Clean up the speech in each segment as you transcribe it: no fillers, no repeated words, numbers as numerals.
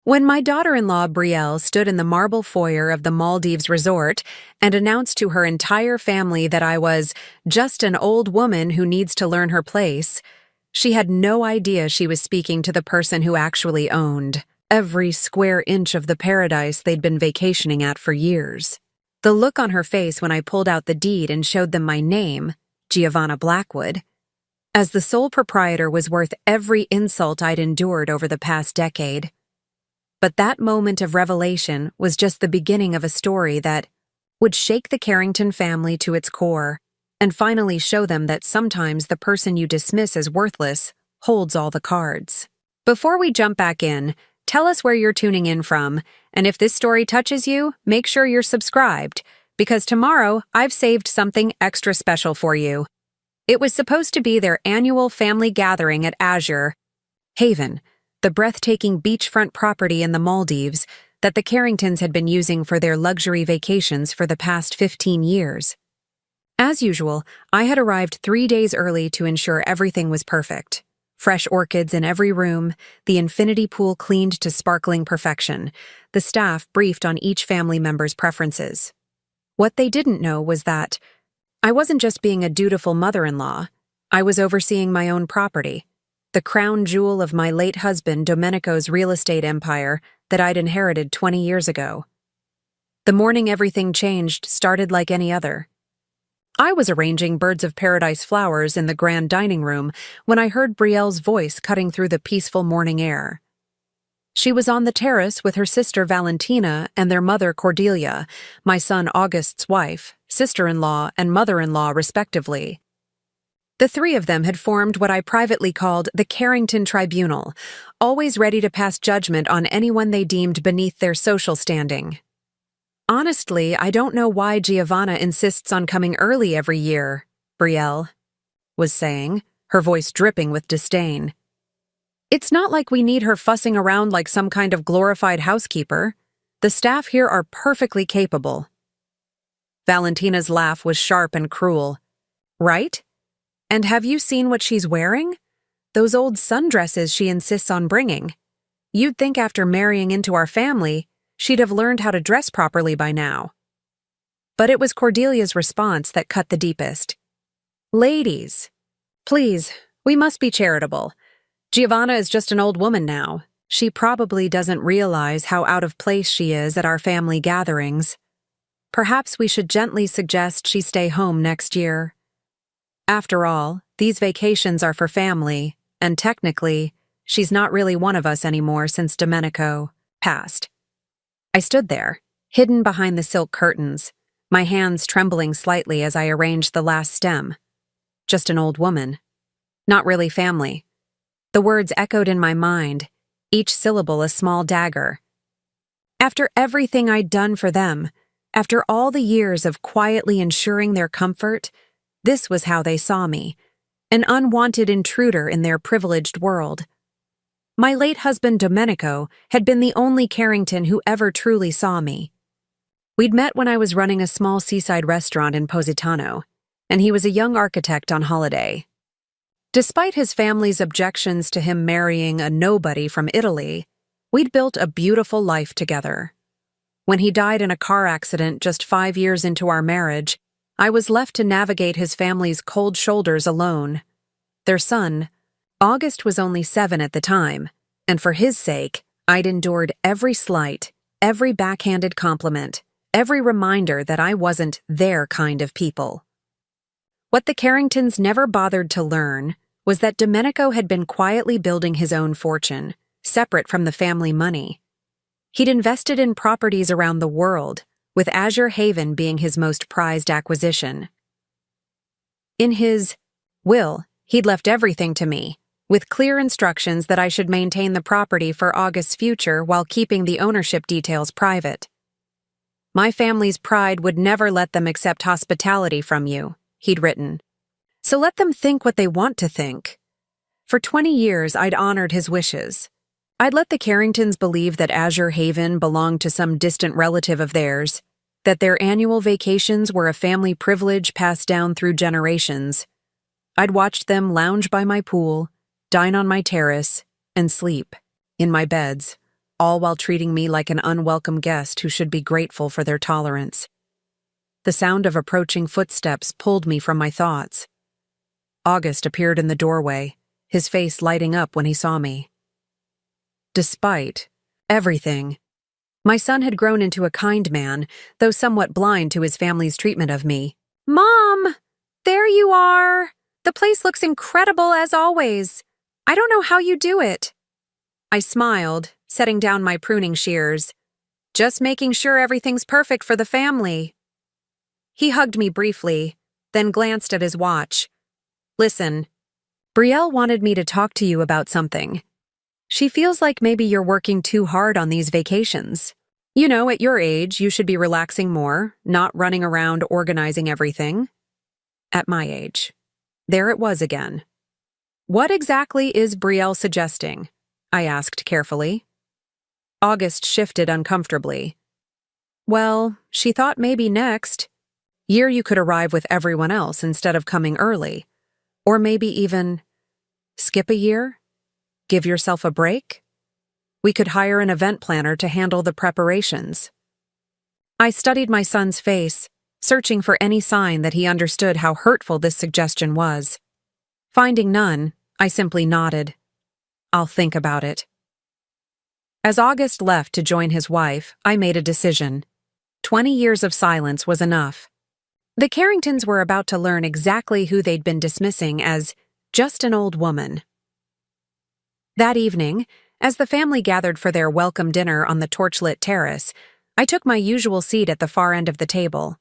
When my daughter-in-law Brielle stood in the marble foyer of the Maldives resort and announced to her entire family that I was just an old woman who needs to learn her place, she had no idea she was speaking to the person who actually owned every square inch of the paradise they'd been vacationing at for years. The look on her face when I pulled out the deed and showed them my name, Giovanna Blackwood, as the sole proprietor, was worth every insult I'd endured over the past decade. But that moment of revelation was just the beginning of a story that would shake the Carrington family to its core and finally show them that sometimes the person you dismiss as worthless holds all the cards. Before we jump back in, tell us where you're tuning in from, and if this story touches you, make sure you're subscribed, because tomorrow I've saved something extra special for you. It was supposed to be their annual family gathering at Azure Haven, the breathtaking beachfront property in the Maldives that the Carringtons had been using for their luxury vacations for the past 15 years. As usual, I had arrived 3 days early to ensure everything was perfect. Fresh orchids in every room, the infinity pool cleaned to sparkling perfection, the staff briefed on each family member's preferences. What they didn't know was that I wasn't just being a dutiful mother-in-law, I was overseeing my own property, the crown jewel of my late husband Domenico's real estate empire that I'd inherited 20 years ago. The morning everything changed started like any other. I was arranging birds of paradise flowers in the grand dining room when I heard Brielle's voice cutting through the peaceful morning air. She was on the terrace with her sister Valentina and their mother Cordelia, my son August's wife, sister-in-law, and mother-in-law respectively. The three of them had formed what I privately called the Carrington Tribunal, always ready to pass judgment on anyone they deemed beneath their social standing. Honestly, I don't know why Giovanna insists on coming early every year, Brielle was saying, her voice dripping with disdain. It's not like we need her fussing around like some kind of glorified housekeeper. The staff here are perfectly capable. Valentina's laugh was sharp and cruel. Right? And have you seen what she's wearing? Those old sundresses she insists on bringing. You'd think after marrying into our family, she'd have learned how to dress properly by now. But it was Cordelia's response that cut the deepest. Ladies, please, we must be charitable. Giovanna is just an old woman now. She probably doesn't realize how out of place she is at our family gatherings. Perhaps we should gently suggest she stay home next year. After all, these vacations are for family, and technically, she's not really one of us anymore since Domenico passed. I stood there, hidden behind the silk curtains, my hands trembling slightly as I arranged the last stem. Just an old woman. Not really family. The words echoed in my mind, each syllable a small dagger. After everything I'd done for them, after all the years of quietly ensuring their comfort, this was how they saw me, an unwanted intruder in their privileged world. My late husband Domenico had been the only Carrington who ever truly saw me. We'd met when I was running a small seaside restaurant in Positano, and he was a young architect on holiday. Despite his family's objections to him marrying a nobody from Italy, we'd built a beautiful life together. When he died in a car accident just 5 years into our marriage, I was left to navigate his family's cold shoulders alone. Their son, August, was only 7 at the time, and for his sake, I'd endured every slight, every backhanded compliment, every reminder that I wasn't their kind of people. What the Carringtons never bothered to learn was that Domenico had been quietly building his own fortune, separate from the family money. He'd invested in properties around the world, with Azure Haven being his most prized acquisition. In his will, he'd left everything to me, with clear instructions that I should maintain the property for August's future while keeping the ownership details private. My family's pride would never let them accept hospitality from you, he'd written. So let them think what they want to think. For 20 years, I'd honored his wishes. I'd let the Carringtons believe that Azure Haven belonged to some distant relative of theirs, that their annual vacations were a family privilege passed down through generations. I'd watched them lounge by my pool, dine on my terrace, and sleep in my beds, all while treating me like an unwelcome guest who should be grateful for their tolerance. The sound of approaching footsteps pulled me from my thoughts. August appeared in the doorway, his face lighting up when he saw me. Despite everything, my son had grown into a kind man, though somewhat blind to his family's treatment of me. "Mom! There you are! The place looks incredible as always. I don't know how you do it." I smiled, setting down my pruning shears. "Just making sure everything's perfect for the family." He hugged me briefly, then glanced at his watch. "Listen, Brielle wanted me to talk to you about something. She feels like maybe you're working too hard on these vacations. You know, at your age, you should be relaxing more, not running around organizing everything." At my age. There it was again. "What exactly is Brielle suggesting?" I asked carefully. August shifted uncomfortably. "Well, she thought maybe next year you could arrive with everyone else instead of coming early. Or maybe even skip a year? Give yourself a break? We could hire an event planner to handle the preparations." I studied my son's face, searching for any sign that he understood how hurtful this suggestion was. Finding none, I simply nodded. "I'll think about it." As August left to join his wife, I made a decision. 20 years of silence was enough. The Carringtons were about to learn exactly who they'd been dismissing as just an old woman. That evening, as the family gathered for their welcome dinner on the torchlit terrace, I took my usual seat at the far end of the table.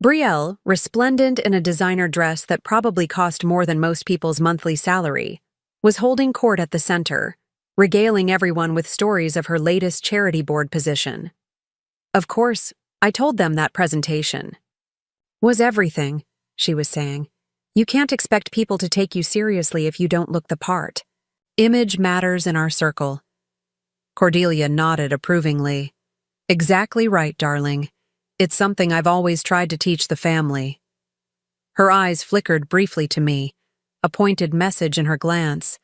Brielle, resplendent in a designer dress that probably cost more than most people's monthly salary, was holding court at the center, regaling everyone with stories of her latest charity board position. Of course, I told them that presentation was everything, she was saying. "You can't expect people to take you seriously if you don't look the part. Image matters in our circle." Cordelia nodded approvingly. "Exactly right, darling. It's something I've always tried to teach the family." Her eyes flickered briefly to me, a pointed message in her glance.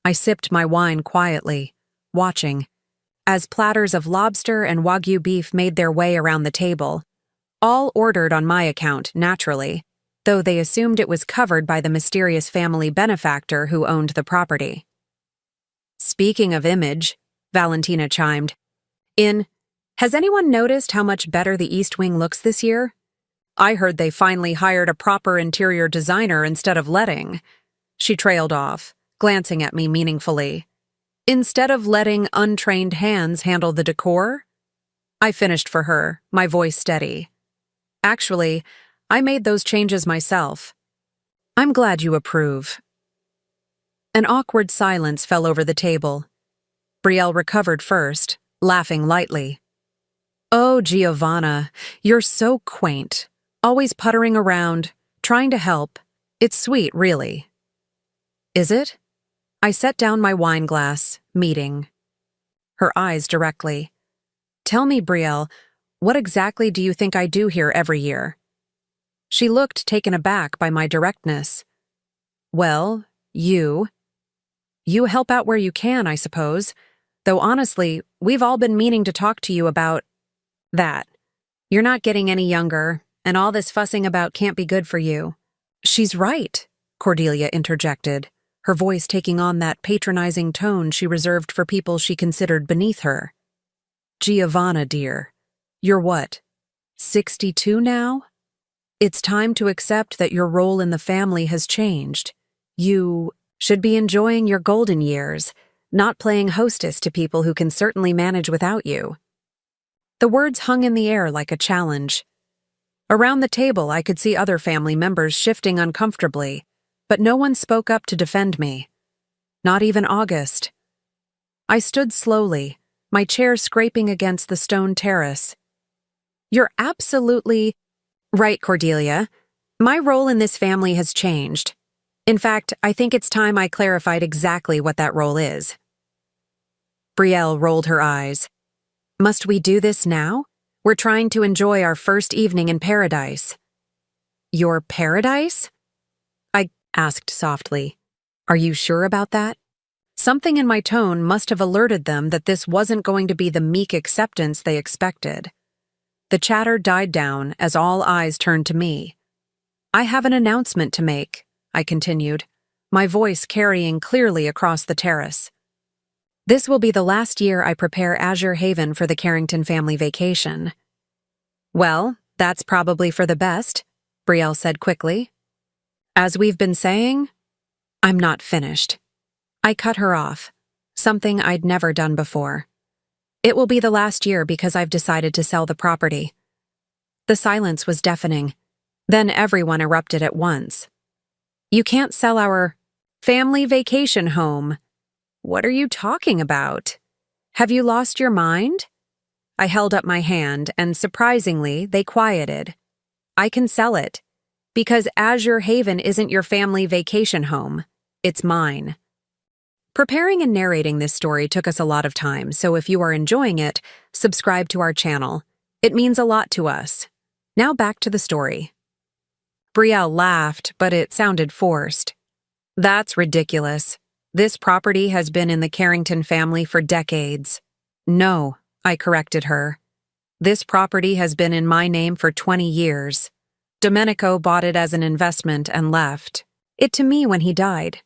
I sipped my wine quietly, watching, as platters of lobster and Wagyu beef made their way around the table, all ordered on my account, naturally, though they assumed it was covered by the mysterious family benefactor who owned the property. "Speaking of image," Valentina chimed in, "has anyone noticed how much better the East Wing looks this year? I heard they finally hired a proper interior designer instead of letting." She trailed off, glancing at me meaningfully. "Instead of letting untrained hands handle the decor?" I finished for her, my voice steady. "Actually, I made those changes myself." "I'm glad you approve." An awkward silence fell over the table. Brielle recovered first, laughing lightly. "Oh, Giovanna, you're so quaint. Always puttering around, trying to help. It's sweet, really." "Is it?" I set down my wine glass, meeting her eyes directly. "Tell me, Brielle, what exactly do you think I do here every year?" She looked taken aback by my directness. "Well, you help out where you can, I suppose. Though honestly, we've all been meaning to talk to you about that. You're not getting any younger, and all this fussing about can't be good for you." "She's right," Cordelia interjected, her voice taking on that patronizing tone she reserved for people she considered beneath her. "Giovanna, dear, you're what, 62 now? It's time to accept that your role in the family has changed. You should be enjoying your golden years, not playing hostess to people who can certainly manage without you." The words hung in the air like a challenge. Around the table, I could see other family members shifting uncomfortably, but no one spoke up to defend me. Not even August. I stood slowly, my chair scraping against the stone terrace. "You're absolutely right, Cordelia. My role in this family has changed. In fact, I think it's time I clarified exactly what that role is." Brielle rolled her eyes. "Must we do this now? We're trying to enjoy our first evening in paradise." "Your paradise?" I asked softly. "Are you sure about that?" Something in my tone must have alerted them that this wasn't going to be the meek acceptance they expected. The chatter died down as all eyes turned to me. "I have an announcement to make," I continued, my voice carrying clearly across the terrace. "This will be the last year I prepare Azure Haven for the Carrington family vacation." "Well, that's probably for the best," Brielle said quickly. "As we've been saying..." I'm not finished. I cut her off, something I'd never done before. "It will be the last year because I've decided to sell the property." The silence was deafening. Then everyone erupted at once. "You can't sell our family vacation home. What are you talking about? Have you lost your mind?" I held up my hand, and surprisingly, they quieted. "I can sell it. Because Azure Haven isn't your family vacation home. It's mine." Preparing and narrating this story took us a lot of time, so if you are enjoying it, subscribe to our channel. It means a lot to us. Now back to the story. Brielle laughed, but it sounded forced. "That's ridiculous. This property has been in the Carrington family for decades." "No," I corrected her. "This property has been in my name for 20 years. Domenico bought it as an investment and left it to me when he died.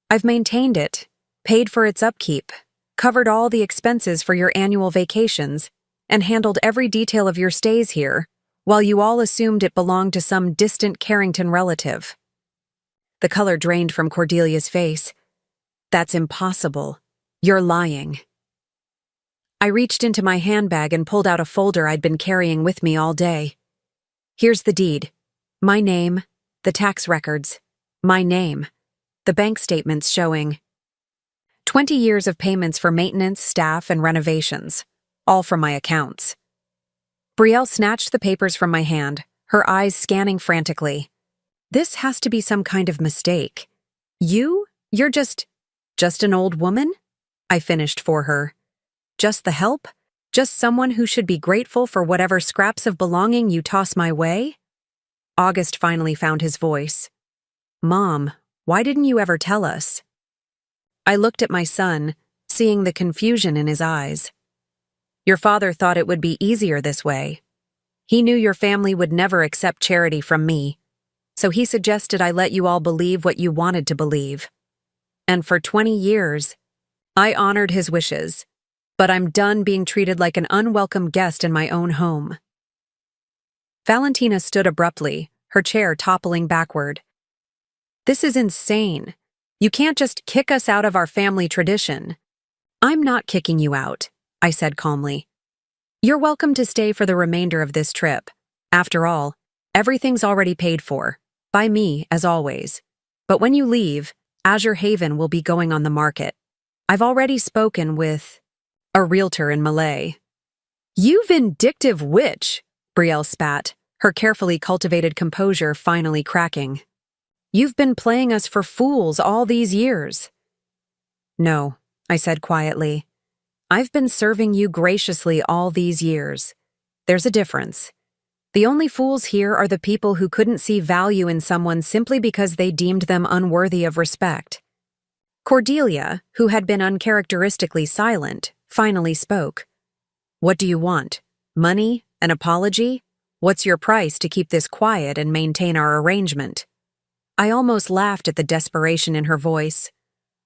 I've maintained it, paid for its upkeep, covered all the expenses for your annual vacations, and handled every detail of your stays here, while you all assumed it belonged to some distant Carrington relative." The color drained from Cordelia's face. "That's impossible. You're lying." I reached into my handbag and pulled out a folder I'd been carrying with me all day. "Here's the deed. My name, the tax records. My name. The bank statements showing 20 years of payments for maintenance, staff, and renovations, all from my accounts." Brielle snatched the papers from my hand, her eyes scanning frantically. "This has to be some kind of mistake. You're just an old woman?" I finished for her. "Just the help? Just someone who should be grateful for whatever scraps of belonging you toss my way?" August finally found his voice. "Mom, why didn't you ever tell us?" I looked at my son, seeing the confusion in his eyes. "Your father thought it would be easier this way. He knew your family would never accept charity from me, so he suggested I let you all believe what you wanted to believe. And for 20 years, I honored his wishes, but I'm done being treated like an unwelcome guest in my own home." Valentina stood abruptly, her chair toppling backward. "This is insane. You can't just kick us out of our family tradition." "I'm not kicking you out," I said calmly. "You're welcome to stay for the remainder of this trip. After all, everything's already paid for, by me, as always. But when you leave, Azure Haven will be going on the market. I've already spoken with a realtor in Malay." "You vindictive witch," Brielle spat, her carefully cultivated composure finally cracking. "You've been playing us for fools all these years." "No," I said quietly. "I've been serving you graciously all these years. There's a difference. The only fools here are the people who couldn't see value in someone simply because they deemed them unworthy of respect." Cordelia, who had been uncharacteristically silent, finally spoke. "What do you want? Money? An apology? What's your price to keep this quiet and maintain our arrangement?" I almost laughed at the desperation in her voice.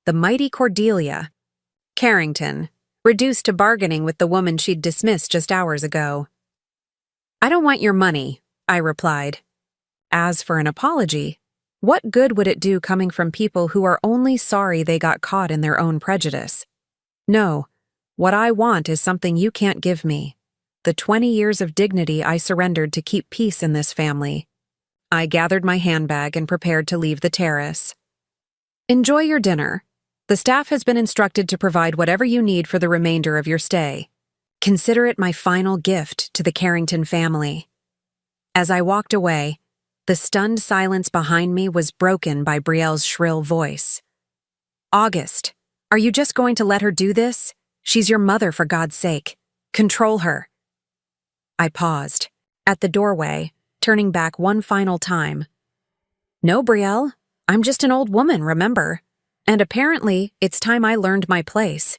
The mighty Cordelia. Carrington, reduced to bargaining with the woman she'd dismissed just hours ago. "I don't want your money," I replied. As for an apology, what good would it do coming from people who are only sorry they got caught in their own prejudice? No, what I want is something you can't give me. The 20 years of dignity I surrendered to keep peace in this family. I gathered my handbag and prepared to leave the terrace. "Enjoy your dinner. The staff has been instructed to provide whatever you need for the remainder of your stay. Consider it my final gift to the Carrington family." As I walked away, the stunned silence behind me was broken by Brielle's shrill voice. "August, are you just going to let her do this? She's your mother, for God's sake. Control her." I paused, at the doorway, turning back one final time. "No, Brielle, I'm just an old woman, remember? And apparently, it's time I learned my place.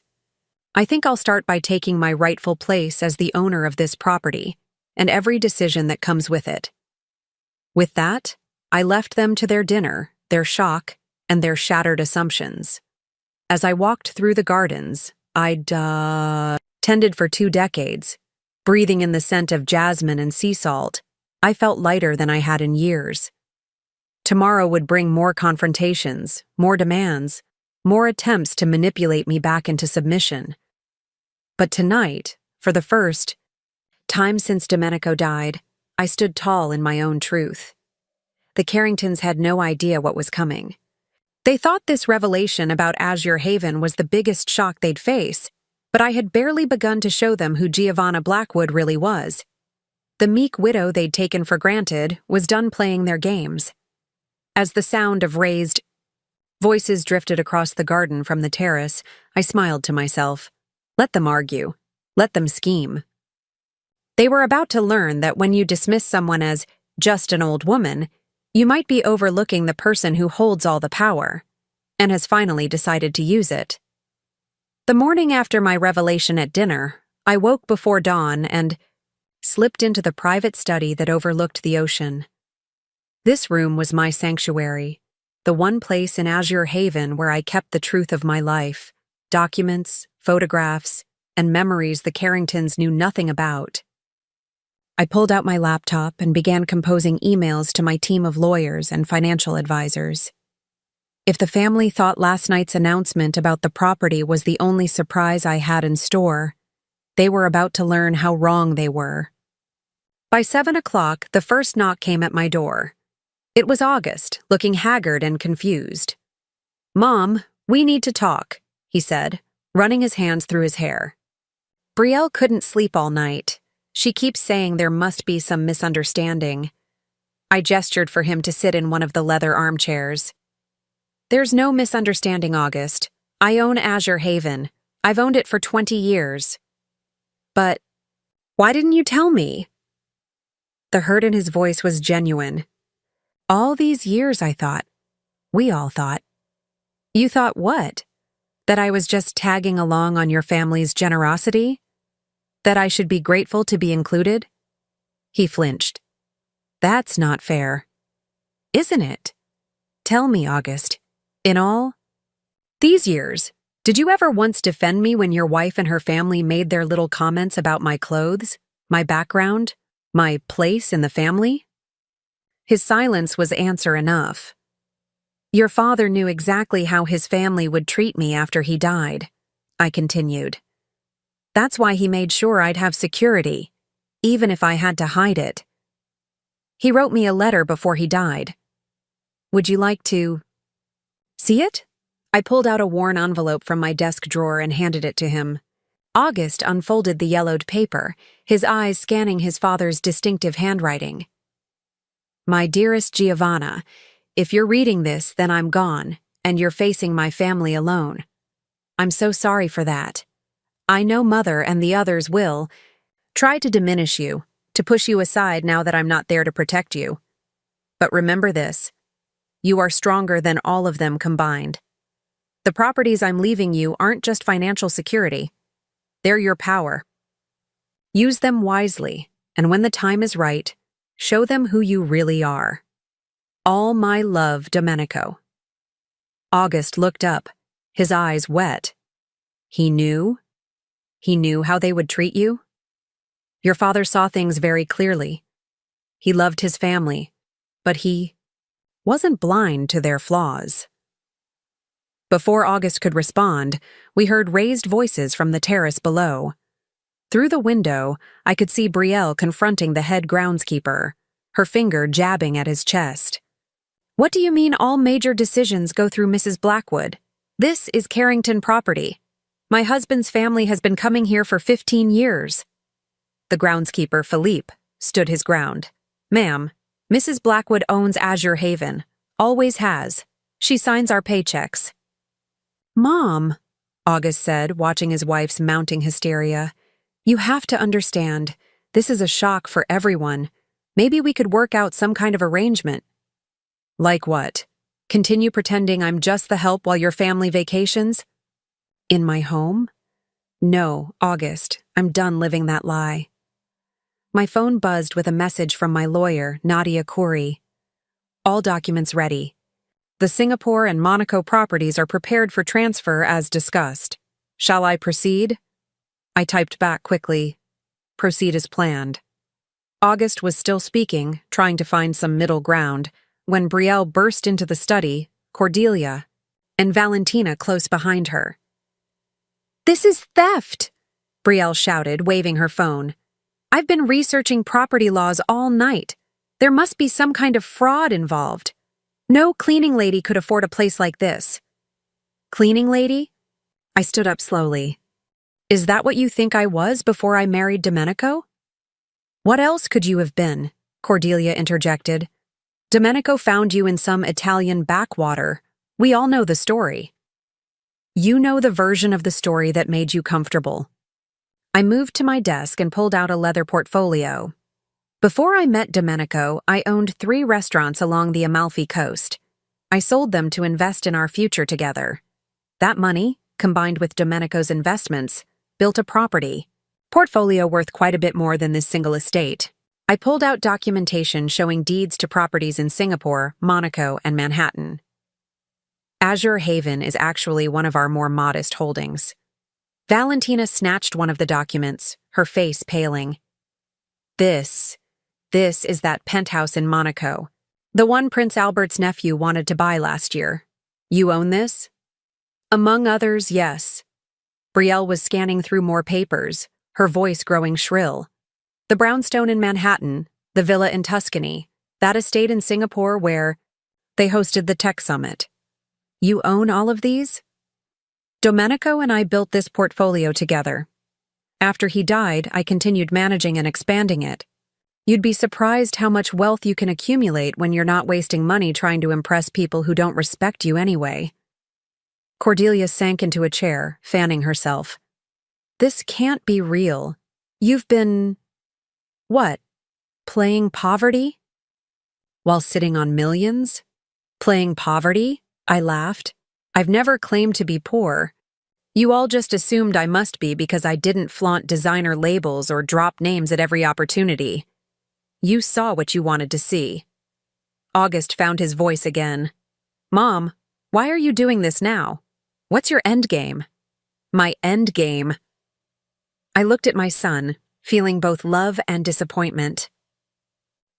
I think I'll start by taking my rightful place as the owner of this property, and every decision that comes with it. With that, I left them to their dinner, their shock, and their shattered assumptions. As I walked through the gardens, I'd tended for 2 decades, breathing in the scent of jasmine and sea salt, I felt lighter than I had in years. Tomorrow would bring more confrontations, more demands, more attempts to manipulate me back into submission. But tonight, for the first time since Domenico died, I stood tall in my own truth. The Carringtons had no idea what was coming. They thought this revelation about Azure Haven was the biggest shock they'd face, but I had barely begun to show them who Giovanna Blackwood really was. The meek widow they'd taken for granted was done playing their games. As the sound of raised voices drifted across the garden from the terrace, I smiled to myself. Let them argue. Let them scheme. They were about to learn that when you dismiss someone as just an old woman, you might be overlooking the person who holds all the power, and has finally decided to use it. The morning after my revelation at dinner, I woke before dawn and slipped into the private study that overlooked the ocean. This room was my sanctuary, the one place in Azure Haven where I kept the truth of my life, documents, photographs, and memories the Carringtons knew nothing about. I pulled out my laptop and began composing emails to my team of lawyers and financial advisors. If the family thought last night's announcement about the property was the only surprise I had in store, they were about to learn how wrong they were. By 7 o'clock, the first knock came at my door. It was August, looking haggard and confused. "Mom, we need to talk," he said, running his hands through his hair. "Brielle couldn't sleep all night. She keeps saying there must be some misunderstanding." I gestured for him to sit in one of the leather armchairs. "There's no misunderstanding, August. I own Azure Haven. I've owned it for 20 years. But why didn't you tell me?" The hurt in his voice was genuine. "All these years, I thought. We all thought." "You thought what? That I was just tagging along on your family's generosity? That I should be grateful to be included?" He flinched. "That's not fair." "Isn't it? Tell me, August. In all these years, did you ever once defend me when your wife and her family made their little comments about my clothes, my background, my place in the family?" His silence was answer enough. "Your father knew exactly how his family would treat me after he died," I continued. "That's why he made sure I'd have security, even if I had to hide it. He wrote me a letter before he died. Would you like to see it?" I pulled out a worn envelope from my desk drawer and handed it to him. August unfolded the yellowed paper, his eyes scanning his father's distinctive handwriting. "My dearest Giovanna, if you're reading this, then I'm gone, and you're facing my family alone. I'm so sorry for that. I know Mother and the others will try to diminish you, to push you aside now that I'm not there to protect you. But remember this, you are stronger than all of them combined. The properties I'm leaving you aren't just financial security. They're your power. Use them wisely, and when the time is right, show them who you really are. All my love, Domenico." August looked up, his eyes wet. He knew? He knew how they would treat you? Your father saw things very clearly. He loved his family, but he wasn't blind to their flaws. Before August could respond, we heard raised voices from the terrace below. Through the window, I could see Brielle confronting the head groundskeeper, her finger jabbing at his chest. "What do you mean all major decisions go through Mrs. Blackwood? This is Carrington property. My husband's family has been coming here for 15 years. The groundskeeper, Philippe, stood his ground. "Ma'am, Mrs. Blackwood owns Azure Haven. Always has. She signs our paychecks." "Mom," August said, watching his wife's mounting hysteria, "you have to understand. This is a shock for everyone. Maybe we could work out some kind of arrangement." "Like what?" Continue pretending I'm just the help while your family vacations? In my home? No, August, I'm done living that lie. My phone buzzed with a message from my lawyer, Nadia Khoury. All documents ready. The Singapore and Monaco properties are prepared for transfer as discussed. Shall I proceed? I typed back quickly. Proceed as planned. August was still speaking, trying to find some middle ground, when Brielle burst into the study, Cordelia, and Valentina close behind her. "This is theft!" Brielle shouted, waving her phone. "I've been researching property laws all night. There must be some kind of fraud involved. No cleaning lady could afford a place like this." "Cleaning lady?" I stood up slowly. "Is that what you think I was before I married Domenico?" "What else could you have been?" Cordelia interjected. "Domenico found you in some Italian backwater. We all know the story." "You know the version of the story that made you comfortable." I moved to my desk and pulled out a leather portfolio. Before I met Domenico, I owned 3 restaurants along the Amalfi Coast. I sold them to invest in our future together. That money, combined with Domenico's investments, built a property portfolio worth quite a bit more than this single estate. I pulled out documentation showing deeds to properties in Singapore, Monaco, and Manhattan. Azure Haven is actually one of our more modest holdings. Valentina snatched one of the documents, her face paling. This is that penthouse in Monaco, the one Prince Albert's nephew wanted to buy last year. You own this? Among others, yes. Brielle was scanning through more papers, her voice growing shrill. The brownstone in Manhattan, the villa in Tuscany, that estate in Singapore where they hosted the tech summit. You own all of these? Domenico and I built this portfolio together. After he died, I continued managing and expanding it. You'd be surprised how much wealth you can accumulate when you're not wasting money trying to impress people who don't respect you anyway. Cordelia sank into a chair, fanning herself. This can't be real. You've been... What? Playing poverty? While sitting on millions? Playing poverty? I laughed. I've never claimed to be poor. You all just assumed I must be because I didn't flaunt designer labels or drop names at every opportunity. You saw what you wanted to see. August found his voice again. Mom, why are you doing this now? What's your end game? My end game. I looked at my son, feeling both love and disappointment.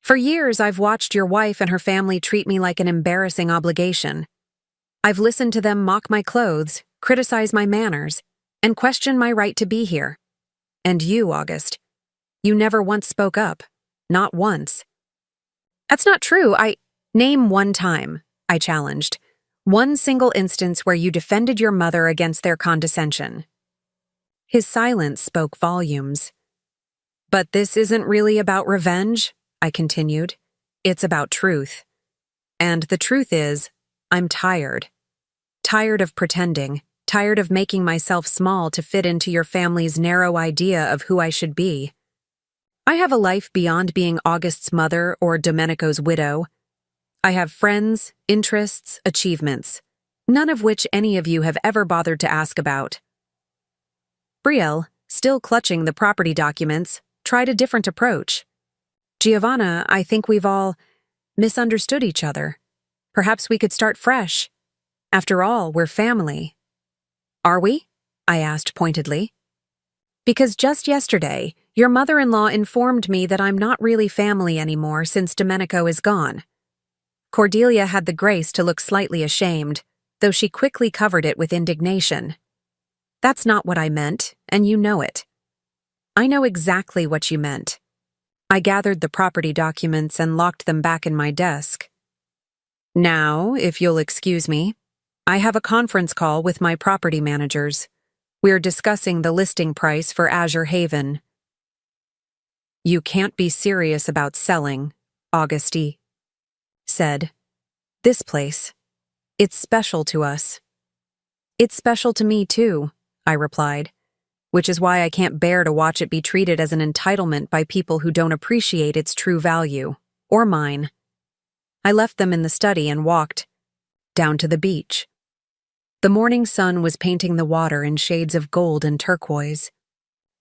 For years, I've watched your wife and her family treat me like an embarrassing obligation. I've listened to them mock my clothes, criticize my manners, and question my right to be here. And you, August, you never once spoke up. Not once. That's not true. Name one time, I challenged. One single instance where you defended your mother against their condescension. His silence spoke volumes. But this isn't really about revenge, I continued. It's about truth. And the truth is, I'm tired. Tired of pretending, tired of making myself small to fit into your family's narrow idea of who I should be. I have a life beyond being August's mother or Domenico's widow. I have friends, interests, achievements, none of which any of you have ever bothered to ask about. Brielle, still clutching the property documents, tried a different approach. Giovanna, I think we've all misunderstood each other. Perhaps we could start fresh. After all, we're family. Are we? I asked pointedly. Because just yesterday, your mother-in-law informed me that I'm not really family anymore since Domenico is gone. Cordelia had the grace to look slightly ashamed, though she quickly covered it with indignation. That's not what I meant, and you know it. I know exactly what you meant. I gathered the property documents and locked them back in my desk. Now, if you'll excuse me, I have a conference call with my property managers. We're discussing the listing price for Azure Haven. You can't be serious about selling, Auguste said. This place, it's special to us. It's special to me too, I replied, which is why I can't bear to watch it be treated as an entitlement by people who don't appreciate its true value, or mine. I left them in the study and walked. down to the beach. The morning sun was painting the water in shades of gold and turquoise.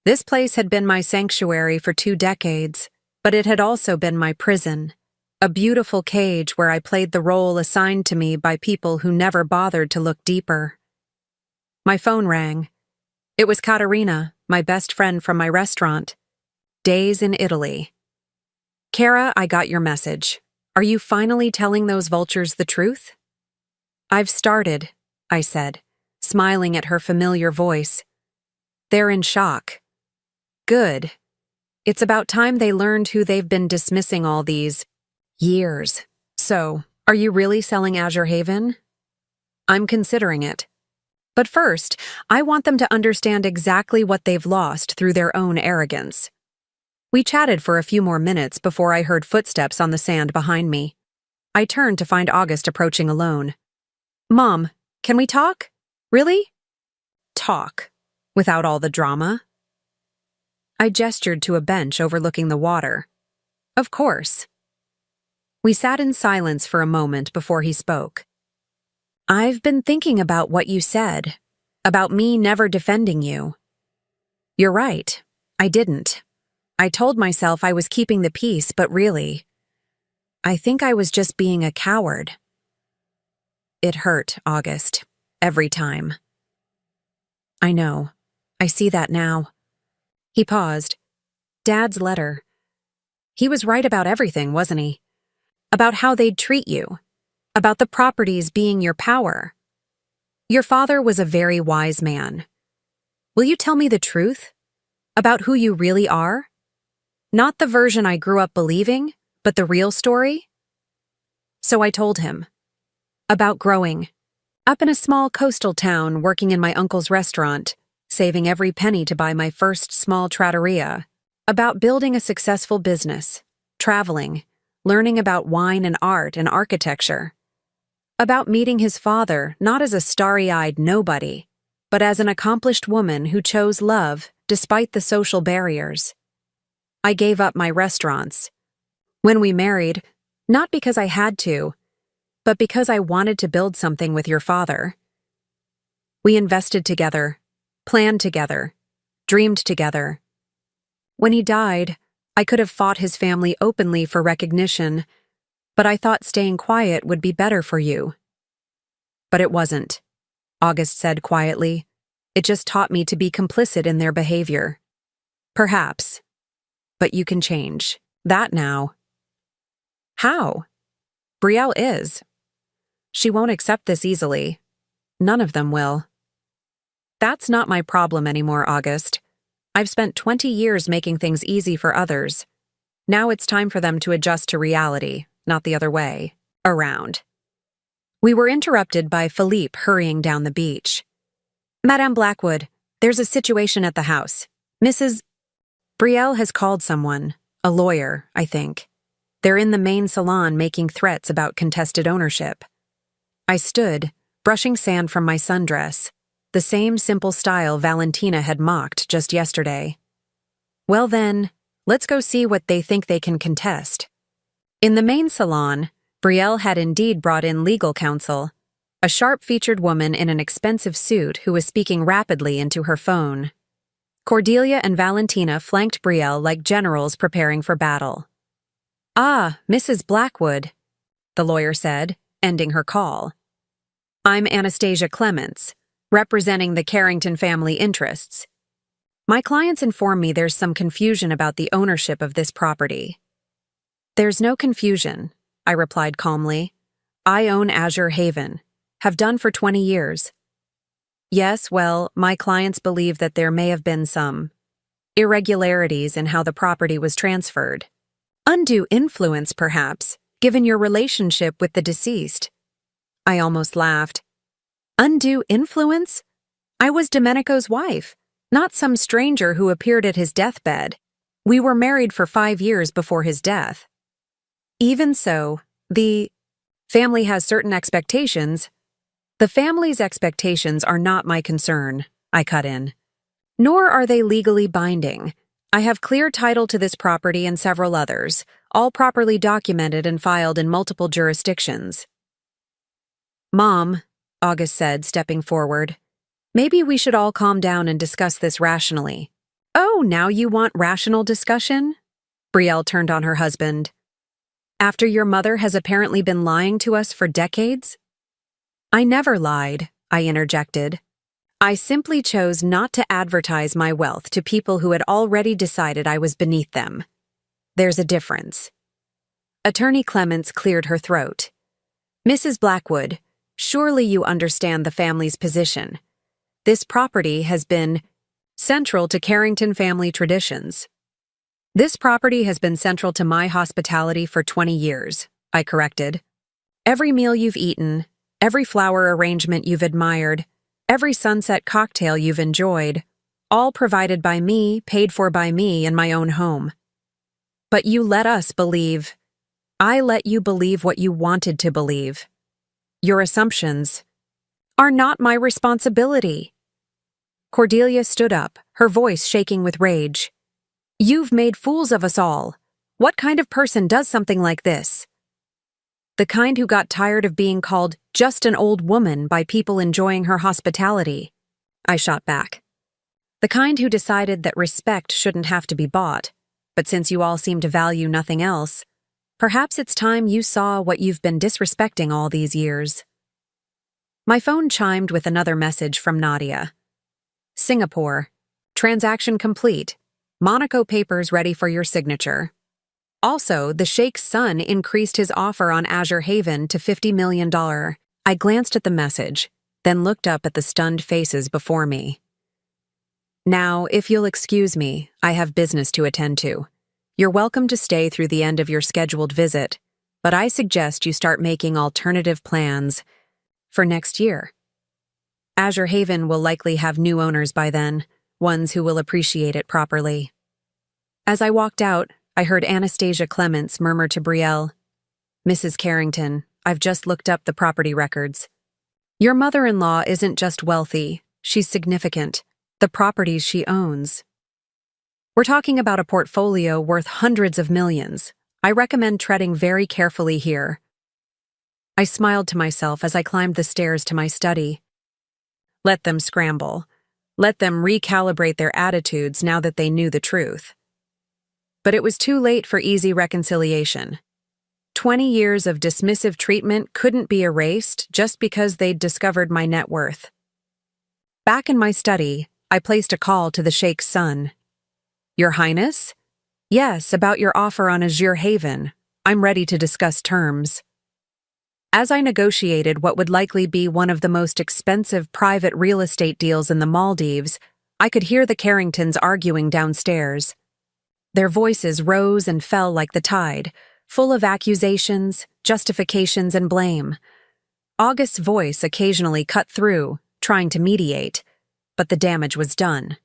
This place had been my sanctuary for 2 decades, but it had also been my prison, a beautiful cage where I played the role assigned to me by people who never bothered to look deeper. My phone rang. It was Katerina, my best friend from my restaurant. Days in Italy. Kara, I got your message. Are you finally telling those vultures the truth? I've started, I said, smiling at her familiar voice. They're in shock. Good. It's about time they learned who they've been dismissing all these years. So, are you really selling Azure Haven? I'm considering it. But first, I want them to understand exactly what they've lost through their own arrogance. We chatted for a few more minutes before I heard footsteps on the sand behind me. I turned to find August approaching alone. Mom, can we talk? Really? Talk. Without all the drama? I gestured to a bench overlooking the water. Of course. We sat in silence for a moment before he spoke. I've been thinking about what you said, about me never defending you. You're right, I didn't. I told myself I was keeping the peace, but really, I think I was just being a coward. It hurt, August, every time. I know. I see that now. He paused. Dad's letter. He was right about everything, wasn't he? About how they'd treat you. About the properties being your power. Your father was a very wise man. Will you tell me the truth? About who you really are? Not the version I grew up believing, but the real story? So I told him. About growing. Up in a small coastal town working in my uncle's restaurant, saving every penny to buy my first small trattoria. About building a successful business, traveling, learning about wine and art and architecture. About meeting his father not as a starry-eyed nobody, but as an accomplished woman who chose love despite the social barriers. I gave up my restaurants. When we married, not because I had to, but because I wanted to build something with your father. We invested together, planned together, dreamed together. When he died, I could have fought his family openly for recognition, but I thought staying quiet would be better for you. But it wasn't, August said quietly. It just taught me to be complicit in their behavior. Perhaps. But you can change. That now. How? Brielle is. She won't accept this easily. None of them will. That's not my problem anymore, August. I've spent 20 years making things easy for others. Now it's time for them to adjust to reality, not the other way around. We were interrupted by Philippe hurrying down the beach. Madame Blackwood, there's a situation at the house. Mrs. Brielle has called someone, a lawyer, I think. They're in the main salon making threats about contested ownership. I stood, brushing sand from my sundress, the same simple style Valentina had mocked just yesterday. Well then, let's go see what they think they can contest. In the main salon, Brielle had indeed brought in legal counsel, a sharp-featured woman in an expensive suit who was speaking rapidly into her phone. Cordelia and Valentina flanked Brielle like generals preparing for battle. Ah, Mrs. Blackwood, the lawyer said, ending her call. I'm Anastasia Clements, representing the Carrington family interests. My clients inform me there's some confusion about the ownership of this property. There's no confusion, I replied calmly. I own Azure Haven, have done for 20 years. Yes, well, my clients believe that there may have been some irregularities in how the property was transferred. Undue influence, perhaps, given your relationship with the deceased. I almost laughed. Undue influence? I was Domenico's wife, not some stranger who appeared at his deathbed. We were married for 5 years before his death. Even so, the family has certain expectations. The family's expectations are not my concern, I cut in. Nor are they legally binding. I have clear title to this property and several others, all properly documented and filed in multiple jurisdictions. Mom, August said, stepping forward, maybe we should all calm down and discuss this rationally. Oh, now you want rational discussion? Brielle turned on her husband. After your mother has apparently been lying to us for decades? I never lied, I interjected. I simply chose not to advertise my wealth to people who had already decided I was beneath them. There's a difference. Attorney Clements cleared her throat. Mrs. Blackwood, surely you understand the family's position. This property has been central to Carrington family traditions. This property has been central to my hospitality for 20 years, I corrected. Every meal you've eaten, every flower arrangement you've admired, every sunset cocktail you've enjoyed, all provided by me, paid for by me in my own home. But you let us believe. I let you believe what you wanted to believe. Your assumptions are not my responsibility. Cordelia stood up, her voice shaking with rage. You've made fools of us all. What kind of person does something like this? The kind who got tired of being called just an old woman by people enjoying her hospitality, I shot back. The kind who decided that respect shouldn't have to be bought, but since you all seem to value nothing else, perhaps it's time you saw what you've been disrespecting all these years. My phone chimed with another message from Nadia. Singapore. Transaction complete. Monaco papers ready for your signature. Also, the Sheikh's son increased his offer on Azure Haven to $50 million. I glanced at the message, then looked up at the stunned faces before me. Now, if you'll excuse me, I have business to attend to. You're welcome to stay through the end of your scheduled visit, but I suggest you start making alternative plans for next year. Azure Haven will likely have new owners by then, ones who will appreciate it properly. As I walked out, I heard Anastasia Clements murmur to Brielle, Mrs. Carrington, I've just looked up the property records. Your mother-in-law isn't just wealthy, she's significant. The properties she owns. We're talking about a portfolio worth hundreds of millions. I recommend treading very carefully here. I smiled to myself as I climbed the stairs to my study. Let them scramble. Let them recalibrate their attitudes now that they knew the truth. But it was too late for easy reconciliation. 20 years of dismissive treatment couldn't be erased just because they'd discovered my net worth. Back in my study, I placed a call to the Sheikh's son. Your Highness? Yes, about your offer on Azure Haven. I'm ready to discuss terms. As I negotiated what would likely be one of the most expensive private real estate deals in the Maldives, I could hear the Carringtons arguing downstairs. Their voices rose and fell like the tide, full of accusations, justifications, and blame. August's voice occasionally cut through, trying to mediate, but the damage was done.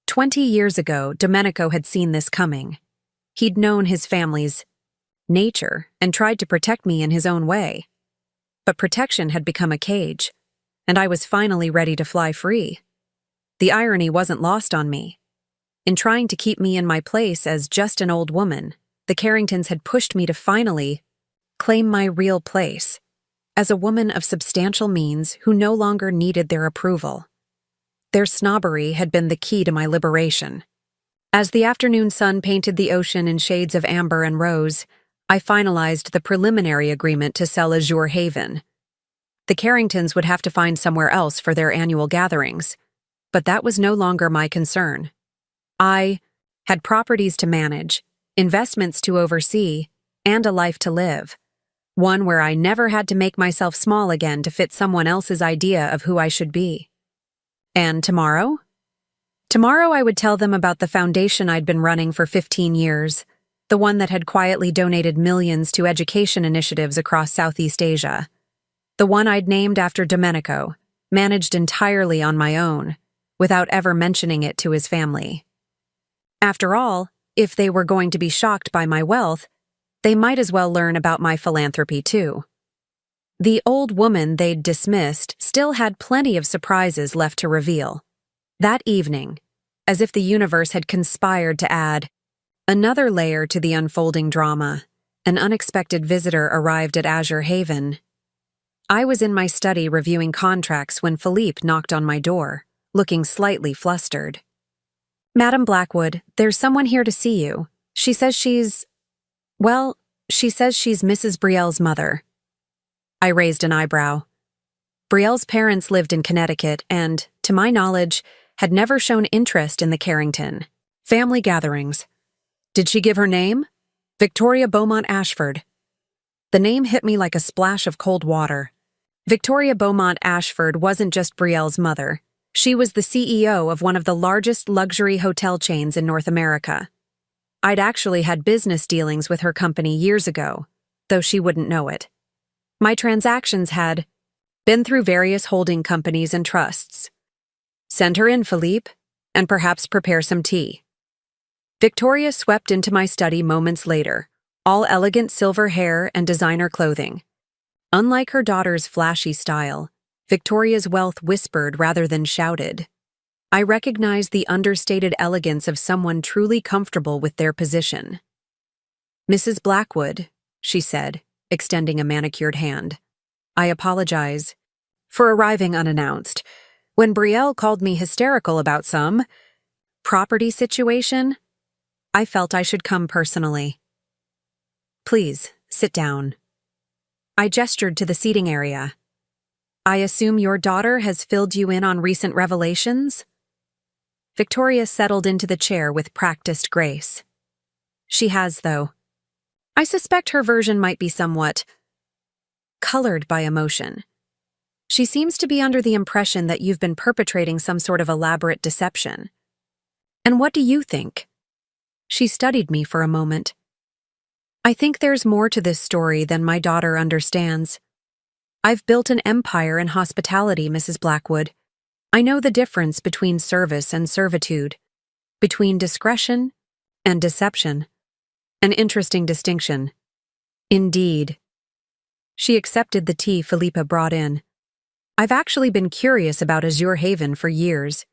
20 years ago, Domenico had seen this coming. He'd known his family's nature and tried to protect me in his own way. But protection had become a cage, and I was finally ready to fly free. The irony wasn't lost on me. In trying to keep me in my place as just an old woman, the Carringtons had pushed me to finally claim my real place, as a woman of substantial means who no longer needed their approval. Their snobbery had been the key to my liberation. As the afternoon sun painted the ocean in shades of amber and rose, I finalized the preliminary agreement to sell Azure Haven. The Carringtons would have to find somewhere else for their annual gatherings, but that was no longer my concern. I had properties to manage, investments to oversee, and a life to live. One where I never had to make myself small again to fit someone else's idea of who I should be. And tomorrow? Tomorrow I would tell them about the foundation I'd been running for 15 years, the one that had quietly donated millions to education initiatives across Southeast Asia. The one I'd named after Domenico, managed entirely on my own, without ever mentioning it to his family. After all, if they were going to be shocked by my wealth, they might as well learn about my philanthropy too. The old woman they'd dismissed still had plenty of surprises left to reveal. That evening, as if the universe had conspired to add another layer to the unfolding drama, an unexpected visitor arrived at Azure Haven. I was in my study reviewing contracts when Philippe knocked on my door, looking slightly flustered. "Madam Blackwood, there's someone here to see you. She says she's Mrs. Brielle's mother." I raised an eyebrow. Brielle's parents lived in Connecticut and, to my knowledge, had never shown interest in the Carrington family gatherings. Did she give her name? Victoria Beaumont Ashford. The name hit me like a splash of cold water. Victoria Beaumont Ashford wasn't just Brielle's mother. She was the CEO of one of the largest luxury hotel chains in North America. I'd actually had business dealings with her company years ago, though she wouldn't know it. My transactions had been through various holding companies and trusts. "Send her in, Philippe, and perhaps prepare some tea." Victoria swept into my study moments later, all elegant silver hair and designer clothing. Unlike her daughter's flashy style, Victoria's wealth whispered rather than shouted. I recognized the understated elegance of someone truly comfortable with their position. "Mrs. Blackwood," she said, extending a manicured hand. "I apologize for arriving unannounced. When Brielle called me hysterical about some property situation, I felt I should come personally. Please, sit down." I gestured to the seating area. "I assume your daughter has filled you in on recent revelations?" Victoria settled into the chair with practiced grace. "She has, though. I suspect her version might be somewhat colored by emotion. She seems to be under the impression that you've been perpetrating some sort of elaborate deception. And what do you think?" She studied me for a moment. "I think there's more to this story than my daughter understands. I've built an empire in hospitality, Mrs. Blackwood. I know the difference between service and servitude, between discretion and deception. An interesting distinction." "Indeed." She accepted the tea Philippa brought in. "I've actually been curious about Azure Haven for years.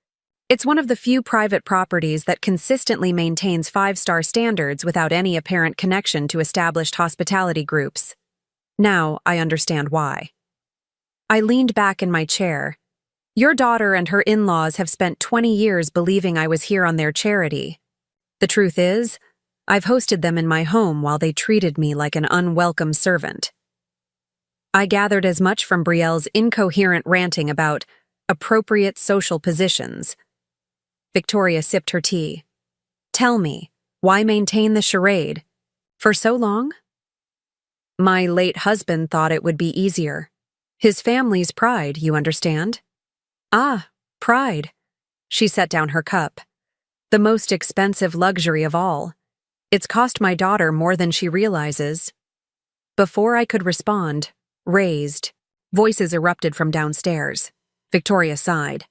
It's one of the few private properties that consistently maintains 5-star standards without any apparent connection to established hospitality groups. Now I understand why." I leaned back in my chair. "Your daughter and her in-laws have spent 20 years believing I was here on their charity. The truth is, I've hosted them in my home while they treated me like an unwelcome servant." I gathered as much from Brielle's incoherent ranting about appropriate social positions. Victoria sipped her tea. "Tell me, why maintain the charade? For so long?" "My late husband thought it would be easier. His family's pride, you understand?" "Ah, pride." She set down her cup. "The most expensive luxury of all. It's cost my daughter more than she realizes." Before I could respond, raised voices erupted from downstairs. Victoria sighed.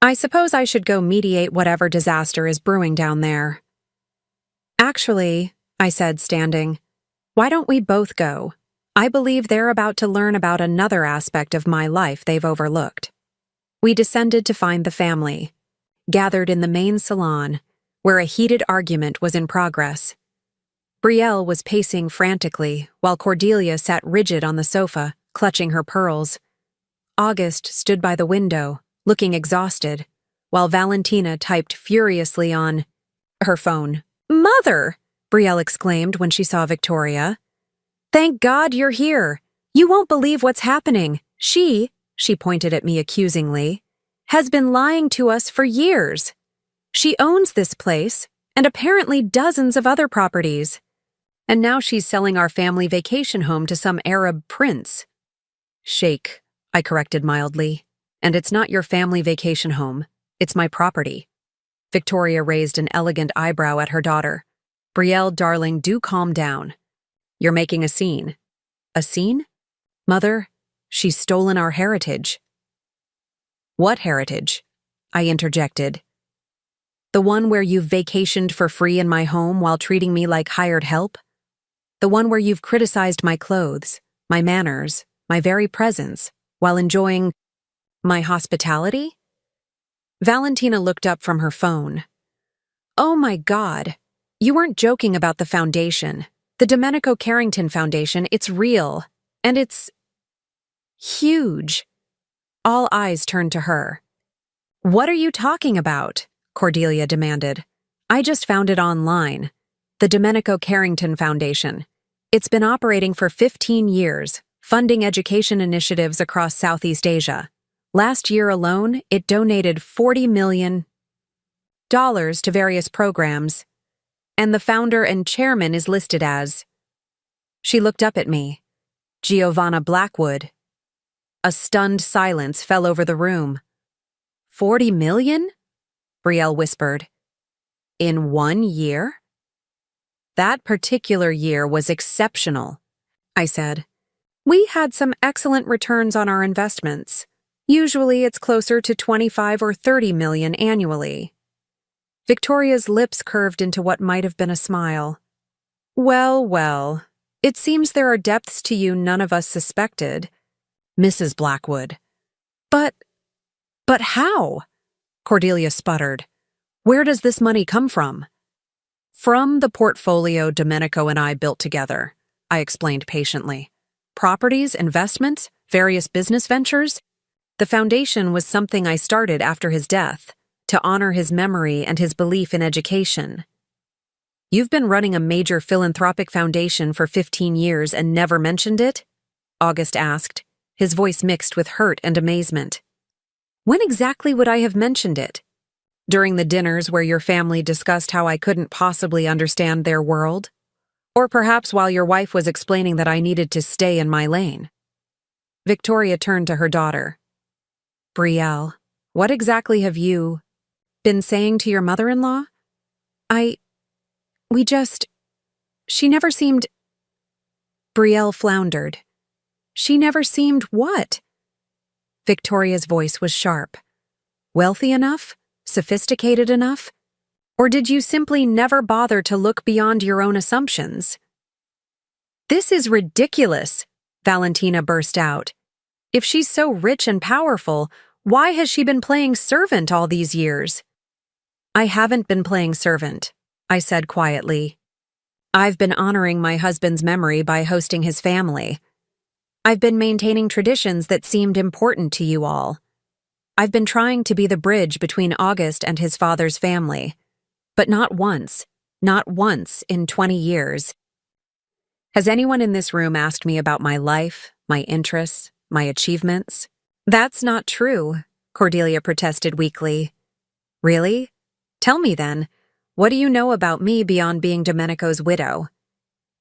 "I suppose I should go mediate whatever disaster is brewing down there." "Actually," I said, standing, "why don't we both go? I believe they're about to learn about another aspect of my life they've overlooked." We descended to find the family, gathered in the main salon, where a heated argument was in progress. Brielle was pacing frantically, while Cordelia sat rigid on the sofa, clutching her pearls. August stood by the window, looking exhausted, while Valentina typed furiously on her phone. "Mother!" Brielle exclaimed when she saw Victoria. "Thank God you're here. You won't believe what's happening. She pointed at me accusingly, has been lying to us for years. She owns this place, and apparently dozens of other properties. And now she's selling our family vacation home to some Arab prince." "Sheikh," I corrected mildly. "And it's not your family vacation home. It's my property." Victoria raised an elegant eyebrow at her daughter. "Brielle, darling, do calm down. You're making a scene." "A scene? Mother, she's stolen our heritage." "What heritage?" I interjected. "The one where you've vacationed for free in my home while treating me like hired help? The one where you've criticized my clothes, my manners, my very presence, while enjoying my hospitality?" Valentina looked up from her phone. "Oh my God. You weren't joking about the foundation. The Domenico Carrington Foundation, it's real. And it's..." Huge. All eyes turned to her. "What are you talking about?" Cordelia demanded. "I just found it online. The Domenico Carrington Foundation. It's been operating for 15 years, funding education initiatives across Southeast Asia. Last year alone, it donated $40 million to various programs, and the founder and chairman is listed as..." She looked up at me. "Giovanna Blackwood." A stunned silence fell over the room. "$40 million?" Brielle whispered. "In 1 year?" "That particular year was exceptional," I said. "We had some excellent returns on our investments. Usually it's closer to 25 or 30 million annually." Victoria's lips curved into what might have been a smile. "Well, well, it seems there are depths to you none of us suspected, Mrs. Blackwood." But how?" Cordelia sputtered. "Where does this money come from?" "From the portfolio Domenico and I built together," I explained patiently. "Properties, investments, various business ventures. The foundation was something I started after his death, to honor his memory and his belief in education." "You've been running a major philanthropic foundation for 15 years and never mentioned it?" August asked, his voice mixed with hurt and amazement. "When exactly would I have mentioned it? During the dinners where your family discussed how I couldn't possibly understand their world? Or perhaps while your wife was explaining that I needed to stay in my lane?" Victoria turned to her daughter. "Brielle, what exactly have you been saying to your mother-in-law?" She never seemed..." Brielle floundered. "She never seemed what?" Victoria's voice was sharp. "Wealthy enough? Sophisticated enough? Or did you simply never bother to look beyond your own assumptions?" "This is ridiculous," Valentina burst out. "If she's so rich and powerful, why has she been playing servant all these years?" "I haven't been playing servant," I said quietly. "I've been honoring my husband's memory by hosting his family. I've been maintaining traditions that seemed important to you all. I've been trying to be the bridge between August and his father's family. But not once in 20 years. Has anyone in this room asked me about my life, my interests, my achievements?" "That's not true," Cordelia protested weakly. "Really? Tell me then, what do you know about me beyond being Domenico's widow?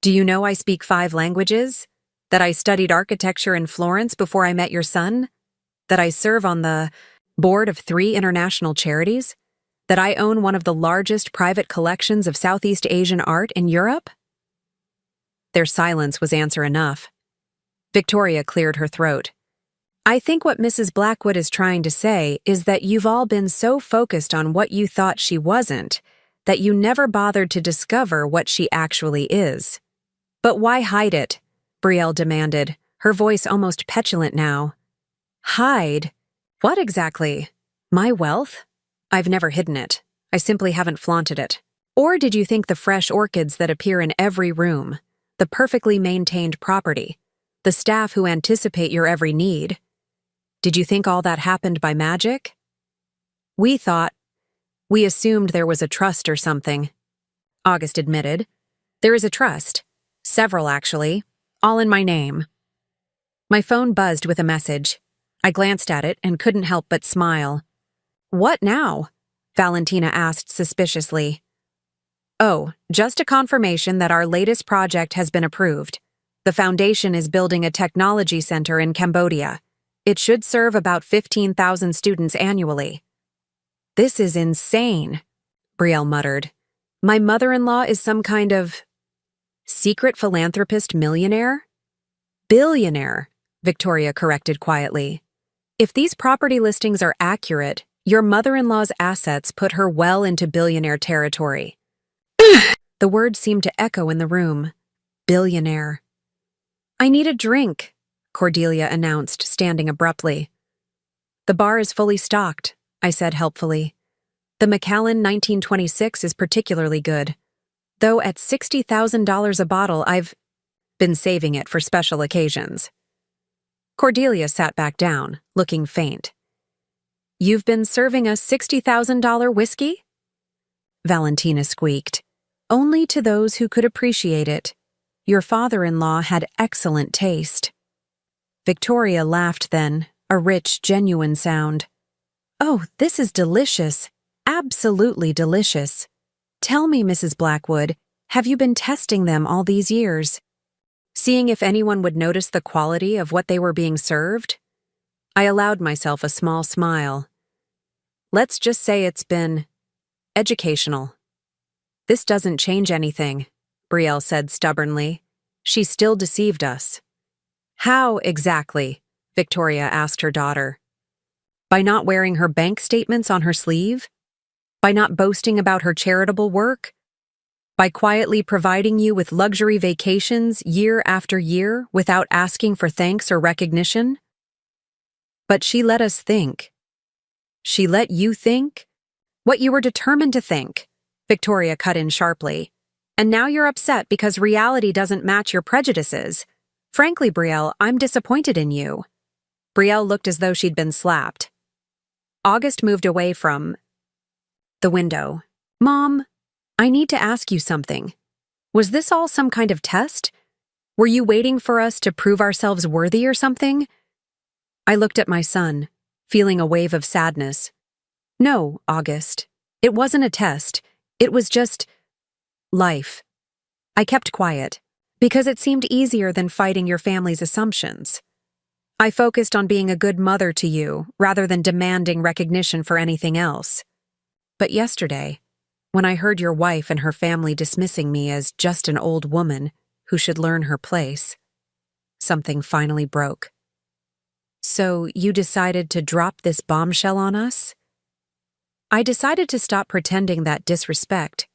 Do you know I speak 5 languages? That I studied architecture in Florence before I met your son? That I serve on the board of 3 international charities? That I own one of the largest private collections of Southeast Asian art in Europe?" Their silence was answer enough. Victoria cleared her throat. "I think what Mrs. Blackwood is trying to say is that you've all been so focused on what you thought she wasn't, that you never bothered to discover what she actually is." "But why hide it?" Brielle demanded, her voice almost petulant now. "Hide? What exactly? My wealth? I've never hidden it. I simply haven't flaunted it. Or did you think the fresh orchids that appear in every room, the perfectly maintained property, the staff who anticipate your every need, did you think all that happened by magic?" We assumed there was a trust or something," August admitted. "There is a trust. Several, actually. All in my name." My phone buzzed with a message. I glanced at it and couldn't help but smile. "What now?" Valentina asked suspiciously. "Oh, just a confirmation that our latest project has been approved. The foundation is building a technology center in Cambodia. It should serve about 15,000 students annually." "This is insane," Brielle muttered. "My mother-in-law is some kind of secret philanthropist millionaire?" "Billionaire," Victoria corrected quietly. "If these property listings are accurate, your mother-in-law's assets put her well into billionaire territory." The word seemed to echo in the room. Billionaire. "I need a drink," Cordelia announced, standing abruptly. "The bar is fully stocked," I said helpfully. "The Macallan 1926 is particularly good. Though at $60,000 a bottle, I've been saving it for special occasions." Cordelia sat back down, looking faint. "You've been serving us $60,000 whiskey?" Valentina squeaked. "Only to those who could appreciate it. Your father-in-law had excellent taste." Victoria laughed then, a rich, genuine sound. "Oh, this is delicious. Absolutely delicious. Tell me, Mrs. Blackwood, have you been testing them all these years? Seeing if anyone would notice the quality of what they were being served?" I allowed myself a small smile. "Let's just say it's been educational." "This doesn't change anything," Brielle said stubbornly. "She still deceived us." "How exactly?" Victoria asked her daughter. "By not wearing her bank statements on her sleeve? By not boasting about her charitable work? By quietly providing you with luxury vacations year after year without asking for thanks or recognition? But she let us think." "She let you think? What you were determined to think," Victoria cut in sharply. "And now you're upset because reality doesn't match your prejudices. Frankly, Brielle, I'm disappointed in you." Brielle looked as though she'd been slapped. August moved away from the window. "Mom, I need to ask you something. Was this all some kind of test? Were you waiting for us to prove ourselves worthy or something?" I looked at my son, feeling a wave of sadness. "No, August. It wasn't a test. It was just life." I kept quiet, because it seemed easier than fighting your family's assumptions. I focused on being a good mother to you, rather than demanding recognition for anything else. But yesterday, when I heard your wife and her family dismissing me as just an old woman who should learn her place, something finally broke. "So you decided to drop this bombshell on us?" "I decided to stop pretending that disrespect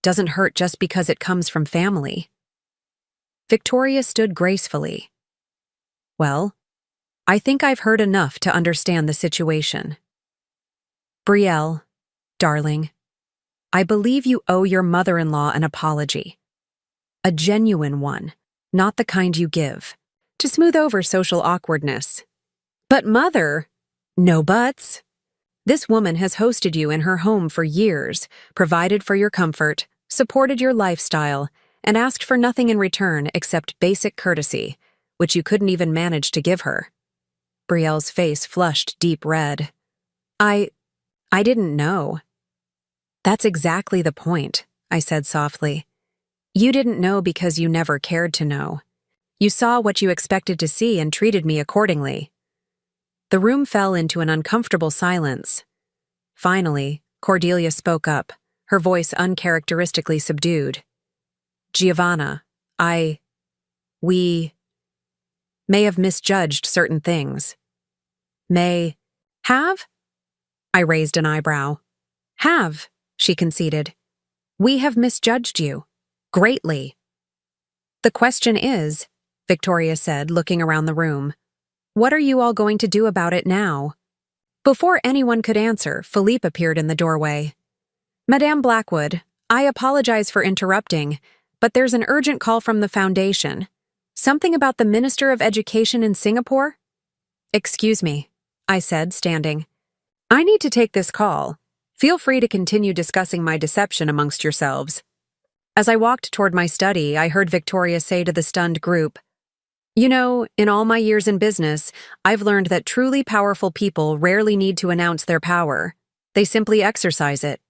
doesn't hurt just because it comes from family." Victoria stood gracefully. "Well, I think I've heard enough to understand the situation. Brielle, darling, I believe you owe your mother-in-law an apology. A genuine one, not the kind you give, to smooth over social awkwardness." "But Mother—" "No buts. This woman has hosted you in her home for years, provided for your comfort, supported your lifestyle, and asked for nothing in return except basic courtesy, which you couldn't even manage to give her." Brielle's face flushed deep red. I didn't know." "That's exactly the point," I said softly. "You didn't know because you never cared to know. You saw what you expected to see and treated me accordingly." The room fell into an uncomfortable silence. Finally, Cordelia spoke up, her voice uncharacteristically subdued. "Giovanna, we may have misjudged certain things." "May have?" I raised an eyebrow. "Have," she conceded. "We have misjudged you. Greatly." "The question is," Victoria said, looking around the room, "what are you all going to do about it now?" Before anyone could answer, Philippe appeared in the doorway. "Madame Blackwood, I apologize for interrupting, but there's an urgent call from the Foundation. Something about the Minister of Education in Singapore?" "Excuse me," I said, standing. "I need to take this call. Feel free to continue discussing my deception amongst yourselves." As I walked toward my study, I heard Victoria say to the stunned group, "You know, in all my years in business, I've learned that truly powerful people rarely need to announce their power. They simply exercise it.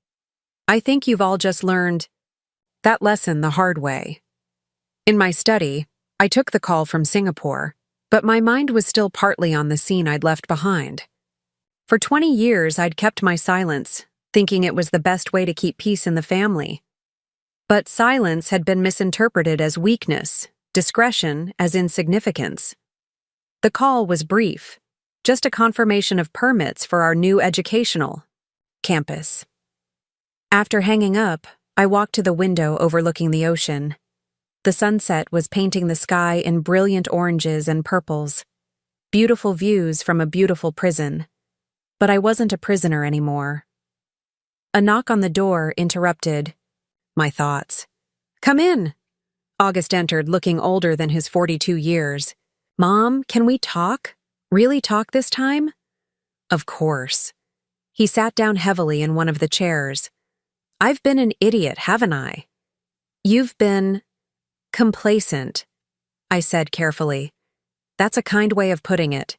I think you've all just learned that lesson the hard way." In my study, I took the call from Singapore, but my mind was still partly on the scene I'd left behind. For 20 years, I'd kept my silence, thinking it was the best way to keep peace in the family. But silence had been misinterpreted as weakness, discretion as insignificance. The call was brief, just a confirmation of permits for our new educational campus. After hanging up, I walked to the window overlooking the ocean. The sunset was painting the sky in brilliant oranges and purples. Beautiful views from a beautiful prison. But I wasn't a prisoner anymore. A knock on the door interrupted my thoughts. "Come in." August entered, looking older than his 42 years. Mom, can we talk? Really talk this time? Of course. He sat down heavily in one of the chairs. I've been an idiot, haven't I? You've been complacent, I said carefully. That's a kind way of putting it.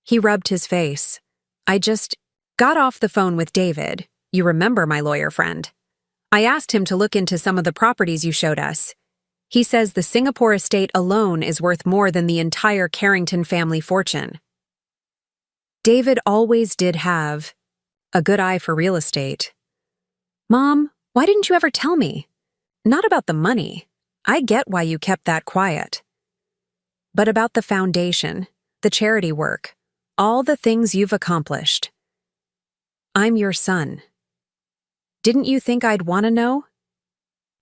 He rubbed his face. I just got off the phone with David. You remember my lawyer friend. I asked him to look into some of the properties you showed us. He says the Singapore estate alone is worth more than the entire Carrington family fortune. David always did have a good eye for real estate. Mom, why didn't you ever tell me? Not about the money. I get why you kept that quiet. But about the foundation, the charity work, all the things you've accomplished. I'm your son. Didn't you think I'd want to know?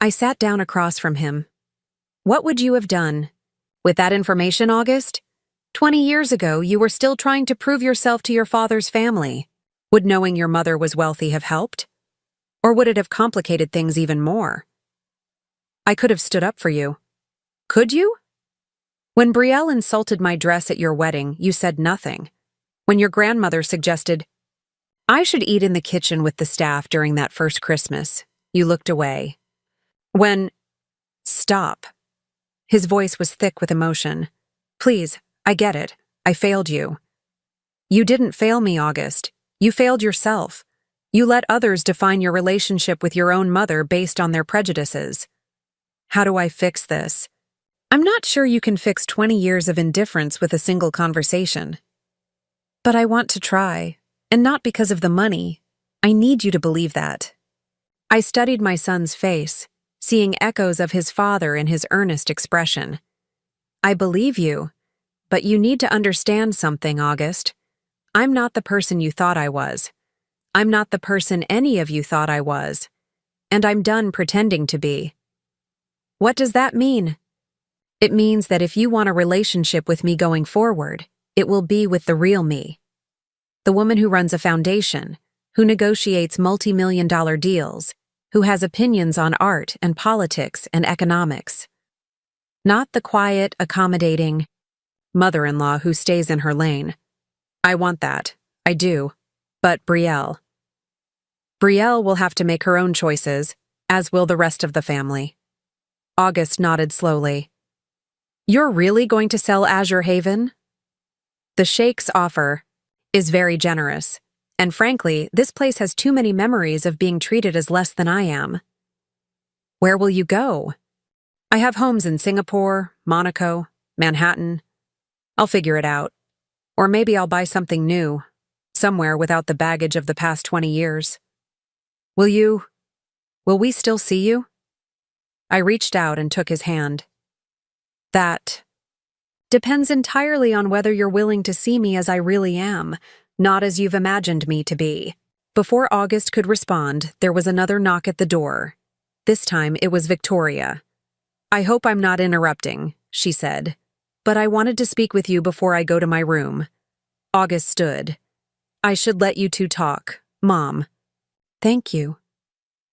I sat down across from him. What would you have done? With that information, August? 20 years ago, you were still trying to prove yourself to your father's family. Would knowing your mother was wealthy have helped? Or would it have complicated things even more? I could have stood up for you. Could you? When Brielle insulted my dress at your wedding, you said nothing. When your grandmother suggested, I should eat in the kitchen with the staff during that first Christmas, you looked away. Stop. His voice was thick with emotion. Please, I get it. I failed you. You didn't fail me, August. You failed yourself. You let others define your relationship with your own mother based on their prejudices. How do I fix this? I'm not sure you can fix 20 years of indifference with a single conversation. But I want to try, and not because of the money. I need you to believe that. I studied my son's face, seeing echoes of his father in his earnest expression. I believe you, but you need to understand something, August. I'm not the person you thought I was. I'm not the person any of you thought I was. And I'm done pretending to be. What does that mean? It means that if you want a relationship with me going forward, it will be with the real me. The woman who runs a foundation, who negotiates multi-million-dollar deals, who has opinions on art and politics and economics. Not the quiet, accommodating mother-in-law who stays in her lane. I want that. I do. But Brielle will have to make her own choices, as will the rest of the family. August nodded slowly. You're really going to sell Azure Haven? The Sheikh's offer is very generous, and frankly, this place has too many memories of being treated as less than I am. Where will you go? I have homes in Singapore, Monaco, Manhattan. I'll figure it out. Or maybe I'll buy something new, somewhere without the baggage of the past 20 years. Will we still see you? I reached out and took his hand. That depends entirely on whether you're willing to see me as I really am, not as you've imagined me to be. Before August could respond, there was another knock at the door. This time it was Victoria. I hope I'm not interrupting, she said, but I wanted to speak with you before I go to my room. August stood. I should let you two talk, Mom. Thank you.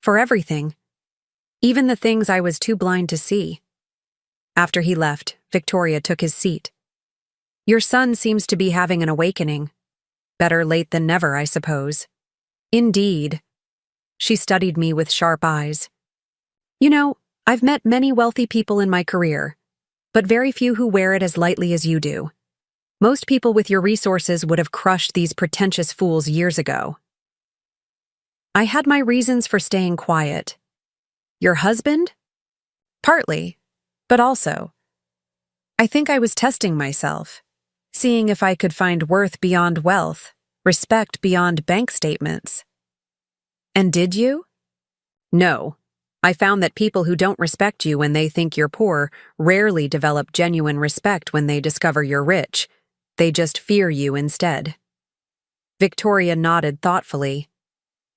For everything. Even the things I was too blind to see. After he left, Victoria took his seat. Your son seems to be having an awakening. Better late than never, I suppose. Indeed. She studied me with sharp eyes. You know, I've met many wealthy people in my career, but very few who wear it as lightly as you do. Most people with your resources would have crushed these pretentious fools years ago. I had my reasons for staying quiet. Your husband? Partly, but also, I think I was testing myself, seeing if I could find worth beyond wealth, respect beyond bank statements. And did you? No. I found that people who don't respect you when they think you're poor rarely develop genuine respect when they discover you're rich. They just fear you instead. Victoria nodded thoughtfully.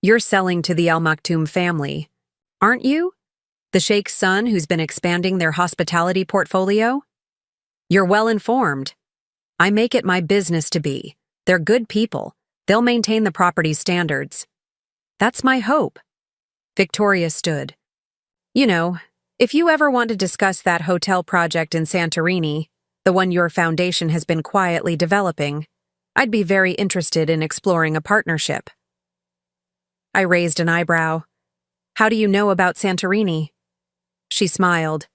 You're selling to the Al Maktoum family, aren't you? The Sheikh's son who's been expanding their hospitality portfolio? You're well informed. I make it my business to be. They're good people. They'll maintain the property's standards. That's my hope. Victoria stood. You know, if you ever want to discuss that hotel project in Santorini, the one your foundation has been quietly developing. I'd be very interested in exploring a partnership. I raised an eyebrow. How do you know about Santorini? She smiled.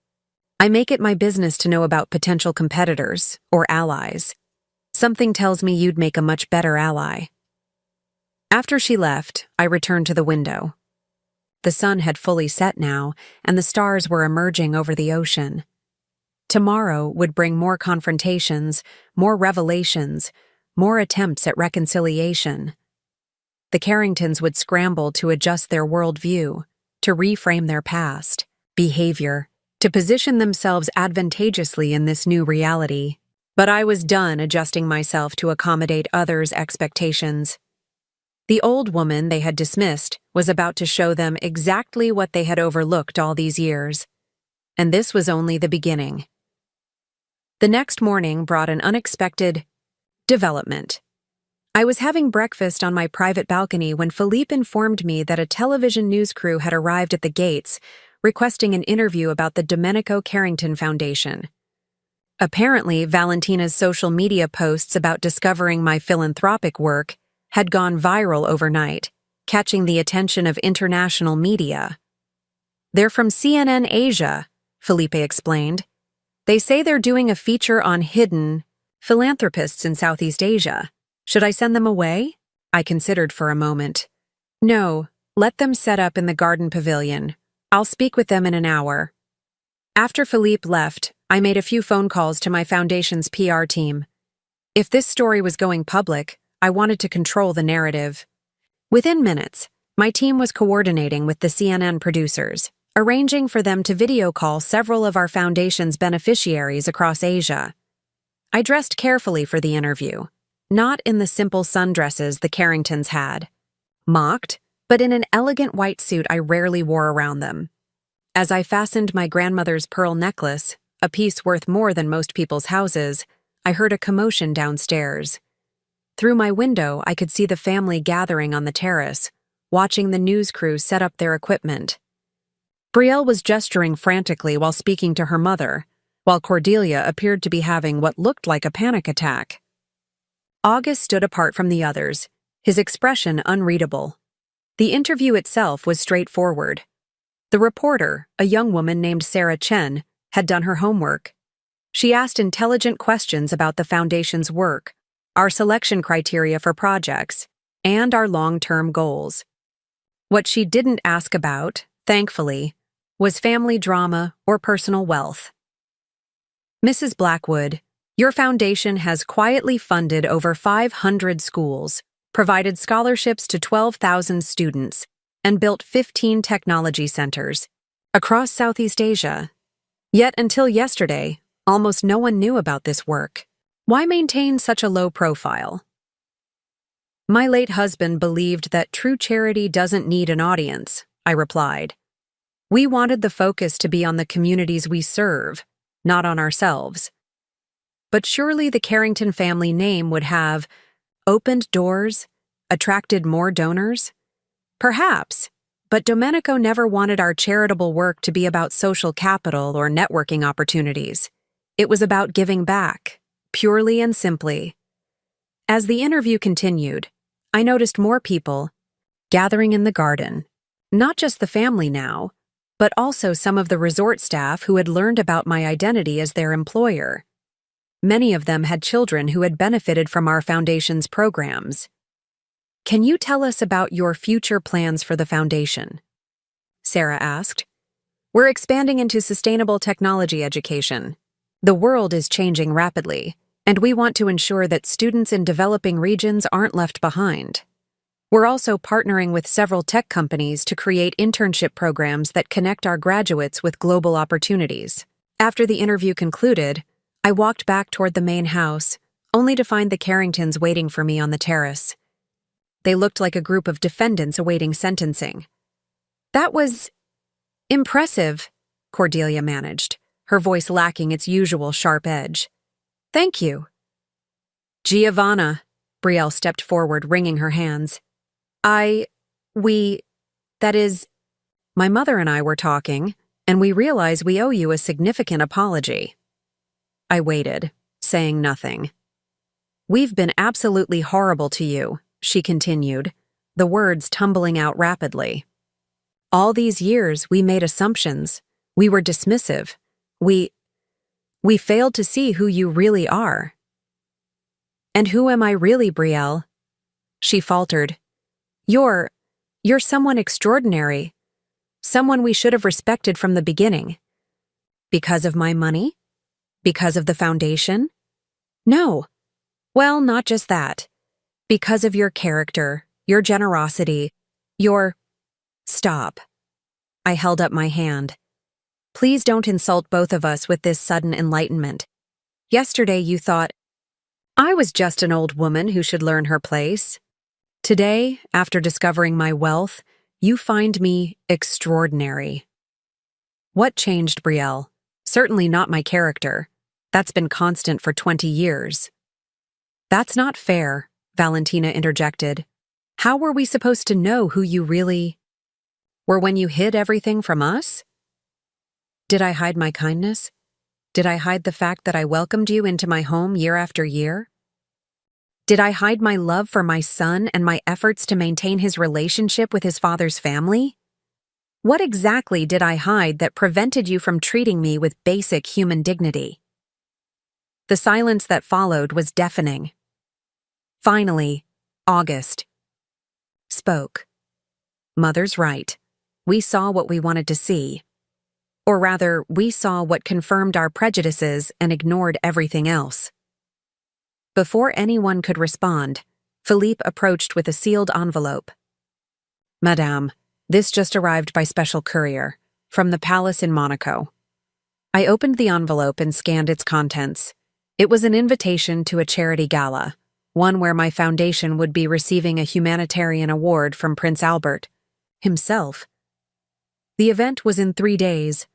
I make it my business to know about potential competitors, or allies. Something tells me you'd make a much better ally. After she left, I returned to the window. The sun had fully set now, and the stars were emerging over the ocean. Tomorrow would bring more confrontations, more revelations, more attempts at reconciliation. The Carringtons would scramble to adjust their worldview, to reframe their past, behavior, to position themselves advantageously in this new reality. But I was done adjusting myself to accommodate others' expectations. The old woman they had dismissed was about to show them exactly what they had overlooked all these years. And this was only the beginning. The next morning brought an unexpected development. I was having breakfast on my private balcony when Philippe informed me that a television news crew had arrived at the gates, requesting an interview about the Domenico Carrington Foundation. Apparently, Valentina's social media posts about discovering my philanthropic work had gone viral overnight, catching the attention of international media. They're from CNN Asia, Felipe explained. They say they're doing a feature on hidden philanthropists in Southeast Asia. Should I send them away? I considered for a moment. No, let them set up in the garden pavilion. I'll speak with them in an hour. After Philippe left, I made a few phone calls to my foundation's PR team. If this story was going public, I wanted to control the narrative. Within minutes, my team was coordinating with the CNN producers, arranging for them to video call several of our foundation's beneficiaries across Asia. I dressed carefully for the interview, not in the simple sundresses the Carringtons had. Mocked, but in an elegant white suit I rarely wore around them. As I fastened my grandmother's pearl necklace, a piece worth more than most people's houses, I heard a commotion downstairs. Through my window, I could see the family gathering on the terrace, watching the news crew set up their equipment. Brielle was gesturing frantically while speaking to her mother, while Cordelia appeared to be having what looked like a panic attack. August stood apart from the others, his expression unreadable. The interview itself was straightforward. The reporter, a young woman named Sarah Chen, had done her homework. She asked intelligent questions about the Foundation's work, our selection criteria for projects, and our long-term goals. What she didn't ask about, thankfully, was family drama or personal wealth. Mrs. Blackwood, your foundation has quietly funded over 500 schools, provided scholarships to 12,000 students, and built 15 technology centers across Southeast Asia. Yet until yesterday, almost no one knew about this work. Why maintain such a low profile? My late husband believed that true charity doesn't need an audience, I replied. We wanted the focus to be on the communities we serve, not on ourselves. But surely the Carrington family name would have opened doors, attracted more donors? Perhaps, but Domenico never wanted our charitable work to be about social capital or networking opportunities. It was about giving back, purely and simply. As the interview continued, I noticed more people gathering in the garden, not just the family now, but also some of the resort staff who had learned about my identity as their employer. Many of them had children who had benefited from our foundation's programs. Can you tell us about your future plans for the foundation? Sarah asked. We're expanding into sustainable technology education. The world is changing rapidly, and we want to ensure that students in developing regions aren't left behind. We're also partnering with several tech companies to create internship programs that connect our graduates with global opportunities. After the interview concluded, I walked back toward the main house, only to find the Carringtons waiting for me on the terrace. They looked like a group of defendants awaiting sentencing. That was impressive, Cordelia managed, her voice lacking its usual sharp edge. Thank you. Giovanna, Brielle stepped forward, wringing her hands. That is, my mother and I were talking, and we realize we owe you a significant apology. I waited, saying nothing. "We've been absolutely horrible to you," she continued, the words tumbling out rapidly. "All these years we made assumptions. We were dismissive. We failed to see who you really are." "And who am I really, Brielle?" she faltered. You're someone extraordinary. Someone we should have respected from the beginning." "Because of my money? Because of the foundation?" "No. Well, not just that. Because of your character, your generosity, your—" "Stop." I held up my hand. "Please don't insult both of us with this sudden enlightenment. Yesterday you thought I was just an old woman who should learn her place. Today, after discovering my wealth, you find me extraordinary." "What changed, Brielle? Certainly not my character. That's been constant for 20 years. "That's not fair," Valentina interjected. "How were we supposed to know who you really were when you hid everything from us?" "Did I hide my kindness? Did I hide the fact that I welcomed you into my home year after year? Did I hide my love for my son and my efforts to maintain his relationship with his father's family? What exactly did I hide that prevented you from treating me with basic human dignity?" The silence that followed was deafening. Finally, August spoke. "Mother's right. We saw what we wanted to see. Or rather, we saw what confirmed our prejudices and ignored everything else." Before anyone could respond, Philippe approached with a sealed envelope. "Madame, this just arrived by special courier, from the palace in Monaco." I opened the envelope and scanned its contents. It was an invitation to a charity gala, one where my foundation would be receiving a humanitarian award from Prince Albert himself. The event was in 3 days.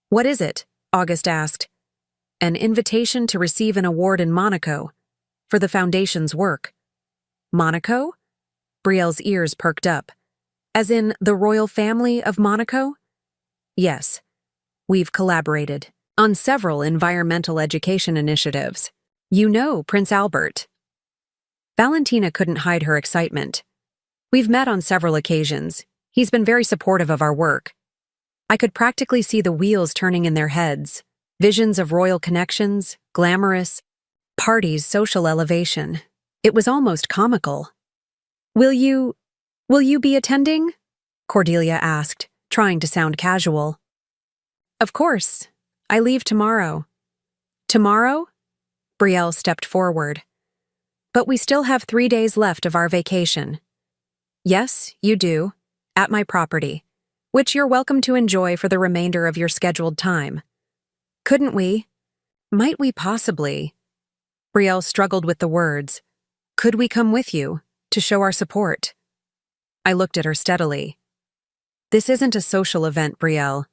"What is it?" August asked. "An invitation to receive an award in Monaco, for the foundation's work." "Monaco?" Brielle's ears perked up. "As in the royal family of Monaco?" "Yes. We've collaborated on several environmental education initiatives. You know Prince Albert." Valentina couldn't hide her excitement. "We've met on several occasions. He's been very supportive of our work." I could practically see the wheels turning in their heads, visions of royal connections, glamorous parties, social elevation. It was almost comical. Will you be attending?" Cordelia asked, trying to sound casual. "Of course. I leave tomorrow." "Tomorrow?" Brielle stepped forward. "But we still have 3 days left of our vacation." "Yes, you do, at my property, which you're welcome to enjoy for the remainder of your scheduled time." Might we possibly? Brielle struggled with the words. "Could we come with you, to show our support?" I looked at her steadily. "This isn't a social event, Brielle.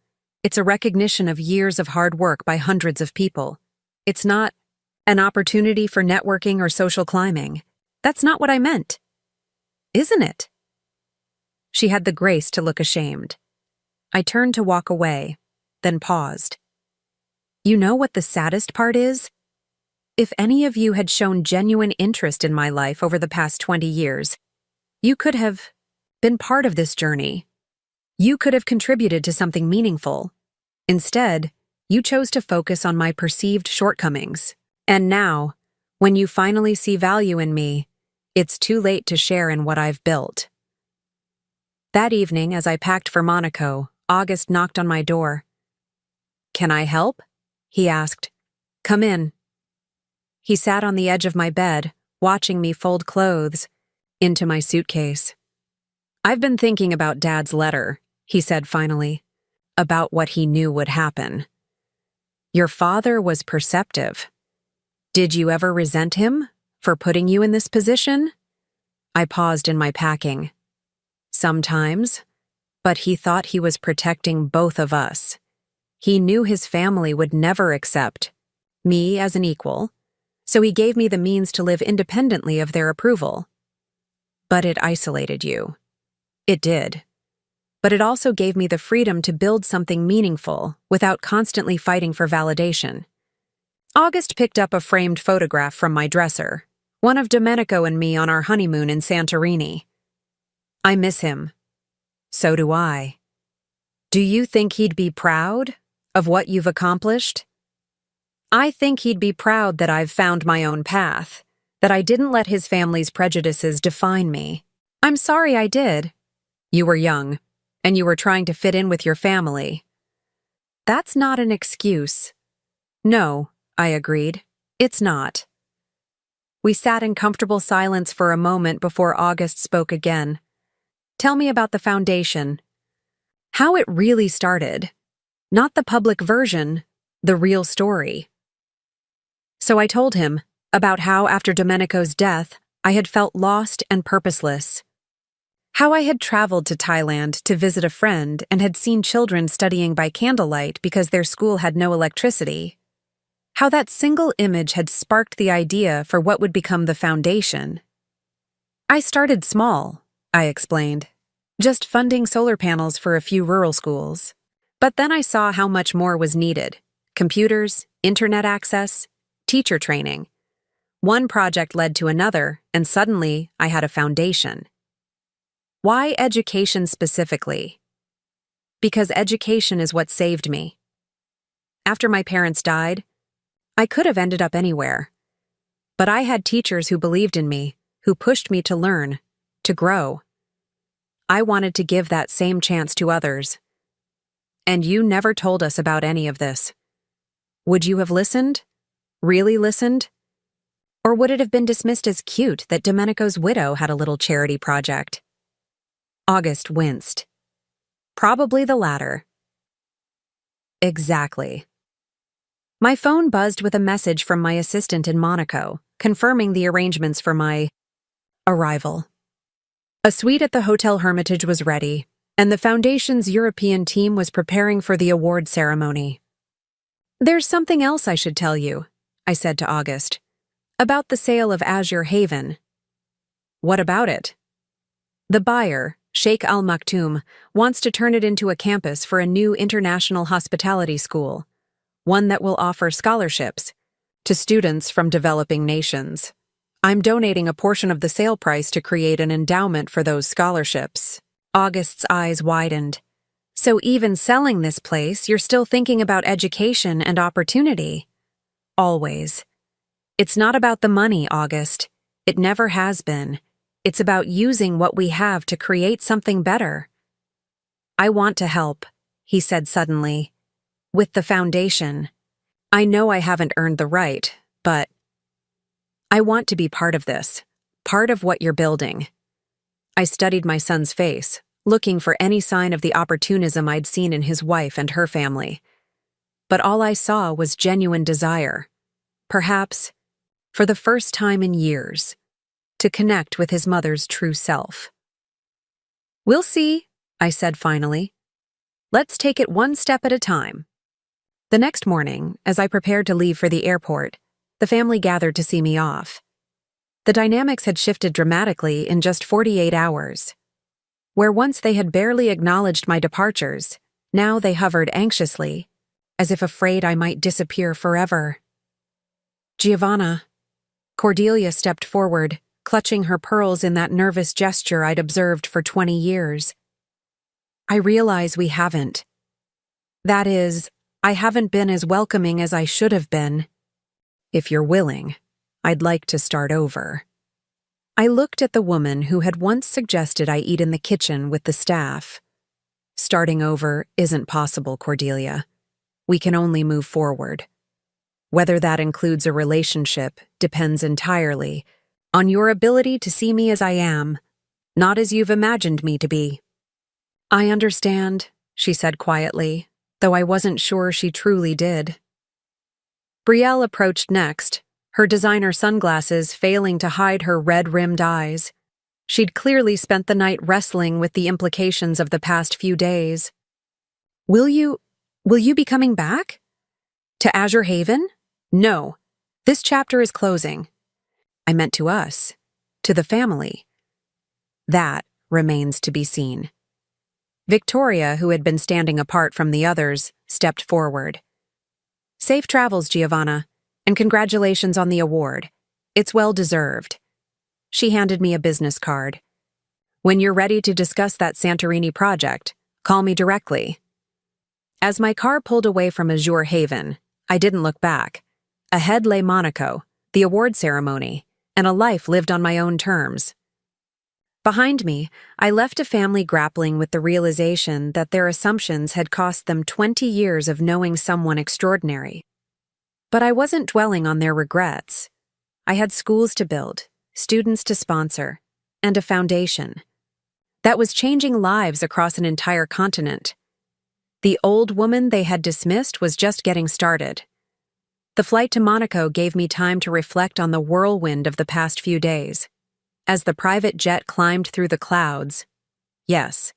It's a recognition of years of hard work by hundreds of people. It's not an opportunity for networking or social climbing. That's not what I meant." "Isn't it?" She had the grace to look ashamed. I turned to walk away, then paused. "You know what the saddest part is? If any of you had shown genuine interest in my life over the past 20 years, you could have been part of this journey. You could have contributed to something meaningful. Instead, you chose to focus on my perceived shortcomings. And now, when you finally see value in me, it's too late to share in what I've built." That evening, as I packed for Monaco, August knocked on my door. "Can I help?" he asked. "Come in." He sat on the edge of my bed, watching me fold clothes into my suitcase. "I've been thinking about Dad's letter," he said finally, "about what he knew would happen. Your father was perceptive. Did you ever resent him for putting you in this position?" I paused in my packing. "Sometimes, but he thought he was protecting both of us. He knew his family would never accept me as an equal, so he gave me the means to live independently of their approval. But it isolated you. It did. But it also gave me the freedom to build something meaningful without constantly fighting for validation." August picked up a framed photograph from my dresser, one of Domenico and me on our honeymoon in Santorini. I miss him. So do I. Do you think he'd be proud of what you've accomplished? I think he'd be proud that I've found my own path, that I didn't let his family's prejudices define me. I'm sorry I did. You were young, and you were trying to fit in with your family. That's not an excuse. No, I agreed. It's not. We sat in comfortable silence for a moment before August spoke again. Tell me about the foundation. How it really started. Not the public version, the real story. So I told him about how after Domenico's death, I had felt lost and purposeless. How I had traveled to Thailand to visit a friend and had seen children studying by candlelight because their school had no electricity. How that single image had sparked the idea for what would become the foundation. I started small, I explained, just funding solar panels for a few rural schools. But then I saw how much more was needed: computers, internet access, teacher training. One project led to another, and suddenly I had a foundation. Why education specifically? Because education is what saved me. After my parents died, I could have ended up anywhere. But I had teachers who believed in me, who pushed me to learn, to grow. I wanted to give that same chance to others. And you never told us about any of this. Would you have listened? Really listened? Or would it have been dismissed as cute that Domenico's widow had a little charity project? August winced. Probably the latter. Exactly. My phone buzzed with a message from my assistant in Monaco, confirming the arrangements for my arrival. A suite at the Hotel Hermitage was ready, and the Foundation's European team was preparing for the award ceremony. There's something else I should tell you, I said to August, about the sale of Azure Haven. What about it? The buyer, Sheikh Al Maktoum, wants to turn it into a campus for a new international hospitality school, one that will offer scholarships to students from developing nations. I'm donating a portion of the sale price to create an endowment for those scholarships. August's eyes widened. So even selling this place, you're still thinking about education and opportunity? Always. It's not about the money, August. It never has been. It's about using what we have to create something better. I want to help, he said suddenly. With the foundation. I know I haven't earned the right, but I want to be part of this, part of what you're building. I studied my son's face, looking for any sign of the opportunism I'd seen in his wife and her family. But all I saw was genuine desire, perhaps, for the first time in years, to connect with his mother's true self. We'll see, I said finally. Let's take it one step at a time. The next morning, as I prepared to leave for the airport, the family gathered to see me off. The dynamics had shifted dramatically in just 48 hours. Where once they had barely acknowledged my departures, now they hovered anxiously, as if afraid I might disappear forever. Giovanna. Cordelia stepped forward, clutching her pearls in that nervous gesture I'd observed for 20 years. I realize we haven't. That is, I haven't been as welcoming as I should have been. If you're willing, I'd like to start over. I looked at the woman who had once suggested I eat in the kitchen with the staff. Starting over isn't possible, Cordelia. We can only move forward. Whether that includes a relationship depends entirely on your ability to see me as I am, not as you've imagined me to be. I understand, she said quietly, though I wasn't sure she truly did. Brielle approached next, her designer sunglasses failing to hide her red-rimmed eyes. She'd clearly spent the night wrestling with the implications of the past few days. Will you be coming back? To Azure Haven? No. This chapter is closing. I meant to us, to the family. That remains to be seen. Victoria, who had been standing apart from the others, stepped forward. Safe travels, Giovanna, And congratulations on the award. It's well deserved. She handed me a business card. When you're ready to discuss that Santorini project, call me directly. As my car pulled away from Azure Haven, I didn't look back. Ahead lay Monaco, the award ceremony, and a life lived on my own terms. Behind me, I left a family grappling with the realization that their assumptions had cost them 20 years of knowing someone extraordinary. But I wasn't dwelling on their regrets. I had schools to build, students to sponsor, and a foundation that was changing lives across an entire continent. The old woman they had dismissed was just getting started. The flight to Monaco gave me time to reflect on the whirlwind of the past few days. As the private jet climbed through the clouds, yes,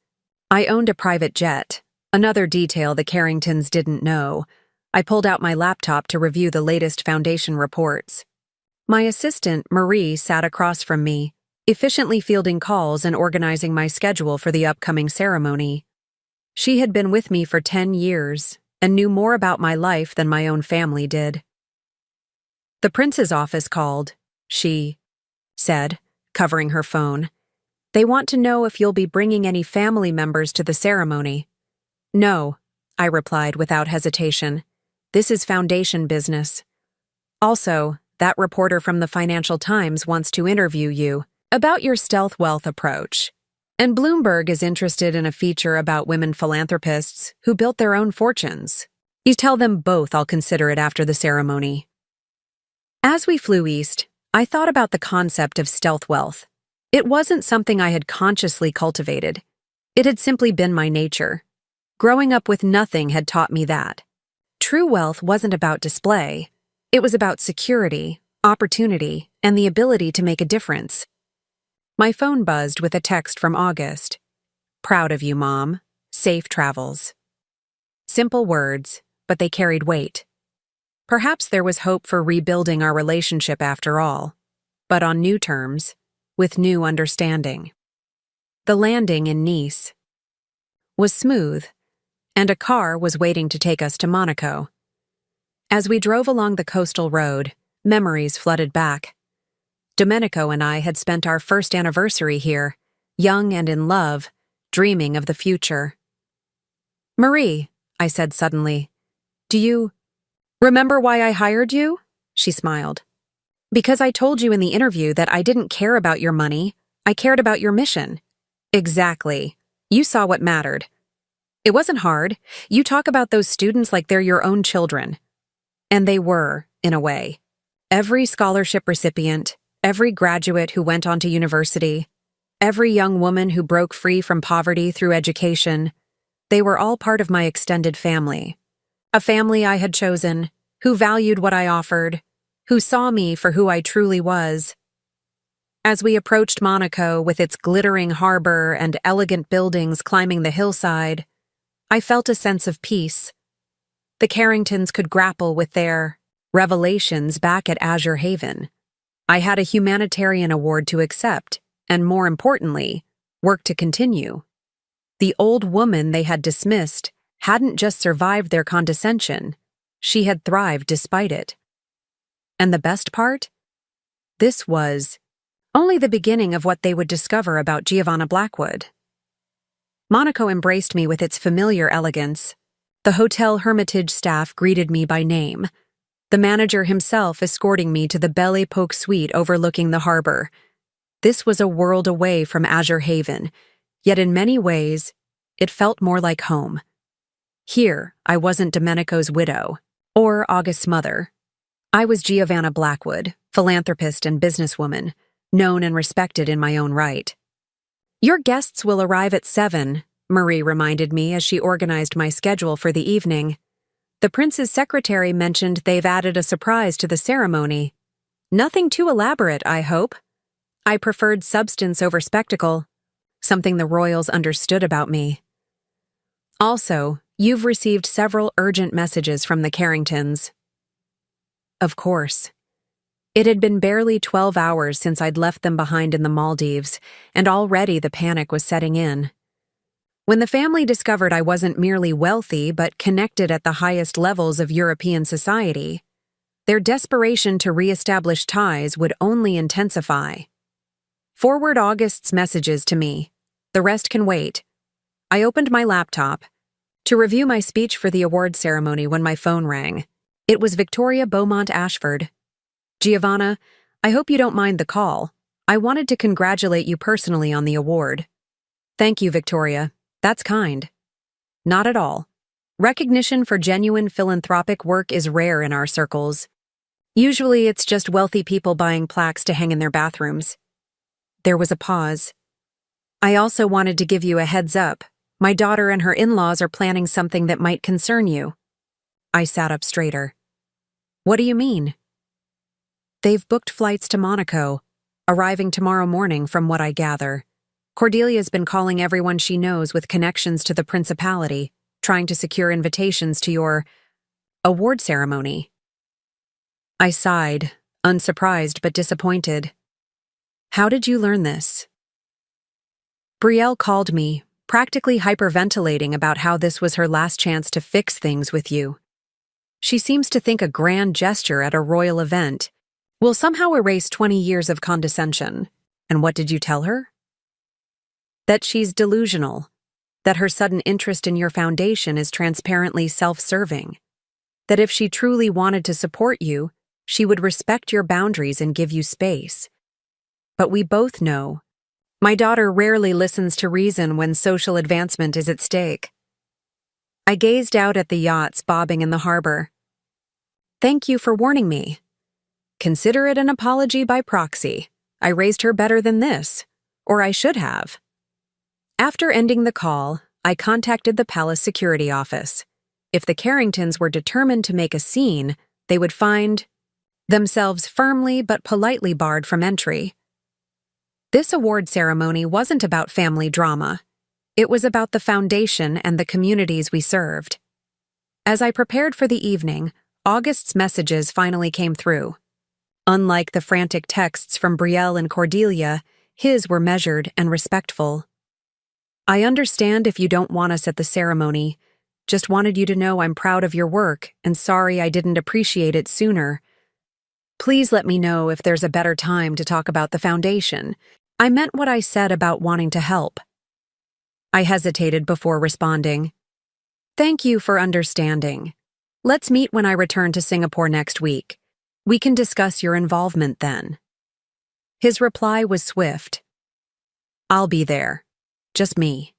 I owned a private jet, another detail the Carringtons didn't know. I pulled out my laptop to review the latest foundation reports. My assistant, Marie, sat across from me, efficiently fielding calls and organizing my schedule for the upcoming ceremony. She had been with me for 10 years and knew more about my life than my own family did. The prince's office called, she said, covering her phone. They want to know if you'll be bringing any family members to the ceremony. No, I replied without hesitation. This is foundation business. Also, that reporter from the Financial Times wants to interview you about your stealth wealth approach. And Bloomberg is interested in a feature about women philanthropists who built their own fortunes. You tell them both I'll consider it after the ceremony. As we flew east, I thought about the concept of stealth wealth. It wasn't something I had consciously cultivated. It had simply been my nature. Growing up with nothing had taught me that. True wealth wasn't about display. It was about security, opportunity, and the ability to make a difference. My phone buzzed with a text from August. Proud of you, Mom. Safe travels. Simple words, but they carried weight. Perhaps there was hope for rebuilding our relationship after all, but on new terms, with new understanding. The landing in Nice was smooth, and a car was waiting to take us to Monaco. As we drove along the coastal road, memories flooded back. Domenico and I had spent our first anniversary here, young and in love, dreaming of the future. Marie, I said suddenly, do you remember why I hired you? She smiled. Because I told you in the interview that I didn't care about your money, I cared about your mission. Exactly. You saw what mattered. It wasn't hard. You talk about those students like they're your own children. And they were, in a way. Every scholarship recipient, every graduate who went on to university, every young woman who broke free from poverty through education, they were all part of my extended family. A family I had chosen, who valued what I offered, who saw me for who I truly was. As we approached Monaco with its glittering harbor and elegant buildings climbing the hillside, I felt a sense of peace. The Carringtons could grapple with their revelations back at Azure Haven. I had a humanitarian award to accept, and more importantly, work to continue. The old woman they had dismissed hadn't just survived their condescension, she had thrived despite it. And the best part? This was only the beginning of what they would discover about Giovanna Blackwood. Monaco embraced me with its familiar elegance. The Hotel Hermitage staff greeted me by name, the manager himself escorting me to the Belle Epoque suite overlooking the harbor. This was a world away from Azure Haven, yet in many ways, it felt more like home. Here, I wasn't Domenico's widow, or August's mother. I was Giovanna Blackwood, philanthropist and businesswoman, known and respected in my own right. Your guests will arrive at 7, Marie reminded me as she organized my schedule for the evening. The prince's secretary mentioned they've added a surprise to the ceremony. Nothing too elaborate, I hope. I preferred substance over spectacle, something the royals understood about me. Also, you've received several urgent messages from the Carringtons. Of course. It had been barely 12 hours since I'd left them behind in the Maldives, and already the panic was setting in. When the family discovered I wasn't merely wealthy but connected at the highest levels of European society, Their desperation to re-establish ties would only intensify. Forward August's messages to me. The rest can wait. I opened my laptop to review my speech for the award ceremony when my phone rang. It was Victoria Beaumont Ashford. Giovanna, I hope you don't mind the call. I wanted to congratulate you personally on the award. Thank you, Victoria. That's kind. Not at all. Recognition for genuine philanthropic work is rare in our circles. Usually it's just wealthy people buying plaques to hang in their bathrooms. There was a pause. I also wanted to give you a heads up. My daughter and her in-laws are planning something that might concern you. I sat up straighter. What do you mean? They've booked flights to Monaco, arriving tomorrow morning from what I gather. Cordelia's been calling everyone she knows with connections to the Principality, trying to secure invitations to your award ceremony. I sighed, unsurprised but disappointed. How did you learn this? Brielle called me, practically hyperventilating about how this was her last chance to fix things with you. She seems to think a grand gesture at a royal event will somehow erase 20 years of condescension. And what did you tell her? That she's delusional, that her sudden interest in your foundation is transparently self-serving, that if she truly wanted to support you, she would respect your boundaries and give you space. But we both know, my daughter rarely listens to reason when social advancement is at stake. I gazed out at the yachts bobbing in the harbor. Thank you for warning me. Consider it an apology by proxy. I raised her better than this, or I should have. After ending the call, I contacted the palace security office. If the Carringtons were determined to make a scene, they would find themselves firmly but politely barred from entry. This award ceremony wasn't about family drama. It was about the foundation and the communities we served. As I prepared for the evening, August's messages finally came through. Unlike the frantic texts from Brielle and Cordelia, his were measured and respectful. I understand if you don't want us at the ceremony. Just wanted you to know I'm proud of your work and sorry I didn't appreciate it sooner. Please let me know if there's a better time to talk about the foundation. I meant what I said about wanting to help. I hesitated before responding. Thank you for understanding. Let's meet when I return to Singapore next week. We can discuss your involvement then. His reply was swift. I'll be there. Just me.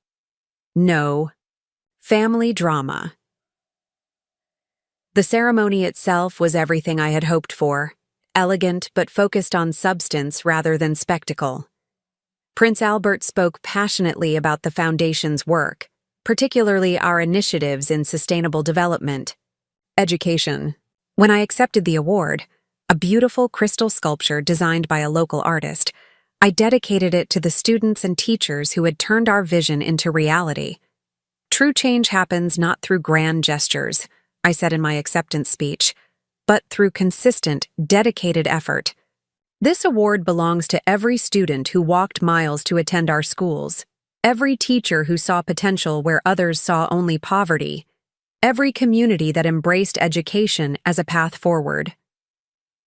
No. Family drama. The ceremony itself was everything I had hoped for, elegant but focused on substance rather than spectacle. Prince Albert spoke passionately about the Foundation's work, particularly our initiatives in sustainable development, education. When I accepted the award, a beautiful crystal sculpture designed by a local artist, I dedicated it to the students and teachers who had turned our vision into reality. True change happens not through grand gestures, I said in my acceptance speech, but through consistent, dedicated effort. This award belongs to every student who walked miles to attend our schools, every teacher who saw potential where others saw only poverty, every community that embraced education as a path forward.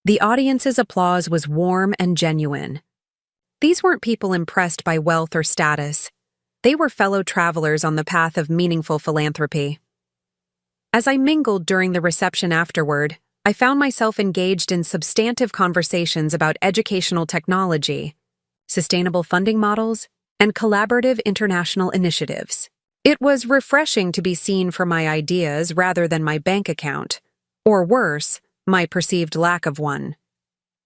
The audience's applause was warm and genuine. These weren't people impressed by wealth or status. They were fellow travelers on the path of meaningful philanthropy. As I mingled during the reception afterward, I found myself engaged in substantive conversations about educational technology, sustainable funding models, and collaborative international initiatives. It was refreshing to be seen for my ideas rather than my bank account, or worse, my perceived lack of one.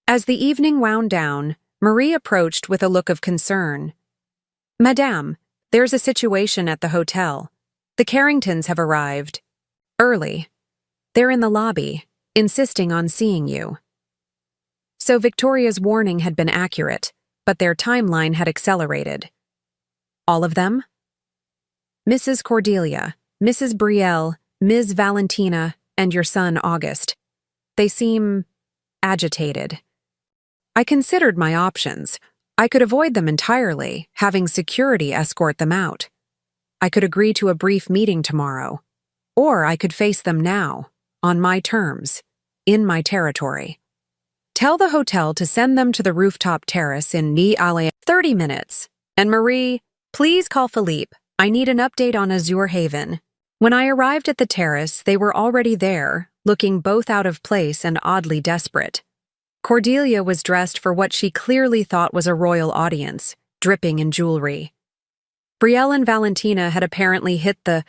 As the evening wound down, Marie approached with a look of concern. Madame, there's a situation at the hotel. The Carringtons have arrived. Early. They're in the lobby, insisting on seeing you. So Victoria's warning had been accurate, but their timeline had accelerated. All of them? Mrs. Cordelia, Mrs. Brielle, Ms. Valentina, and your son August. They seem agitated. I considered my options. I could avoid them entirely, having security escort them out. I could agree to a brief meeting tomorrow. Or I could face them now, on my terms, in my territory. Tell the hotel to send them to the rooftop terrace in Ni Alley 30 minutes. And Marie, please call Philippe. I need an update on Azure Haven. When I arrived at the terrace, they were already there, looking both out of place and oddly desperate. Cordelia was dressed for what she clearly thought was a royal audience, dripping in jewelry. Brielle and Valentina had apparently hit the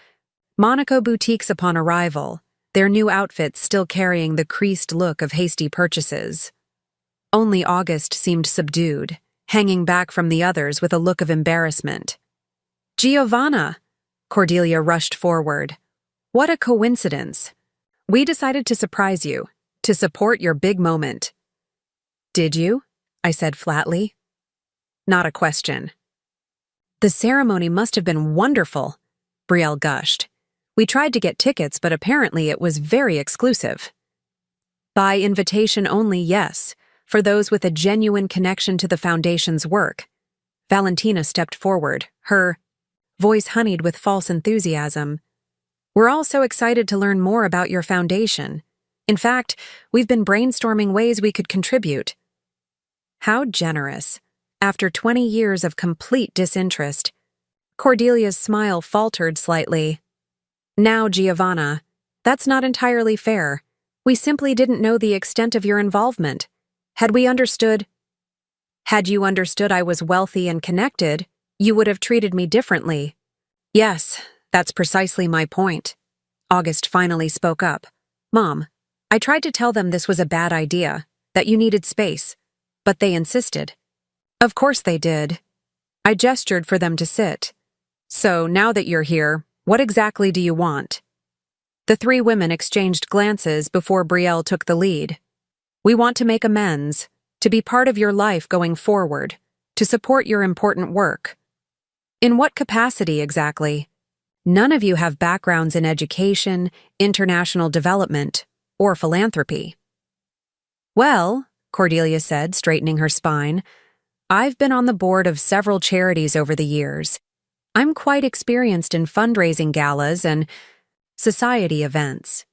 Monaco boutiques upon arrival, their new outfits still carrying the creased look of hasty purchases. Only August seemed subdued, hanging back from the others with a look of embarrassment. Giovanna! Cordelia rushed forward. What a coincidence. We decided to surprise you, to support your big moment. Did you? I said flatly. Not a question. The ceremony must have been wonderful, Brielle gushed. We tried to get tickets, but apparently it was very exclusive. By invitation only, yes, for those with a genuine connection to the Foundation's work. Valentina stepped forward, her voice honeyed with false enthusiasm. We're all so excited to learn more about your foundation. In fact, we've been brainstorming ways we could contribute. How generous. After 20 years of complete disinterest. Cordelia's smile faltered slightly. Now, Giovanna, that's not entirely fair. We simply didn't know the extent of your involvement. Had you understood I was wealthy and connected, you would have treated me differently. Yes, that's precisely my point. August finally spoke up. Mom, I tried to tell them this was a bad idea, that you needed space, but they insisted. Of course they did. I gestured for them to sit. So, now that you're here, what exactly do you want? The three women exchanged glances before Brielle took the lead. We want to make amends, to be part of your life going forward, to support your important work. In what capacity exactly? None of you have backgrounds in education, international development, or philanthropy. Well, Cordelia said, straightening her spine, I've been on the board of several charities over the years. I'm quite experienced in fundraising galas and society events.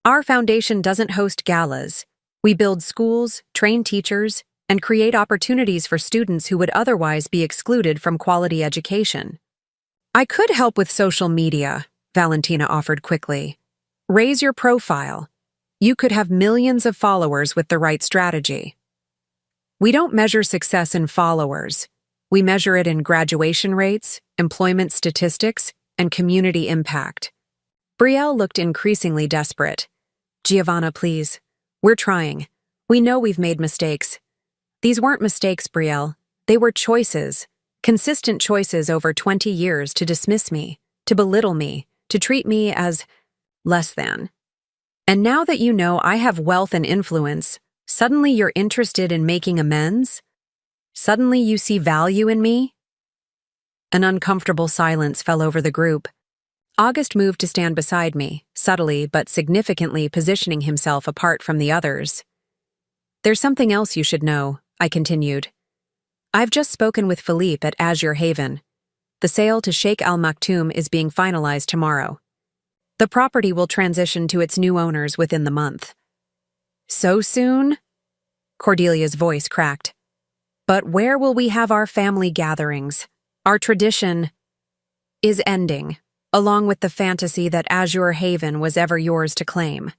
Our foundation doesn't host galas. We build schools, train teachers, and create opportunities for students who would otherwise be excluded from quality education. I could help with social media, Valentina offered quickly. Raise your profile. You could have millions of followers with the right strategy. We don't measure success in followers. We measure it in graduation rates, employment statistics, and community impact. Brielle looked increasingly desperate. Giovanna, please. We're trying. We know we've made mistakes. These weren't mistakes, Brielle. They were choices. Consistent choices over 20 years to dismiss me, to belittle me, to treat me as less than. And now that you know I have wealth and influence, suddenly you're interested in making amends? Suddenly you see value in me? An uncomfortable silence fell over the group. August moved to stand beside me, subtly but significantly positioning himself apart from the others. There's something else you should know, I continued. I've just spoken with Philippe at Azure Haven. The sale to Sheikh Al Maktoum is being finalized tomorrow. The property will transition to its new owners within the month. So soon? Cordelia's voice cracked. But where will we have our family gatherings? Our tradition is ending, along with the fantasy that Azure Haven was ever yours to claim.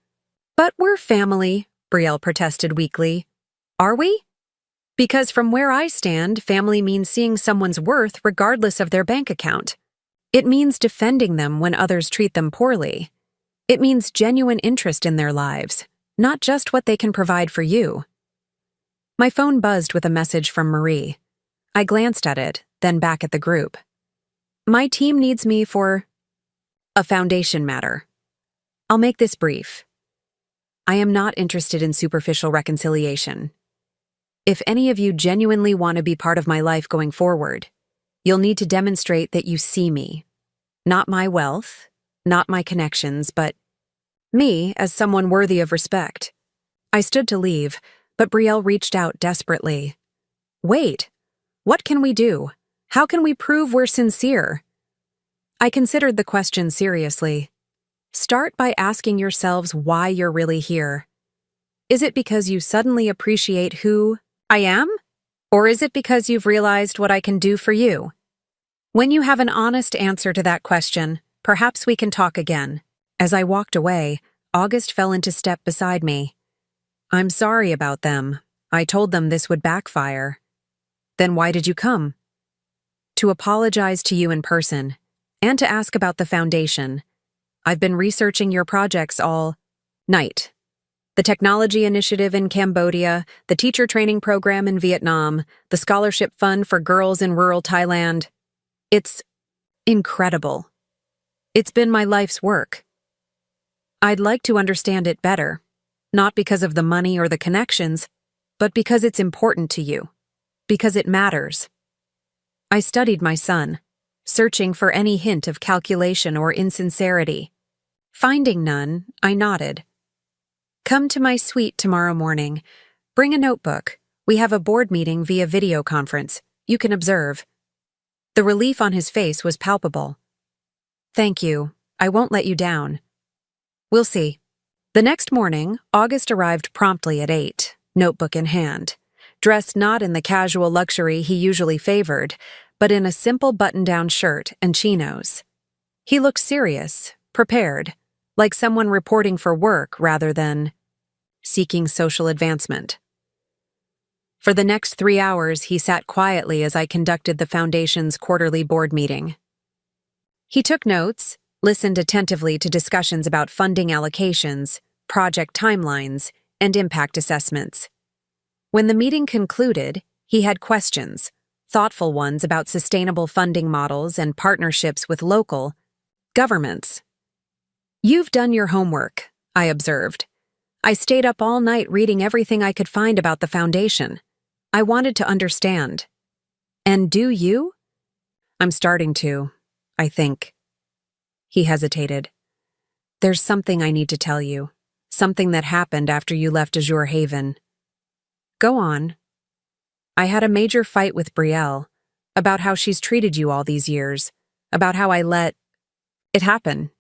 But we're family, Brielle protested weakly. Are we? Because from where I stand, family means seeing someone's worth regardless of their bank account. It means defending them when others treat them poorly. It means genuine interest in their lives, not just what they can provide for you. My phone buzzed with a message from Marie. I glanced at it, then back at the group. My team needs me for a foundation matter. I'll make this brief. I am not interested in superficial reconciliation. If any of you genuinely want to be part of my life going forward, you'll need to demonstrate that you see me. Not my wealth, not my connections, but me as someone worthy of respect. I stood to leave, but Brielle reached out desperately. Wait, what can we do? How can we prove we're sincere? I considered the question seriously. Start by asking yourselves why you're really here. Is it because you suddenly appreciate who I am? Or is it because you've realized what I can do for you? When you have an honest answer to that question, perhaps we can talk again. As I walked away, August fell into step beside me. I'm sorry about them. I told them this would backfire. Then why did you come? To apologize to you in person, and to ask about the foundation. I've been researching your projects all night. The technology initiative in Cambodia, the teacher training program in Vietnam, the scholarship fund for girls in rural Thailand. It's incredible. It's been my life's work. I'd like to understand it better, not because of the money or the connections, but because it's important to you, because it matters. I studied my son, searching for any hint of calculation or insincerity. Finding none, I nodded. Come to my suite tomorrow morning. Bring a notebook. We have a board meeting via video conference. You can observe. The relief on his face was palpable. Thank you. I won't let you down. We'll see. The next morning, August arrived promptly at 8, notebook in hand, dressed not in the casual luxury he usually favored, but in a simple button-down shirt and chinos. He looked serious, prepared, like someone reporting for work rather than seeking social advancement. For the next 3 hours, he sat quietly as I conducted the Foundation's quarterly board meeting. He took notes, listened attentively to discussions about funding allocations, project timelines, and impact assessments. When the meeting concluded, he had questions, thoughtful ones about sustainable funding models and partnerships with local governments. You've done your homework, I observed. I stayed up all night reading everything I could find about the Foundation. I wanted to understand. And do you? I'm starting to, I think. He hesitated. There's something I need to tell you. Something that happened after you left Azure Haven. Go on. I had a major fight with Brielle about how she's treated you all these years, about how I let it happen.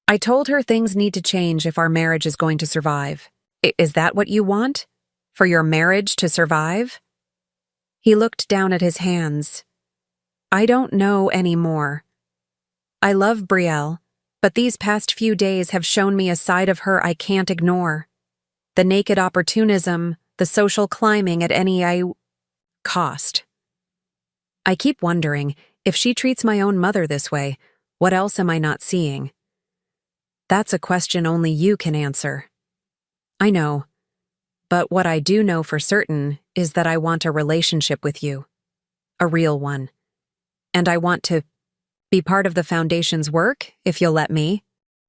I told her things need to change if our marriage is going to survive. Is that what you want? For your marriage to survive? He looked down at his hands. I don't know anymore. I love Brielle, but these past few days have shown me a side of her I can't ignore. The naked opportunism, the social climbing at any cost. I keep wondering, if she treats my own mother this way, what else am I not seeing? That's a question only you can answer. I know. But what I do know for certain is that I want a relationship with you. A real one. And I want to be part of the Foundation's work, if you'll let me.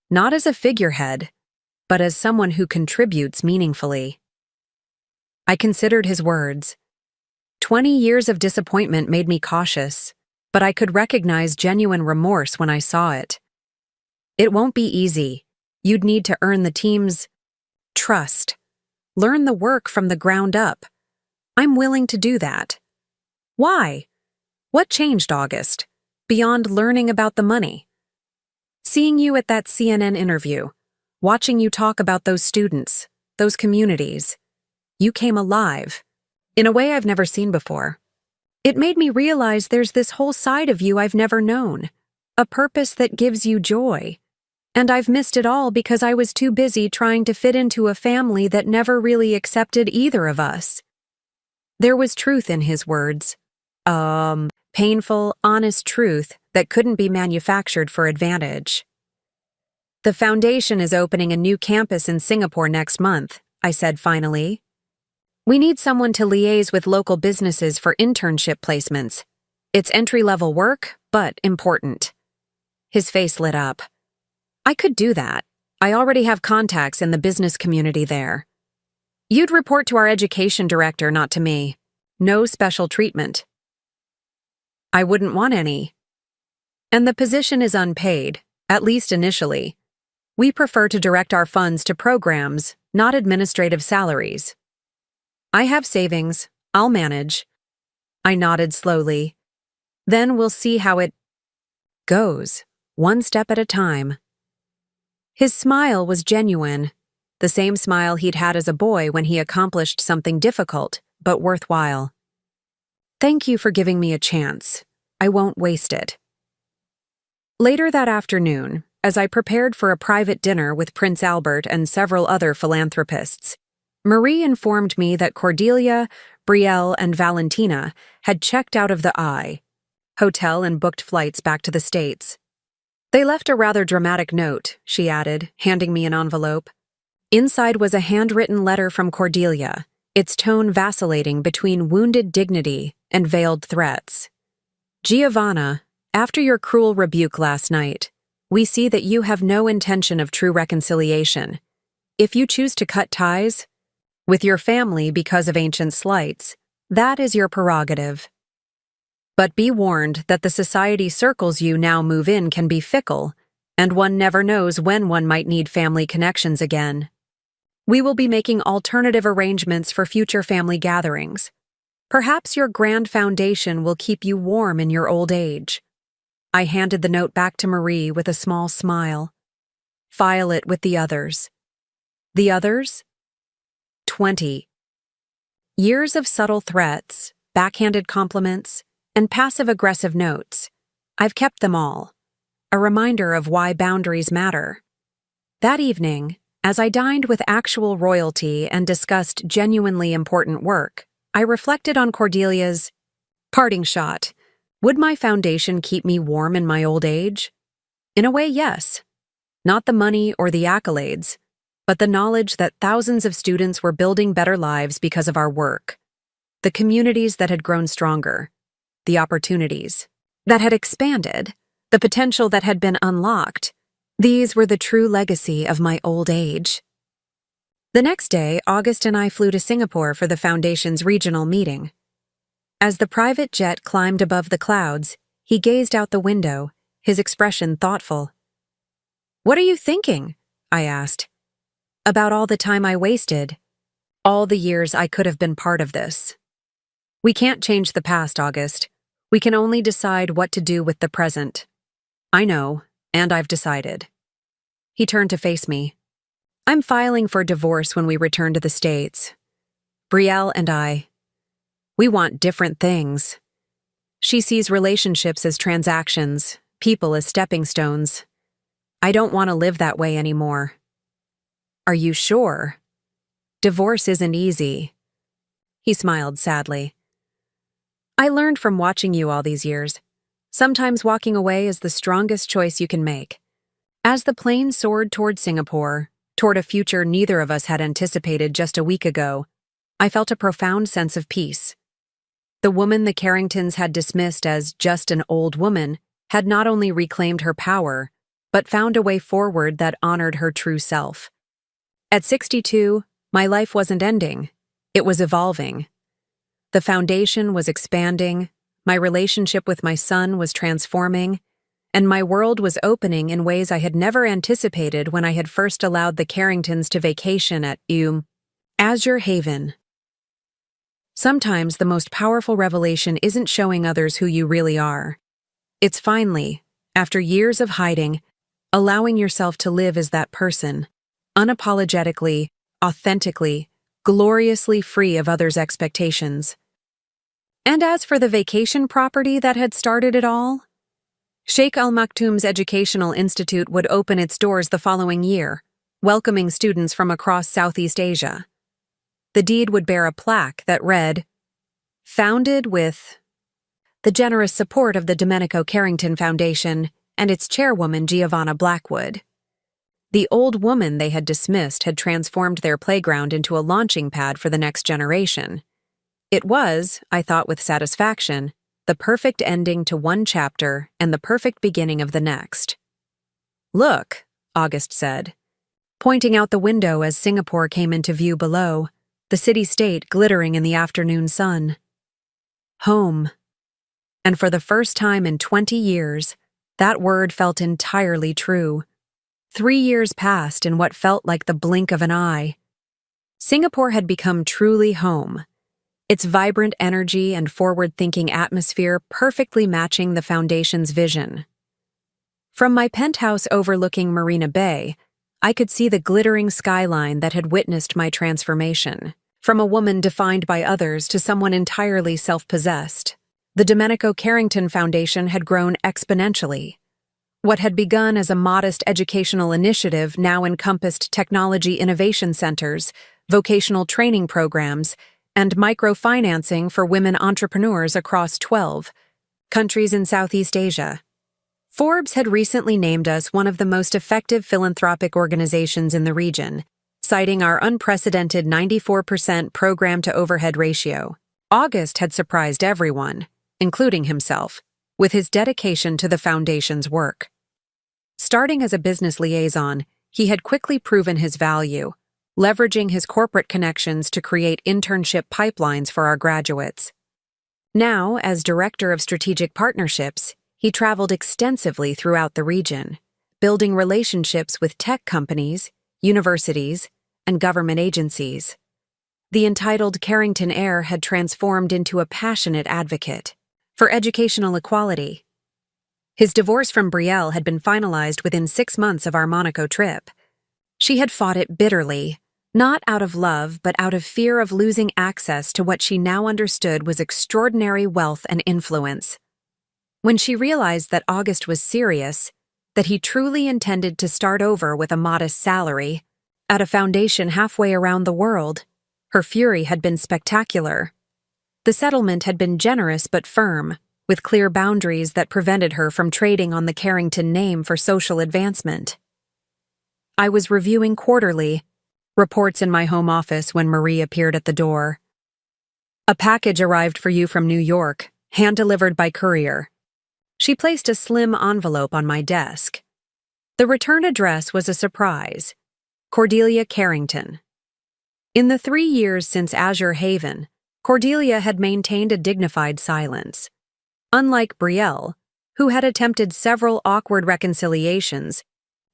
Not as a figurehead, but as someone who contributes meaningfully. I considered his words. 20 years of disappointment made me cautious, but I could recognize genuine remorse when I saw it. It won't be easy. You'd need to earn the team's trust. Learn the work from the ground up. I'm willing to do that. Why? What changed, August, beyond learning about the money? Seeing you at that CNN interview, watching you talk about those students, those communities. You came alive, in a way I've never seen before. It made me realize there's this whole side of you I've never known, a purpose that gives you joy. And I've missed it all because I was too busy trying to fit into a family that never really accepted either of us. There was truth in his words. Painful, honest truth that couldn't be manufactured for advantage. The Foundation is opening a new campus in Singapore next month, I said finally. We need someone to liaise with local businesses for internship placements. It's entry-level work, but important. His face lit up. I could do that. I already have contacts in the business community there. You'd report to our education director, not to me. No special treatment. I wouldn't want any. And the position is unpaid, at least initially. We prefer to direct our funds to programs, not administrative salaries. I have savings. I'll manage. I nodded slowly. Then we'll see how it goes, one step at a time. His smile was genuine. the same smile he'd had as a boy when he accomplished something difficult, but worthwhile. "Thank you for giving me a chance. I won't waste it." Later that afternoon, as I prepared for a private dinner with Prince Albert and several other philanthropists, Marie informed me that Cordelia, Brielle, and Valentina had checked out of the Eye hotel and booked flights back to the States. "They left a rather dramatic note," she added, handing me an envelope. Inside was a handwritten letter from Cordelia, its tone vacillating between wounded dignity and veiled threats. "Giovanna, after your cruel rebuke last night, we see that you have no intention of true reconciliation. If you choose to cut ties with your family because of ancient slights, that is your prerogative. But be warned that the society circles you now move in can be fickle, and one never knows when one might need family connections again. We will be making alternative arrangements for future family gatherings. Perhaps your grand foundation will keep you warm in your old age." I handed the note back to Marie with a small smile. "File it with the others." The others? 20. Years of subtle threats, backhanded compliments, and passive-aggressive notes. I've kept them all. A reminder of why boundaries matter. That evening, as I dined with actual royalty and discussed genuinely important work, I reflected on Cordelia's parting shot. Would my foundation keep me warm in my old age? In a way, yes. Not the money or the accolades, but the knowledge that thousands of students were building better lives because of our work. The communities that had grown stronger. The opportunities that had expanded. The potential that had been unlocked. These were the true legacy of my old age. The next day, August and I flew to Singapore for the Foundation's regional meeting. As the private jet climbed above the clouds, he gazed out the window, his expression thoughtful. "What are you thinking?" I asked. "About all the time I wasted. All the years I could have been part of this." "We can't change the past, August. We can only decide what to do with the present." "I know, and I've decided." He turned to face me. "I'm filing for divorce when we return to the States. Brielle and I, we want different things. She sees relationships as transactions, people as stepping stones. I don't want to live that way anymore." "Are you sure? Divorce isn't easy." He smiled sadly. "I learned from watching you all these years. Sometimes walking away is the strongest choice you can make." As the plane soared toward Singapore, toward a future neither of us had anticipated just a week ago, I felt a profound sense of peace. The woman the Carringtons had dismissed as just an old woman had not only reclaimed her power, but found a way forward that honored her true self. At 62, my life wasn't ending. It was evolving. The foundation was expanding, my relationship with my son was transforming, and my world was opening in ways I had never anticipated when I had first allowed the Carringtons to vacation at Azure Haven. Sometimes the most powerful revelation isn't showing others who you really are. It's finally, after years of hiding, allowing yourself to live as that person, unapologetically, authentically, gloriously free of others' expectations. And as for the vacation property that had started it all, Sheikh Al Maktoum's Educational Institute would open its doors the following year, welcoming students from across Southeast Asia. The deed would bear a plaque that read, "Founded with the generous support of the Domenico Carrington Foundation and its chairwoman Giovanna Blackwood." The old woman they had dismissed had transformed their playground into a launching pad for the next generation. It was, I thought with satisfaction, the perfect ending to one chapter and the perfect beginning of the next. "Look," August said, pointing out the window as Singapore came into view below, the city-state glittering in the afternoon sun. Home. And for the first time in 20 years, that word felt entirely true. 3 years passed in what felt like the blink of an eye. Singapore had become truly home, its vibrant energy and forward-thinking atmosphere perfectly matching the Foundation's vision. From my penthouse overlooking Marina Bay, I could see the glittering skyline that had witnessed my transformation, from a woman defined by others to someone entirely self-possessed. The Domenico Carrington Foundation had grown exponentially. What had begun as a modest educational initiative now encompassed technology innovation centers, vocational training programs, and microfinancing for women entrepreneurs across 12 countries in Southeast Asia. Forbes had recently named us one of the most effective philanthropic organizations in the region, citing our unprecedented 94% program-to-overhead ratio. August had surprised everyone, including himself, with his dedication to the foundation's work. Starting as a business liaison, he had quickly proven his value, leveraging his corporate connections to create internship pipelines for our graduates. Now, as Director of Strategic Partnerships, he traveled extensively throughout the region, building relationships with tech companies, universities, and government agencies. The entitled Carrington heir had transformed into a passionate advocate for educational equality. His divorce from Brielle had been finalized within 6 months of our Monaco trip. She had fought it bitterly, not out of love but out of fear of losing access to what she now understood was extraordinary wealth and influence. When she realized that August was serious, that he truly intended to start over with a modest salary, at a foundation halfway around the world, her fury had been spectacular. The settlement had been generous but firm, with clear boundaries that prevented her from trading on the Carrington name for social advancement. I was reviewing quarterly reports in my home office when Marie appeared at the door. "A package arrived for you from New York, hand-delivered by courier." She placed a slim envelope on my desk. The return address was a surprise: Cordelia Carrington. In the 3 years since Azure Haven, Cordelia had maintained a dignified silence. Unlike Brielle, who had attempted several awkward reconciliations,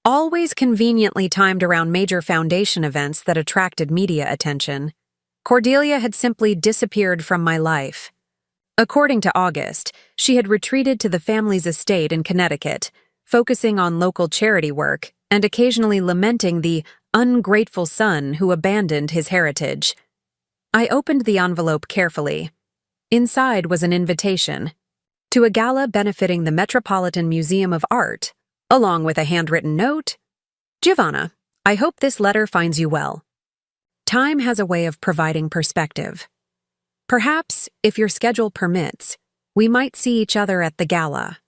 always conveniently timed around major foundation events that attracted media attention, Cordelia had simply disappeared from my life. According to August, she had retreated to the family's estate in Connecticut, focusing on local charity work and occasionally lamenting the ungrateful son who abandoned his heritage. I opened the envelope carefully. Inside was an invitation to a gala benefiting the Metropolitan Museum of Art, along with a handwritten note: "Giovanna, I hope this letter finds you well. Time has a way of providing perspective. Perhaps, if your schedule permits, we might see each other at the gala.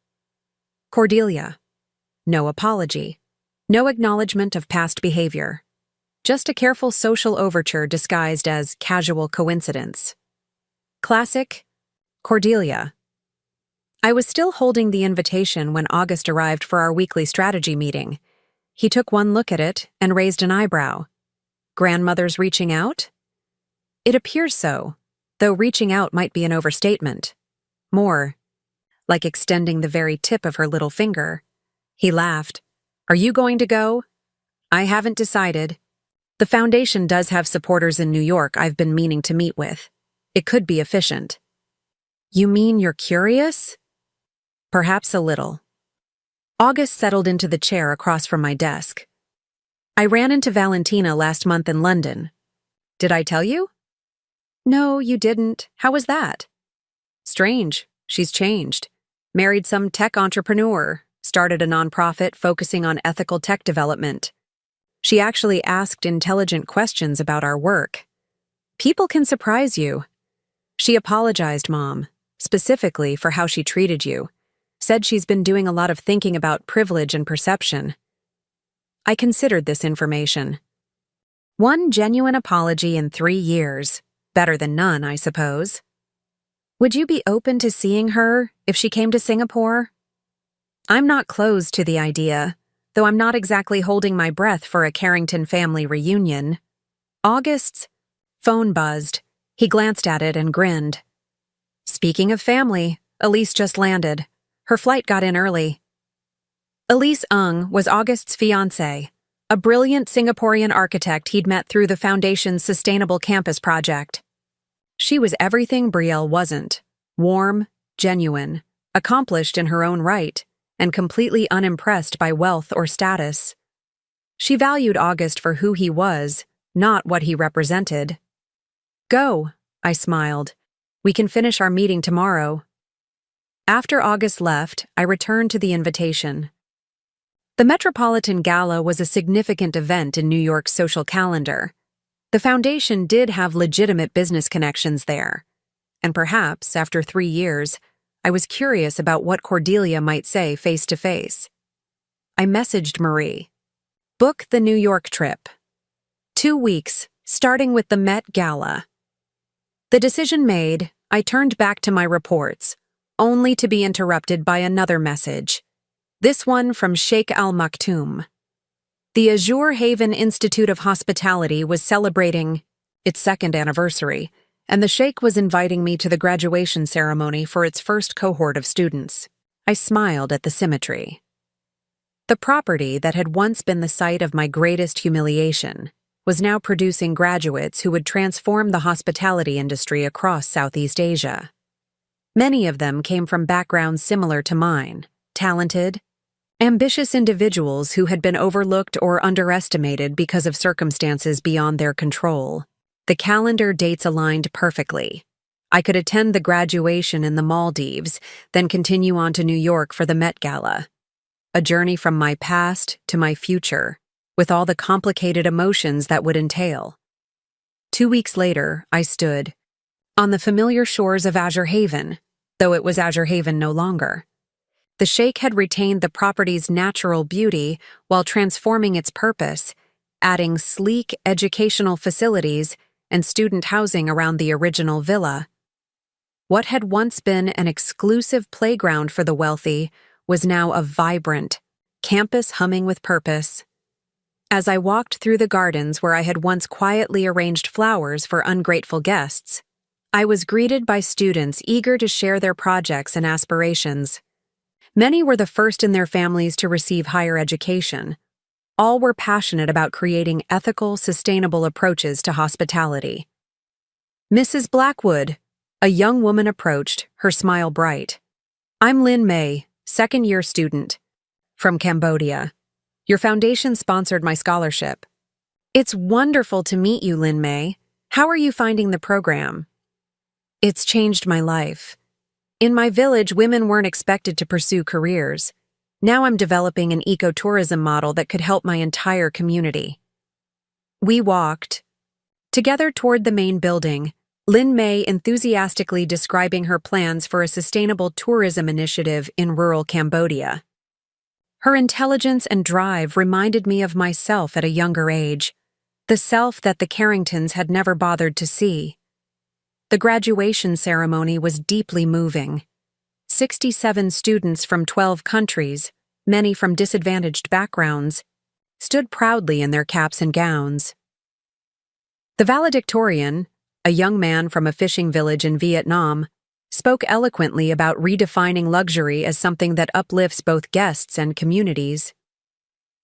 Cordelia." No apology, no acknowledgement of past behavior, just a careful social overture disguised as casual coincidence. Classic Cordelia. I was still holding the invitation when August arrived for our weekly strategy meeting. He took one look at it and raised an eyebrow. "Grandmother's reaching out?" "It appears so, though reaching out might be an overstatement. More like extending the very tip of her little finger." He laughed. "Are you going to go?" "I haven't decided. The foundation does have supporters in New York I've been meaning to meet with. It could be efficient." "You mean you're curious?" "Perhaps a little." August settled into the chair across from my desk. "I ran into Valentina last month in London. Did I tell you?" "No, you didn't. How was that?" "Strange. She's changed. Married some tech entrepreneur, started a nonprofit focusing on ethical tech development. She actually asked intelligent questions about our work. People can surprise you. She apologized, Mom, specifically for how she treated you. Said she's been doing a lot of thinking about privilege and perception." I considered this information. One genuine apology in 3 years. Better than none, I suppose. "Would you be open to seeing her if she came to Singapore?" I'm not closed to the idea, though I'm not exactly holding my breath for a Carrington family reunion. August's phone buzzed. He glanced at it and grinned. "Speaking of family, Elise just landed. Her flight got in early." Elise Ng was August's fiancée, a brilliant Singaporean architect he'd met through the Foundation's Sustainable Campus project. She was everything Brielle wasn't: warm, genuine, accomplished in her own right, and completely unimpressed by wealth or status. She valued August for who he was, not what he represented. "Go," I smiled. "We can finish our meeting tomorrow." After August left, I returned to the invitation. The Metropolitan Gala was a significant event in New York's social calendar. The foundation did have legitimate business connections there. And perhaps, after 3 years, I was curious about what Cordelia might say face to face. I messaged Marie. "Book the New York trip. 2 weeks, starting with the Met Gala." The decision made, I turned back to my reports, only to be interrupted by another message. This one from Sheikh Al Maktoum. The Azure Haven Institute of Hospitality was celebrating its 2nd anniversary, and the Sheikh was inviting me to the graduation ceremony for its first cohort of students. I smiled at the symmetry. The property that had once been the site of my greatest humiliation was now producing graduates who would transform the hospitality industry across Southeast Asia. Many of them came from backgrounds similar to mine, talented, ambitious individuals who had been overlooked or underestimated because of circumstances beyond their control. The calendar dates aligned perfectly. I could attend the graduation in the Maldives, then continue on to New York for the Met Gala. A journey from my past to my future, with all the complicated emotions that would entail. 2 weeks later, I stood on the familiar shores of Azure Haven, though it was Azure Haven no longer. The Sheikh had retained the property's natural beauty while transforming its purpose, adding sleek educational facilities and student housing around the original villa. What had once been an exclusive playground for the wealthy was now a vibrant campus humming with purpose. As I walked through the gardens where I had once quietly arranged flowers for ungrateful guests, I was greeted by students eager to share their projects and aspirations. Many were the first in their families to receive higher education. All were passionate about creating ethical, sustainable approaches to hospitality. "Mrs. Blackwood," a young woman approached, her smile bright. "I'm Lynn May, 2nd-year student from Cambodia. Your foundation sponsored my scholarship." "It's wonderful to meet you, Lynn May. How are you finding the program?" "It's changed my life. In my village, women weren't expected to pursue careers. Now I'm developing an ecotourism model that could help my entire community." We walked together toward the main building, Lynn May enthusiastically describing her plans for a sustainable tourism initiative in rural Cambodia. Her intelligence and drive reminded me of myself at a younger age, the self that the Carringtons had never bothered to see. The graduation ceremony was deeply moving. 67 students from 12 countries, many from disadvantaged backgrounds, stood proudly in their caps and gowns. The valedictorian, a young man from a fishing village in Vietnam, spoke eloquently about redefining luxury as something that uplifts both guests and communities.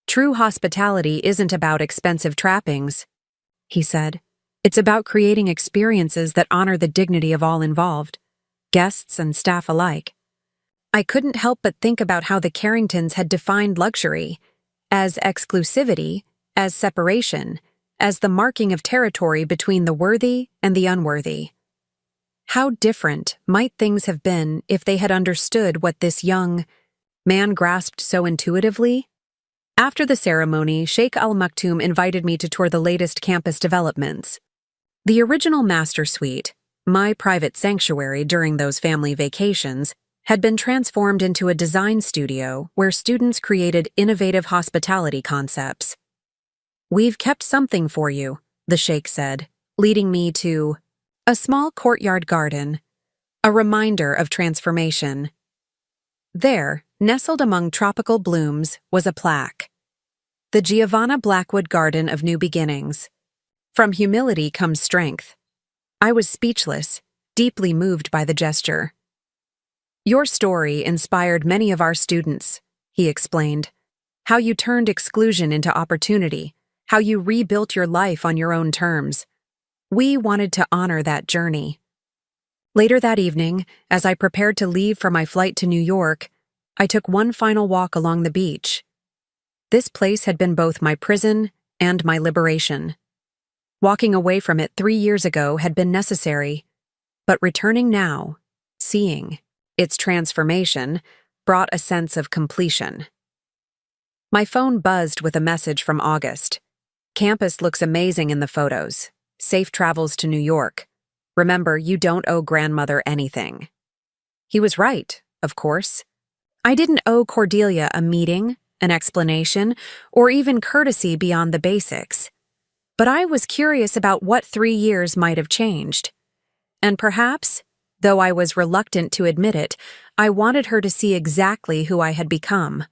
"True hospitality isn't about expensive trappings," he said. "It's about creating experiences that honor the dignity of all involved, guests and staff alike." I couldn't help but think about how the Carringtons had defined luxury as exclusivity, as separation, as the marking of territory between the worthy and the unworthy. How different might things have been if they had understood what this young man grasped so intuitively? After the ceremony, Sheikh Al Maktoum invited me to tour the latest campus developments. The original master suite, my private sanctuary during those family vacations, had been transformed into a design studio where students created innovative hospitality concepts. "We've kept something for you," the Sheikh said, leading me to a small courtyard garden, a reminder of transformation. There, nestled among tropical blooms, was a plaque. "The Giovanna Blackwood Garden of New Beginnings. From humility comes strength." I was speechless, deeply moved by the gesture. "Your story inspired many of our students," he explained. "How you turned exclusion into opportunity, how you rebuilt your life on your own terms. We wanted to honor that journey." Later that evening, as I prepared to leave for my flight to New York, I took one final walk along the beach. This place had been both my prison and my liberation. Walking away from it 3 years ago had been necessary, but returning now, seeing its transformation, brought a sense of completion. My phone buzzed with a message from August. Campus looks amazing in the photos. Safe travels to New York. Remember, you don't owe grandmother anything. He was right, of course. I didn't owe Cordelia a meeting, an explanation, or even courtesy beyond the basics. But I was curious about what 3 years might have changed. And perhaps, though I was reluctant to admit it, I wanted her to see exactly who I had become.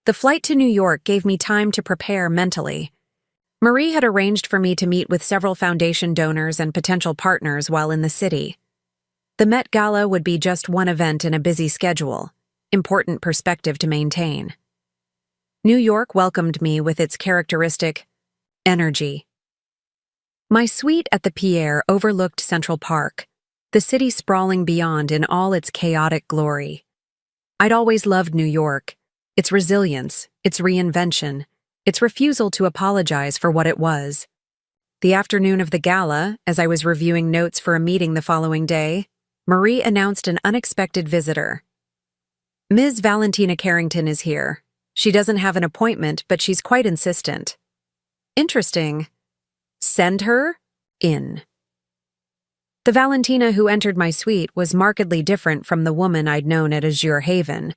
The flight to New York gave me time to prepare mentally. Marie had arranged for me to meet with several foundation donors and potential partners while in the city. The Met Gala would be just one event in a busy schedule, important perspective to maintain. New York welcomed me with its characteristic energy. My suite at the Pierre overlooked Central Park, the city sprawling beyond in all its chaotic glory. I'd always loved New York, its resilience, its reinvention, its refusal to apologize for what it was. The afternoon of the gala, as I was reviewing notes for a meeting the following day, Marie announced an unexpected visitor. Ms. Valentina Carrington is here. She doesn't have an appointment, but she's quite insistent. Interesting. Send her in. The Valentina who entered my suite was markedly different from the woman I'd known at Azure Haven.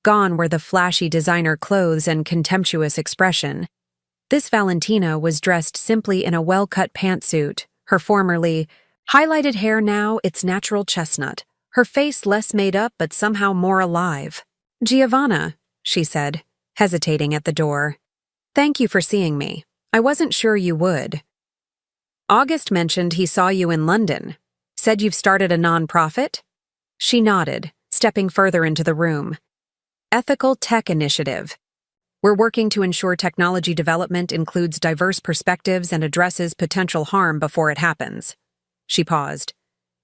Gone were the flashy designer clothes and contemptuous expression. This Valentina was dressed simply in a well-cut pantsuit, her formerly highlighted hair now its natural chestnut, her face less made up but somehow more alive. "Giovanna," she said, hesitating at the door. "Thank you for seeing me. I wasn't sure you would." "August mentioned he saw you in London. Said you've started a non-profit?" She nodded, stepping further into the room. "Ethical Tech Initiative. We're working to ensure technology development includes diverse perspectives and addresses potential harm before it happens." She paused.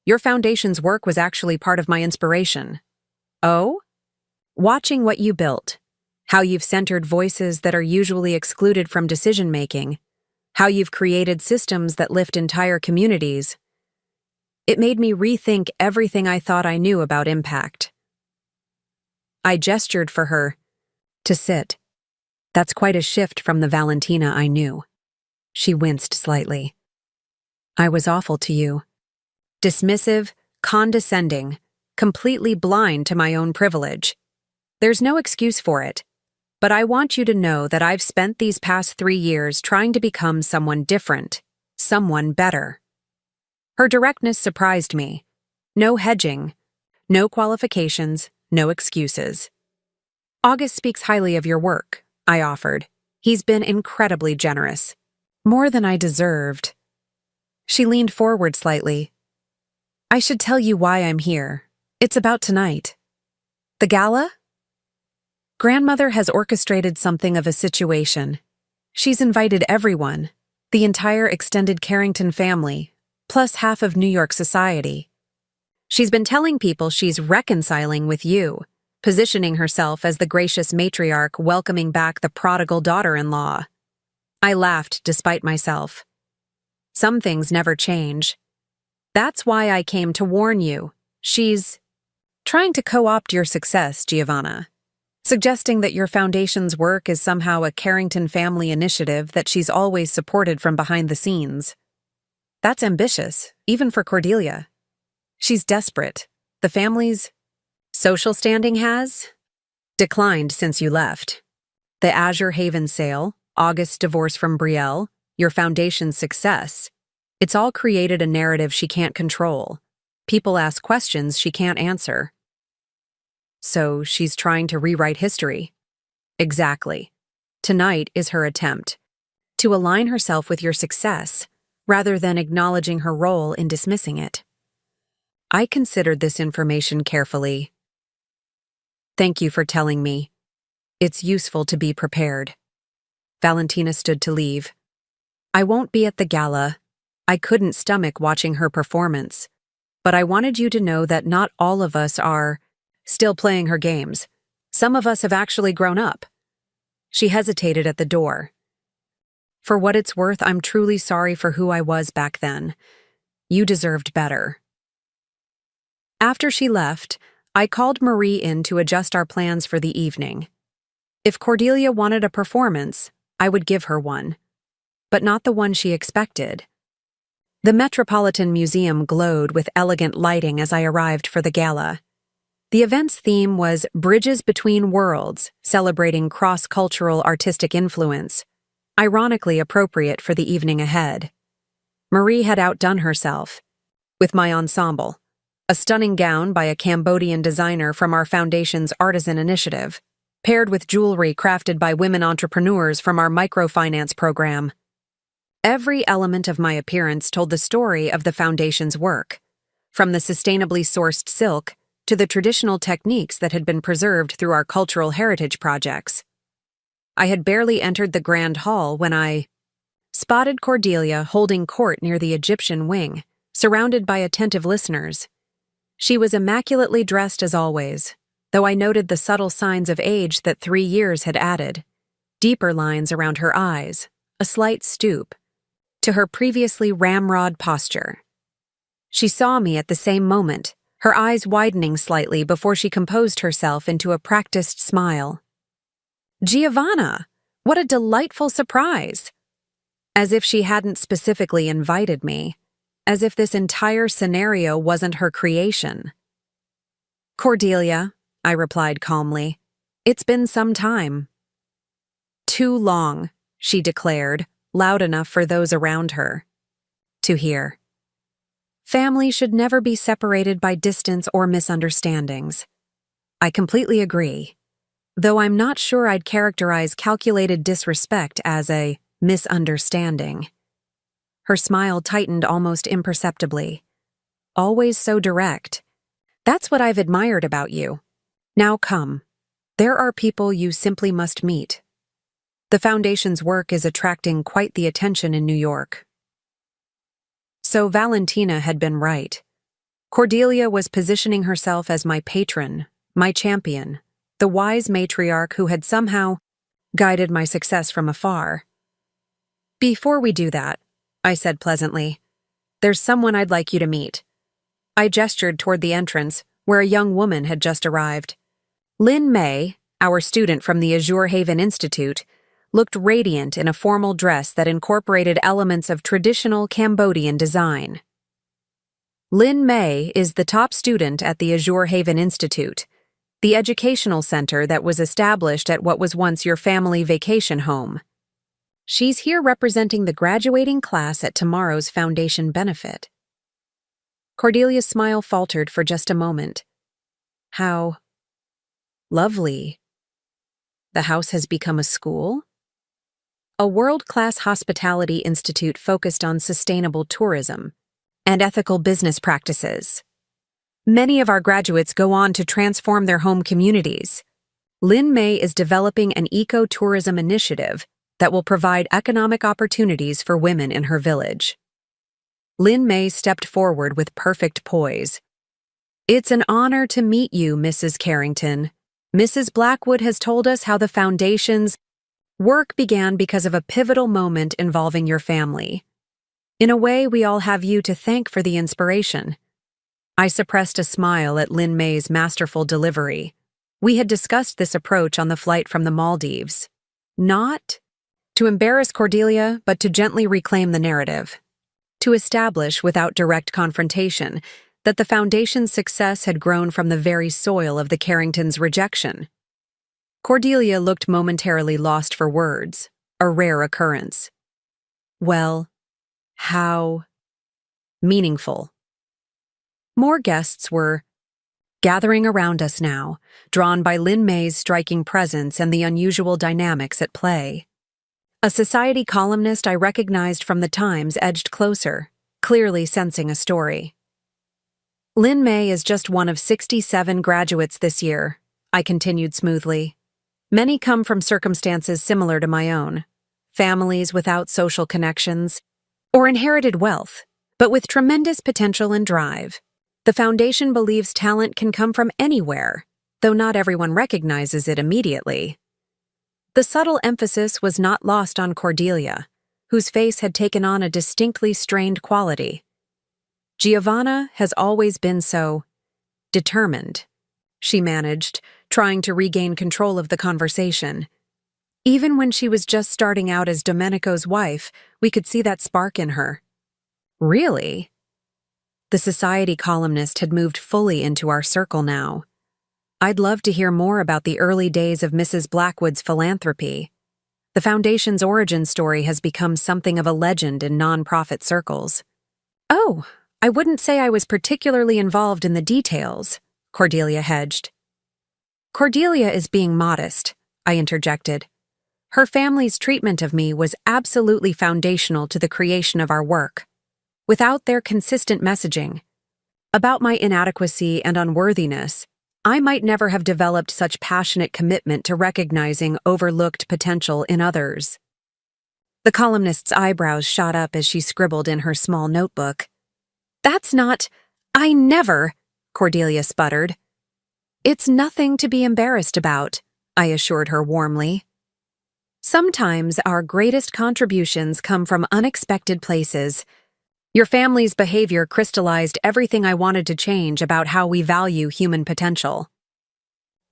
"Your foundation's work was actually part of my inspiration." "Oh?" "Watching what you built. How you've centered voices that are usually excluded from decision-making. How you've created systems that lift entire communities. It made me rethink everything I thought I knew about impact." I gestured for her to sit. That's quite a shift from the Valentina I knew. She winced slightly. "I was awful to you. Dismissive, condescending, completely blind to my own privilege. There's no excuse for it. But I want you to know that I've spent these past 3 years trying to become someone different, someone better." Her directness surprised me. No hedging, no qualifications, no excuses. "August speaks highly of your work," I offered. "He's been incredibly generous. More than I deserved." She leaned forward slightly. "I should tell you why I'm here. It's about tonight." "The gala?" "Grandmother has orchestrated something of a situation. She's invited everyone, the entire extended Carrington family, plus half of New York society. She's been telling people she's reconciling with you, positioning herself as the gracious matriarch welcoming back the prodigal daughter-in-law." I laughed despite myself. "Some things never change. That's why I came to warn you. She's trying to co-opt your success, Giovanna. Suggesting that your foundation's work is somehow a Carrington family initiative that she's always supported from behind the scenes. That's ambitious, even for Cordelia. She's desperate. The family's social standing has declined since you left. The Azure Haven sale, August's divorce from Brielle, your foundation's success. It's all created a narrative she can't control. People ask questions she can't answer. So she's trying to rewrite history. Exactly. Tonight is her attempt to align herself with your success, rather than acknowledging her role in dismissing it. I considered this information carefully. Thank you for telling me. It's useful to be prepared. Valentina stood to leave. I won't be at the gala. I couldn't stomach watching her performance. But I wanted you to know that not all of us are still playing her games. Some of us have actually grown up. She hesitated at the door. For what it's worth, I'm truly sorry for who I was back then. You deserved better. After she left, I called Marie in to adjust our plans for the evening. If Cordelia wanted a performance, I would give her one, but not the one she expected. The Metropolitan Museum glowed with elegant lighting as I arrived for the gala. The event's theme was Bridges Between Worlds, celebrating cross-cultural artistic influence, ironically appropriate for the evening ahead. Marie had outdone herself with my ensemble, a stunning gown by a Cambodian designer from our foundation's Artisan Initiative, paired with jewelry crafted by women entrepreneurs from our microfinance program. Every element of my appearance told the story of the foundation's work, from the sustainably sourced silk to the traditional techniques that had been preserved through our cultural heritage projects. I had barely entered the grand hall when I spotted Cordelia holding court near the Egyptian wing, surrounded by attentive listeners. She was immaculately dressed as always, though I noted the subtle signs of age that 3 years had added, deeper lines around her eyes, a slight stoop, to her previously ramrod posture. She saw me at the same moment, her eyes widening slightly before she composed herself into a practiced smile. Giovanna, what a delightful surprise! As if she hadn't specifically invited me, as if this entire scenario wasn't her creation. Cordelia, I replied calmly, it's been some time. Too long, she declared, loud enough for those around her to hear. Family should never be separated by distance or misunderstandings. I completely agree, though I'm not sure I'd characterize calculated disrespect as a misunderstanding. Her smile tightened almost imperceptibly. Always so direct. That's what I've admired about you. Now come. There are people you simply must meet. The Foundation's work is attracting quite the attention in New York. So Valentina had been right. Cordelia was positioning herself as my patron, my champion, the wise matriarch who had somehow guided my success from afar. Before we do that, I said pleasantly, there's someone I'd like you to meet. I gestured toward the entrance, where a young woman had just arrived. Lynn May, our student from the Azure Haven Institute, looked radiant in a formal dress that incorporated elements of traditional Cambodian design. Lynn May is the top student at the Azure Haven Institute, the educational center that was established at what was once your family vacation home. She's here representing the graduating class at tomorrow's foundation benefit. Cordelia's smile faltered for just a moment. How lovely. The house has become a school? A world-class hospitality institute focused on sustainable tourism and ethical business practices. Many of our graduates go on to transform their home communities. Lynn May is developing an eco-tourism initiative that will provide economic opportunities for women in her village. Lynn May stepped forward with perfect poise. It's an honor to meet you, Mrs. Carrington. Mrs. Blackwood has told us how the Foundation's work began because of a pivotal moment involving your family. In a way, we all have you to thank for the inspiration. I suppressed a smile at Lynn May's masterful delivery. We had discussed this approach on the flight from the Maldives. Not to embarrass Cordelia, but to gently reclaim the narrative. To establish, without direct confrontation, that the Foundation's success had grown from the very soil of the Carringtons' rejection. Cordelia looked momentarily lost for words, a rare occurrence. Well, how meaningful. More guests were gathering around us now, drawn by Lynn May's striking presence and the unusual dynamics at play. A society columnist I recognized from the Times edged closer, clearly sensing a story. Lynn May is just one of 67 graduates this year, I continued smoothly. Many come from circumstances similar to my own, families without social connections, or inherited wealth, but with tremendous potential and drive. The Foundation believes talent can come from anywhere, though not everyone recognizes it immediately. The subtle emphasis was not lost on Cordelia, whose face had taken on a distinctly strained quality. Giovanna has always been so determined, she managed, trying to regain control of the conversation. Even when she was just starting out as Domenico's wife, we could see that spark in her. Really? The society columnist had moved fully into our circle now. I'd love to hear more about the early days of Mrs. Blackwood's philanthropy. The Foundation's origin story has become something of a legend in non-profit circles. Oh, I wouldn't say I was particularly involved in the details, Cordelia hedged. Cordelia is being modest, I interjected. Her family's treatment of me was absolutely foundational to the creation of our work. Without their consistent messaging about my inadequacy and unworthiness, I might never have developed such passionate commitment to recognizing overlooked potential in others. The columnist's eyebrows shot up as she scribbled in her small notebook. That's not— I never— Cordelia sputtered. It's nothing to be embarrassed about, I assured her warmly. Sometimes our greatest contributions come from unexpected places. Your family's behavior crystallized everything I wanted to change about how we value human potential.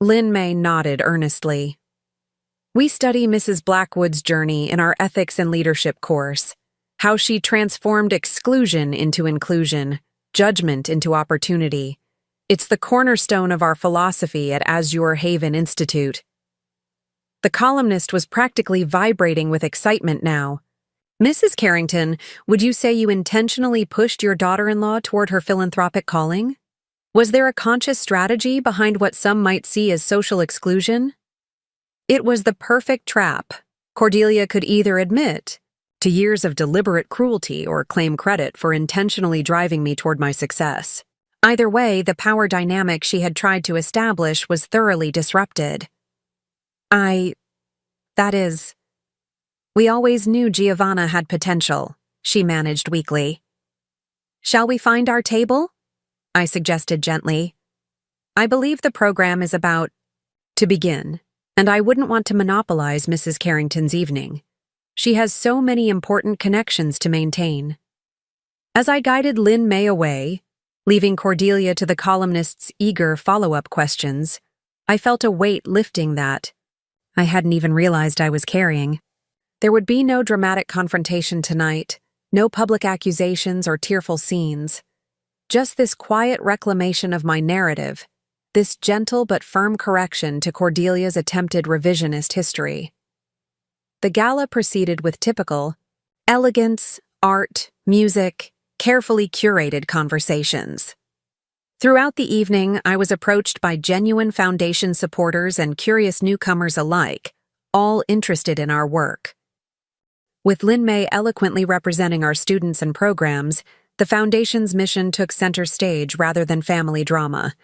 Lin May nodded earnestly. We study Mrs. Blackwood's journey in our Ethics and Leadership course, how she transformed exclusion into inclusion, judgment into opportunity. It's the cornerstone of our philosophy at Azure Haven Institute. The columnist was practically vibrating with excitement now. Mrs. Carrington, would you say you intentionally pushed your daughter-in-law toward her philanthropic calling? Was there a conscious strategy behind what some might see as social exclusion? It was the perfect trap. Cordelia could either admit to years of deliberate cruelty or claim credit for intentionally driving me toward my success. Either way, the power dynamic she had tried to establish was thoroughly disrupted. We always knew Giovanna had potential, she managed weakly. Shall we find our table? I suggested gently. I believe the program is about to begin, and I wouldn't want to monopolize Mrs. Carrington's evening. She has so many important connections to maintain. As I guided Lin May away, leaving Cordelia to the columnist's eager follow-up questions, I felt a weight lifting that I hadn't even realized I was carrying. There would be no dramatic confrontation tonight, no public accusations or tearful scenes. Just this quiet reclamation of my narrative, this gentle but firm correction to Cordelia's attempted revisionist history. The gala proceeded with typical elegance, art, music, carefully curated conversations. Throughout the evening, I was approached by genuine Foundation supporters and curious newcomers alike, all interested in our work. With Lin May eloquently representing our students and programs, the Foundation's mission took center stage rather than family drama.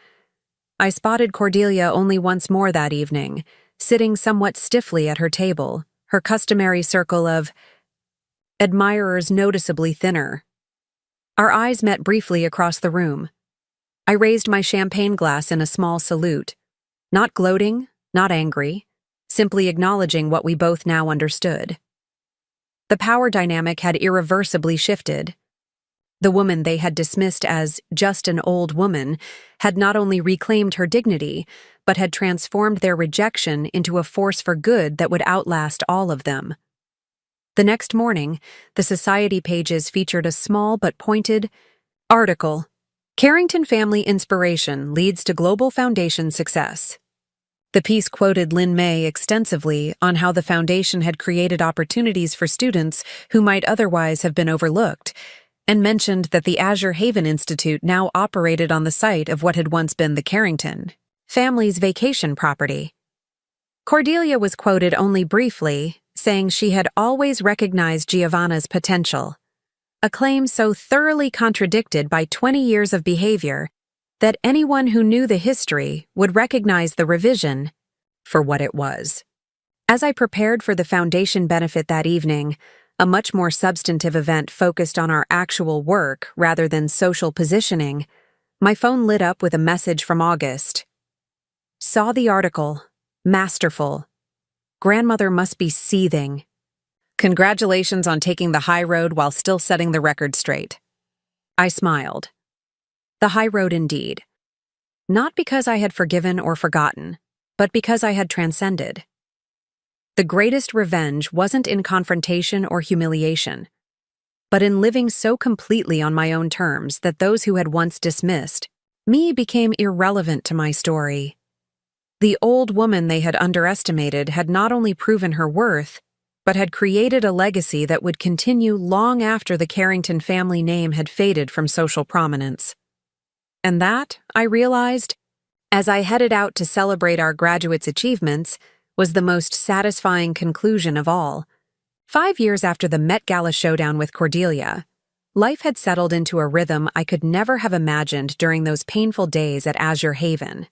I spotted Cordelia only once more that evening, sitting somewhat stiffly at her table, her customary circle of admirers noticeably thinner. Our eyes met briefly across the room. I raised my champagne glass in a small salute, not gloating, not angry, simply acknowledging what we both now understood. The power dynamic had irreversibly shifted. The woman they had dismissed as just an old woman had not only reclaimed her dignity, but had transformed their rejection into a force for good that would outlast all of them. The next morning, the society pages featured a small but pointed article, Carrington Family Inspiration Leads to Global Foundation Success. The piece quoted Lin May extensively on how the Foundation had created opportunities for students who might otherwise have been overlooked, and mentioned that the Azure Haven Institute now operated on the site of what had once been the Carrington family's vacation property. Cordelia was quoted only briefly, saying she had always recognized Giovanna's potential, a claim so thoroughly contradicted by 20 years of behavior that anyone who knew the history would recognize the revision for what it was. As I prepared for the Foundation benefit that evening, a much more substantive event focused on our actual work rather than social positioning, my phone lit up with a message from August. Saw the article. Masterful. Grandmother must be seething. Congratulations on taking the high road while still setting the record straight. I smiled. The high road indeed. Not because I had forgiven or forgotten, but because I had transcended. The greatest revenge wasn't in confrontation or humiliation, but in living so completely on my own terms that those who had once dismissed me became irrelevant to my story. The old woman they had underestimated had not only proven her worth, but had created a legacy that would continue long after the Carrington family name had faded from social prominence. And that, I realized, as I headed out to celebrate our graduates' achievements, was the most satisfying conclusion of all. 5 years after the Met Gala showdown with Cordelia, life had settled into a rhythm I could never have imagined during those painful days at Azure Haven.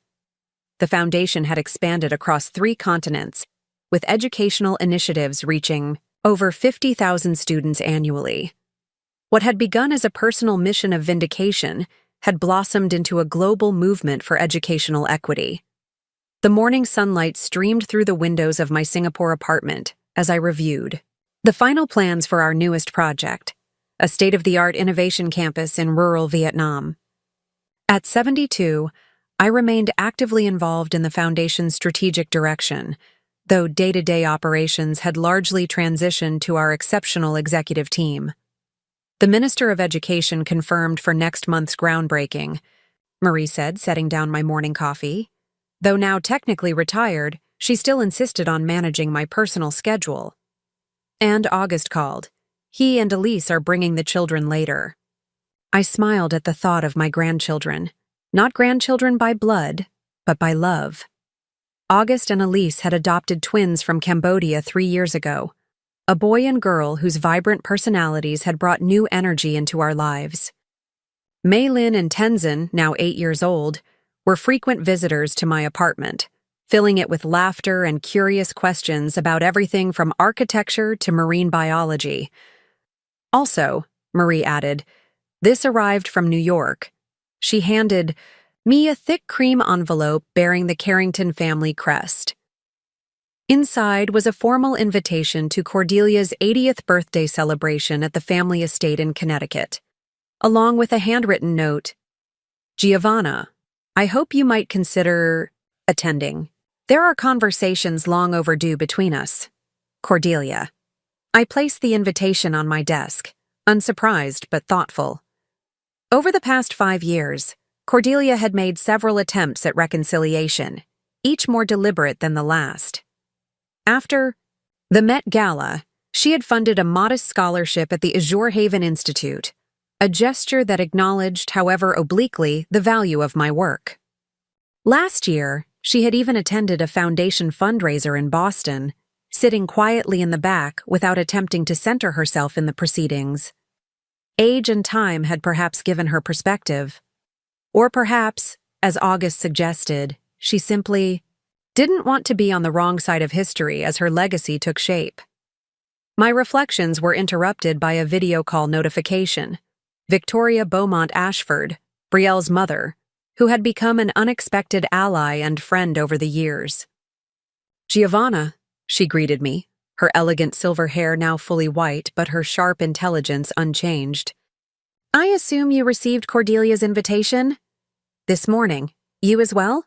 The foundation had expanded across 3 continents, with educational initiatives reaching over 50,000 students annually. What had begun as a personal mission of vindication had blossomed into a global movement for educational equity. The morning sunlight streamed through the windows of my Singapore apartment as I reviewed the final plans for our newest project, a state-of-the-art innovation campus in rural Vietnam. At 72, I remained actively involved in the foundation's strategic direction, though day-to-day operations had largely transitioned to our exceptional executive team. The Minister of Education confirmed for next month's groundbreaking, Marie said, setting down my morning coffee. Though now technically retired, she still insisted on managing my personal schedule. And August called. He and Elise are bringing the children later. I smiled at the thought of my grandchildren. Not grandchildren by blood, but by love. August and Elise had adopted twins from Cambodia 3 years ago, a boy and girl whose vibrant personalities had brought new energy into our lives. Mei Lin and Tenzin, now 8 years old, were frequent visitors to my apartment, filling it with laughter and curious questions about everything from architecture to marine biology. Also, Marie added, this arrived from New York. She handed me a thick cream envelope bearing the Carrington family crest. Inside was a formal invitation to Cordelia's 80th birthday celebration at the family estate in Connecticut, along with a handwritten note. Giovanna, I hope you might consider attending. There are conversations long overdue between us. Cordelia. I placed the invitation on my desk, unsurprised but thoughtful. Over the past 5 years, Cordelia had made several attempts at reconciliation, each more deliberate than the last. After the Met Gala, she had funded a modest scholarship at the Azure Haven Institute, a gesture that acknowledged, however obliquely, the value of my work. Last year, she had even attended a foundation fundraiser in Boston, sitting quietly in the back without attempting to center herself in the proceedings. Age and time had perhaps given her perspective. Or perhaps, as August suggested, she simply didn't want to be on the wrong side of history as her legacy took shape. My reflections were interrupted by a video call notification. Victoria Beaumont Ashford, Brielle's mother, who had become an unexpected ally and friend over the years. Giovanna, she greeted me, her elegant silver hair now fully white but her sharp intelligence unchanged. I assume you received Cordelia's invitation? This morning. You as well?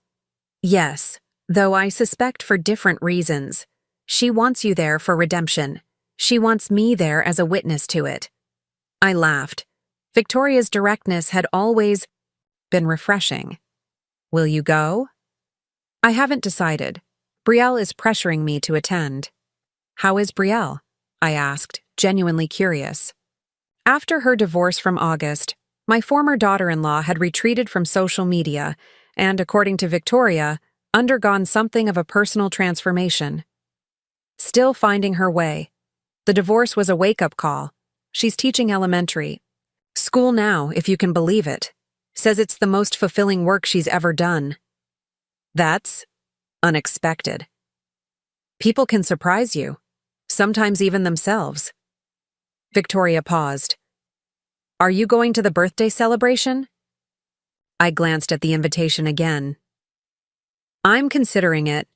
Yes, though I suspect for different reasons. She wants you there for redemption. She wants me there as a witness to it. I laughed. Victoria's directness had always been refreshing. Will you go? I haven't decided. Brielle is pressuring me to attend. How is Brielle? I asked, genuinely curious. After her divorce from August, my former daughter-in-law had retreated from social media and, according to Victoria, undergone something of a personal transformation. Still finding her way. The divorce was a wake-up call. She's teaching elementary. School now, if you can believe it. Says it's the most fulfilling work she's ever done. That's unexpected. People can surprise you, sometimes even themselves. Victoria paused. Are you going to the birthday celebration? I glanced at the invitation again. I'm considering it.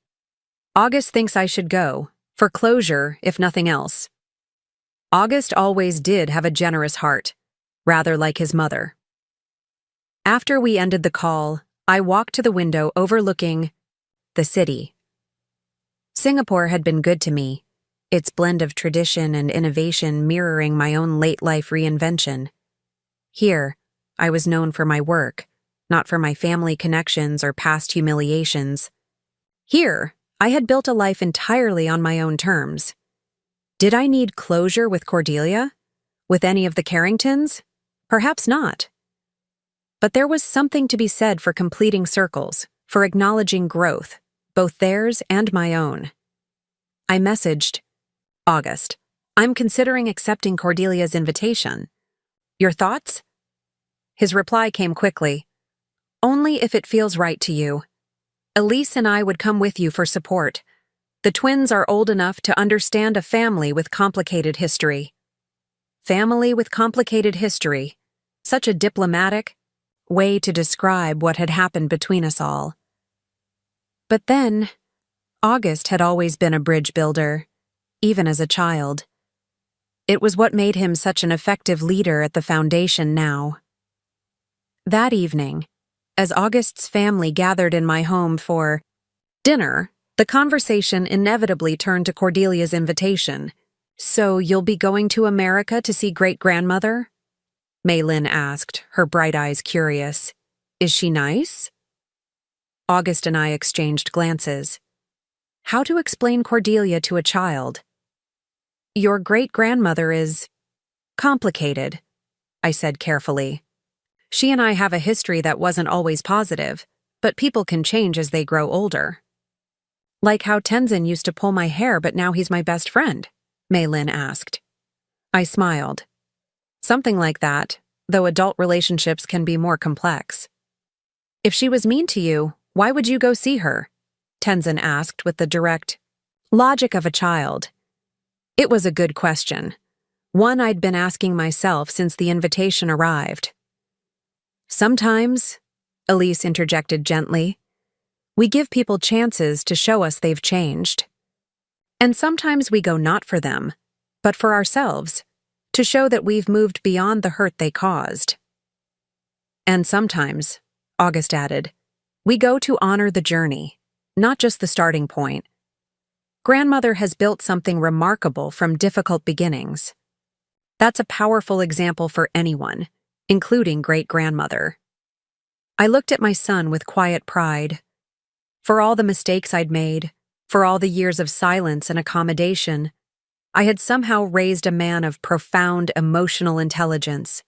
August thinks I should go, For closure, if nothing else. August always did have a generous heart, rather like his mother. After we ended the call, I walked to the window overlooking the city. Singapore had been good to me, its blend of tradition and innovation mirroring my own late-life reinvention. Here, I was known for my work, not for my family connections or past humiliations. Here, I had built a life entirely on my own terms. Did I need closure with Cordelia? With any of the Carringtons? Perhaps not. But there was something to be said for completing circles, for acknowledging growth, both theirs and my own. I messaged, August, I'm considering accepting Cordelia's invitation. Your thoughts? His reply came quickly. Only if it feels right to you. Elise and I would come with you for support. The twins are old enough to understand a family with complicated history. Family with complicated history. Such a diplomatic way to describe what had happened between us all. But then, August had always been a bridge builder, even as a child. It was what made him such an effective leader at the foundation now. That evening, as August's family gathered in my home for dinner, the conversation inevitably turned to Cordelia's invitation. So you'll be going to America to see great-grandmother? Maylin asked, her bright eyes curious. Is she nice? August and I exchanged glances. How to explain Cordelia to a child? Your great-grandmother is complicated, I said carefully. She and I have a history that wasn't always positive, but people can change as they grow older. Like how Tenzin used to pull my hair, but now he's my best friend, Maylin asked. I smiled. Something like that, though adult relationships can be more complex. If she was mean to you, why would you go see her? Tenzin asked with the direct logic of a child. It was a good question, one I'd been asking myself since the invitation arrived. Sometimes, Elise interjected gently, we give people chances to show us they've changed. And sometimes we go not for them, but for ourselves, to show that we've moved beyond the hurt they caused. And sometimes, August added, we go to honor the journey, not just the starting point. Grandmother has built something remarkable from difficult beginnings. That's a powerful example for anyone, including great-grandmother. I looked at my son with quiet pride. For all the mistakes I'd made, for all the years of silence and accommodation, I had somehow raised a man of profound emotional intelligence.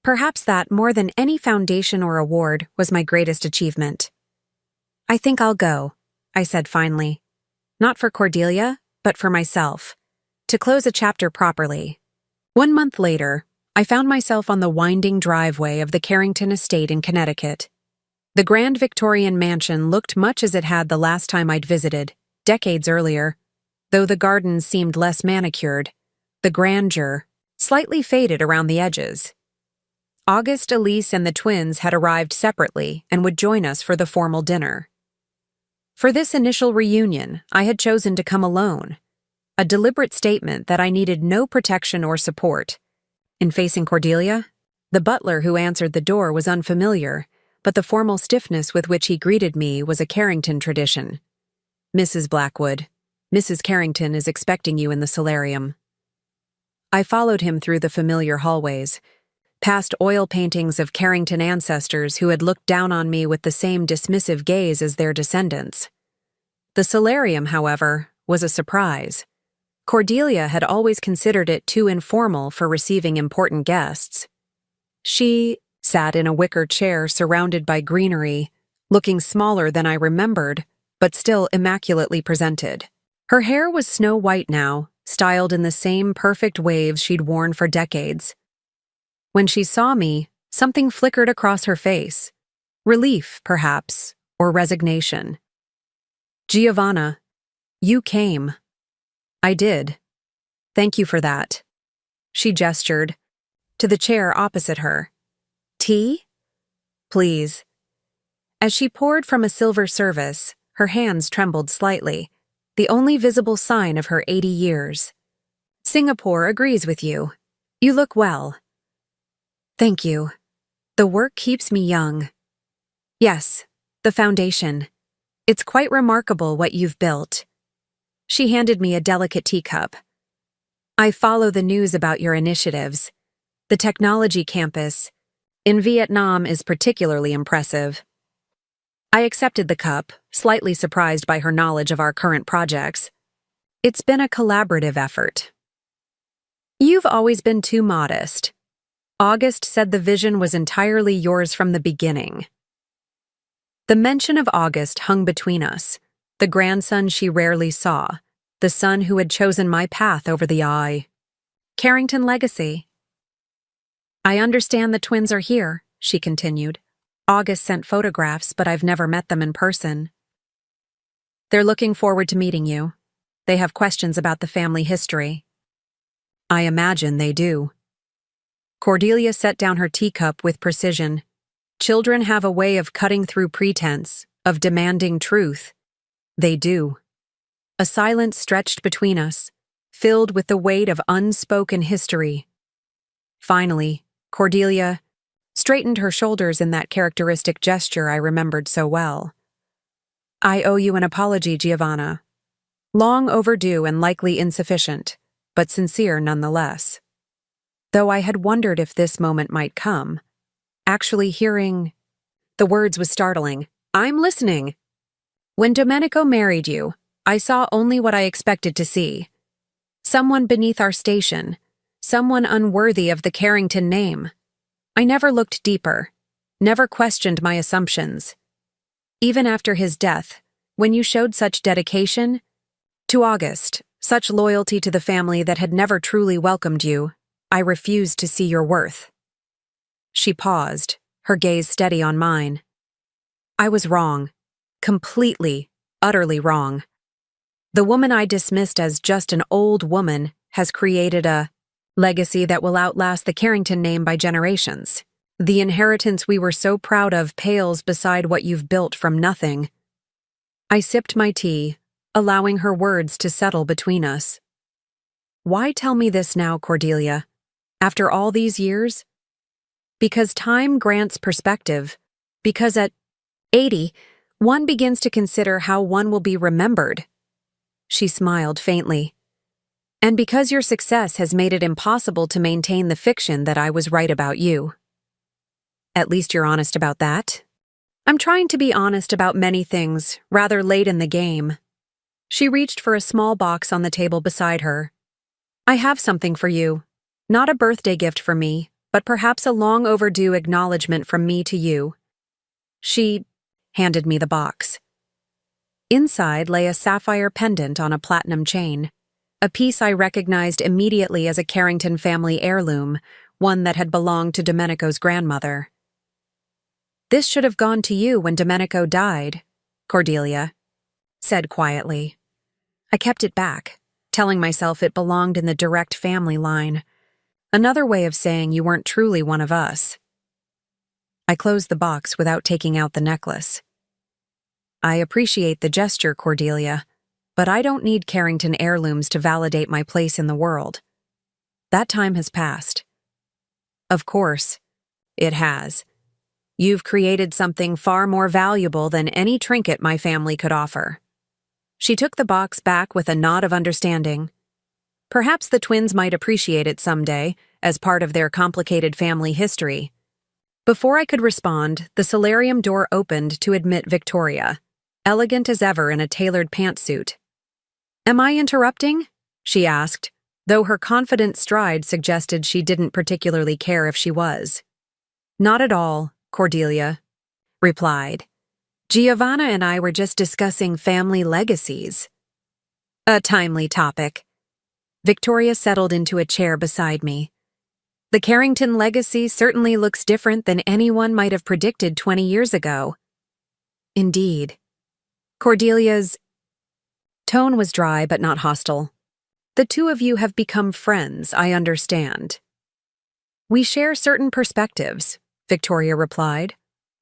Perhaps that, more than any foundation or award, was my greatest achievement. I think I'll go, I said finally. Not for Cordelia, but for myself. To close a chapter properly. 1 month later, I found myself on the winding driveway of the Carrington estate in Connecticut. The grand Victorian mansion looked much as it had the last time I'd visited, decades earlier, though the gardens seemed less manicured, the grandeur slightly faded around the edges. August, Elise, and the twins had arrived separately and would join us for the formal dinner. For this initial reunion, I had chosen to come alone, a deliberate statement that I needed no protection or support. In facing Cordelia, the butler who answered the door was unfamiliar, but the formal stiffness with which he greeted me was a Carrington tradition. Mrs. Blackwood, Mrs. Carrington is expecting you in the solarium. I followed him through the familiar hallways, past oil paintings of Carrington ancestors who had looked down on me with the same dismissive gaze as their descendants. The solarium, however, was a surprise. Cordelia had always considered it too informal for receiving important guests. She sat in a wicker chair surrounded by greenery, looking smaller than I remembered, but still immaculately presented. Her hair was snow-white now, styled in the same perfect waves she'd worn for decades. When she saw me, something flickered across her face. Relief, perhaps, or resignation. Giovanna, you came. I did. Thank you for that. She gestured to the chair opposite her. Tea? Please. As she poured from a silver service, her hands trembled slightly. the only visible sign of her 80 years. Singapore agrees with you. You look well. Thank you. The work keeps me young. Yes, the foundation. It's quite remarkable what you've built. She handed me a delicate teacup. I follow the news about your initiatives. The technology campus in Vietnam is particularly impressive. I accepted the cup, slightly surprised by her knowledge of our current projects. It's been a collaborative effort. You've always been too modest. August said the vision was entirely yours from the beginning. The mention of August hung between us, the grandson she rarely saw, the son who had chosen my path over the eye. Carrington legacy. I understand the twins are here, she continued. August sent photographs, but I've never met them in person. They're looking forward to meeting you. They have questions about the family history. I imagine they do. Cordelia set down her teacup with precision. Children have a way of cutting through pretense, of demanding truth. They do. A silence stretched between us, filled with the weight of unspoken history. Finally, Cordelia straightened her shoulders in that characteristic gesture I remembered so well. I owe you an apology, Giovanna. Long overdue and likely insufficient, but sincere nonetheless. Though I had wondered if this moment might come, actually hearing the words was startling. I'm listening. When Domenico married you, I saw only what I expected to see. Someone beneath our station, someone unworthy of the Carrington name. I never looked deeper, never questioned my assumptions. Even after his death, when you showed such dedication to August, such loyalty to the family that had never truly welcomed you, I refused to see your worth. She paused, her gaze steady on mine. I was wrong. Completely, utterly wrong. The woman I dismissed as just an old woman has created a legacy that will outlast the Carrington name by generations. The inheritance we were so proud of pales beside what you've built from nothing. I sipped my tea, allowing her words to settle between us. Why tell me this now, Cordelia? After all these years? Because time grants perspective. Because at 80, one begins to consider how one will be remembered. She smiled faintly. And because your success has made it impossible to maintain the fiction that I was right about you. At least you're honest about that. I'm trying to be honest about many things, rather late in the game. She reached for a small box on the table beside her. I have something for you. Not a birthday gift for me, but perhaps a long overdue acknowledgement from me to you. She handed me the box. Inside lay a sapphire pendant on a platinum chain, a piece I recognized immediately as a Carrington family heirloom, one that had belonged to Domenico's grandmother. This should have gone to you when Domenico died, Cordelia said quietly. I kept it back, telling myself it belonged in the direct family line. Another way of saying you weren't truly one of us. I closed the box without taking out the necklace. I appreciate the gesture, Cordelia, but I don't need Carrington heirlooms to validate my place in the world. That time has passed. Of course, it has. You've created something far more valuable than any trinket my family could offer. She took the box back with a nod of understanding. Perhaps the twins might appreciate it someday, as part of their complicated family history. Before I could respond, the solarium door opened to admit Victoria, elegant as ever in a tailored pantsuit. Am I interrupting? She asked, though her confident stride suggested she didn't particularly care if she was. Not at all, Cordelia replied. Giovanna and I were just discussing family legacies. A timely topic. Victoria settled into a chair beside me. The Carrington legacy certainly looks different than anyone might have predicted 20 years ago. Indeed. Cordelia's tone was dry but not hostile. The two of you have become friends, I understand. We share certain perspectives, Victoria replied,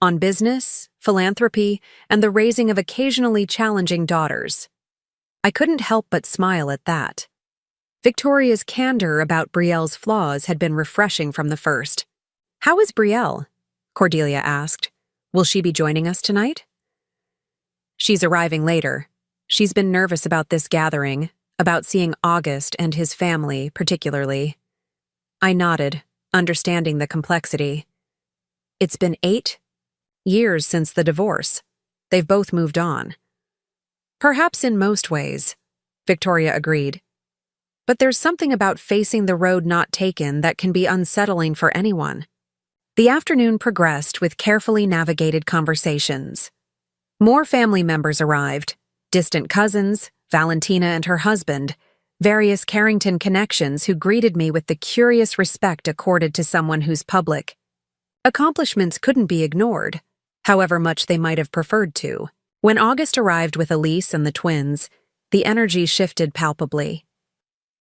on business, philanthropy, and the raising of occasionally challenging daughters. I couldn't help but smile at that. Victoria's candor about Brielle's flaws had been refreshing from the first. "How is Brielle?" Cordelia asked. "Will she be joining us tonight?" "She's arriving later. She's been nervous about this gathering, about seeing August and his family particularly." I nodded, understanding the complexity. It's been 8 years since the divorce. They've both moved on. "Perhaps in most ways," Victoria agreed. "But there's something about facing the road not taken that can be unsettling for anyone." The afternoon progressed with carefully navigated conversations. More family members arrived: distant cousins, Valentina and her husband, various Carrington connections who greeted me with the curious respect accorded to someone whose public accomplishments couldn't be ignored, however much they might have preferred to. When August arrived with Elise and the twins, the energy shifted palpably.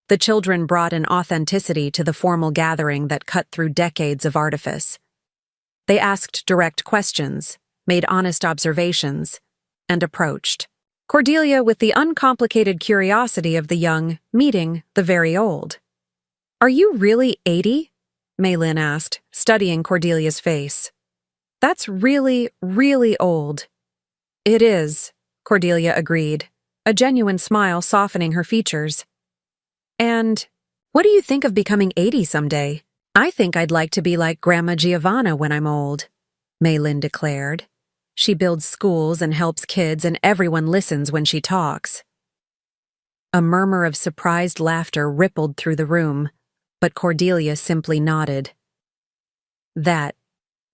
The children brought an authenticity to the formal gathering that cut through decades of artifice. They asked direct questions, made honest observations, and approached Cordelia with the uncomplicated curiosity of the young meeting the very old. "Are you really 80? Maylin asked, studying Cordelia's face. "That's really, really old." "It is," Cordelia agreed, a genuine smile softening her features. "And what do you think of becoming 80 someday?" "I think I'd like to be like Grandma Giovanna when I'm old," Maylin declared. "She builds schools and helps kids, and everyone listens when she talks." A murmur of surprised laughter rippled through the room, but Cordelia simply nodded. "That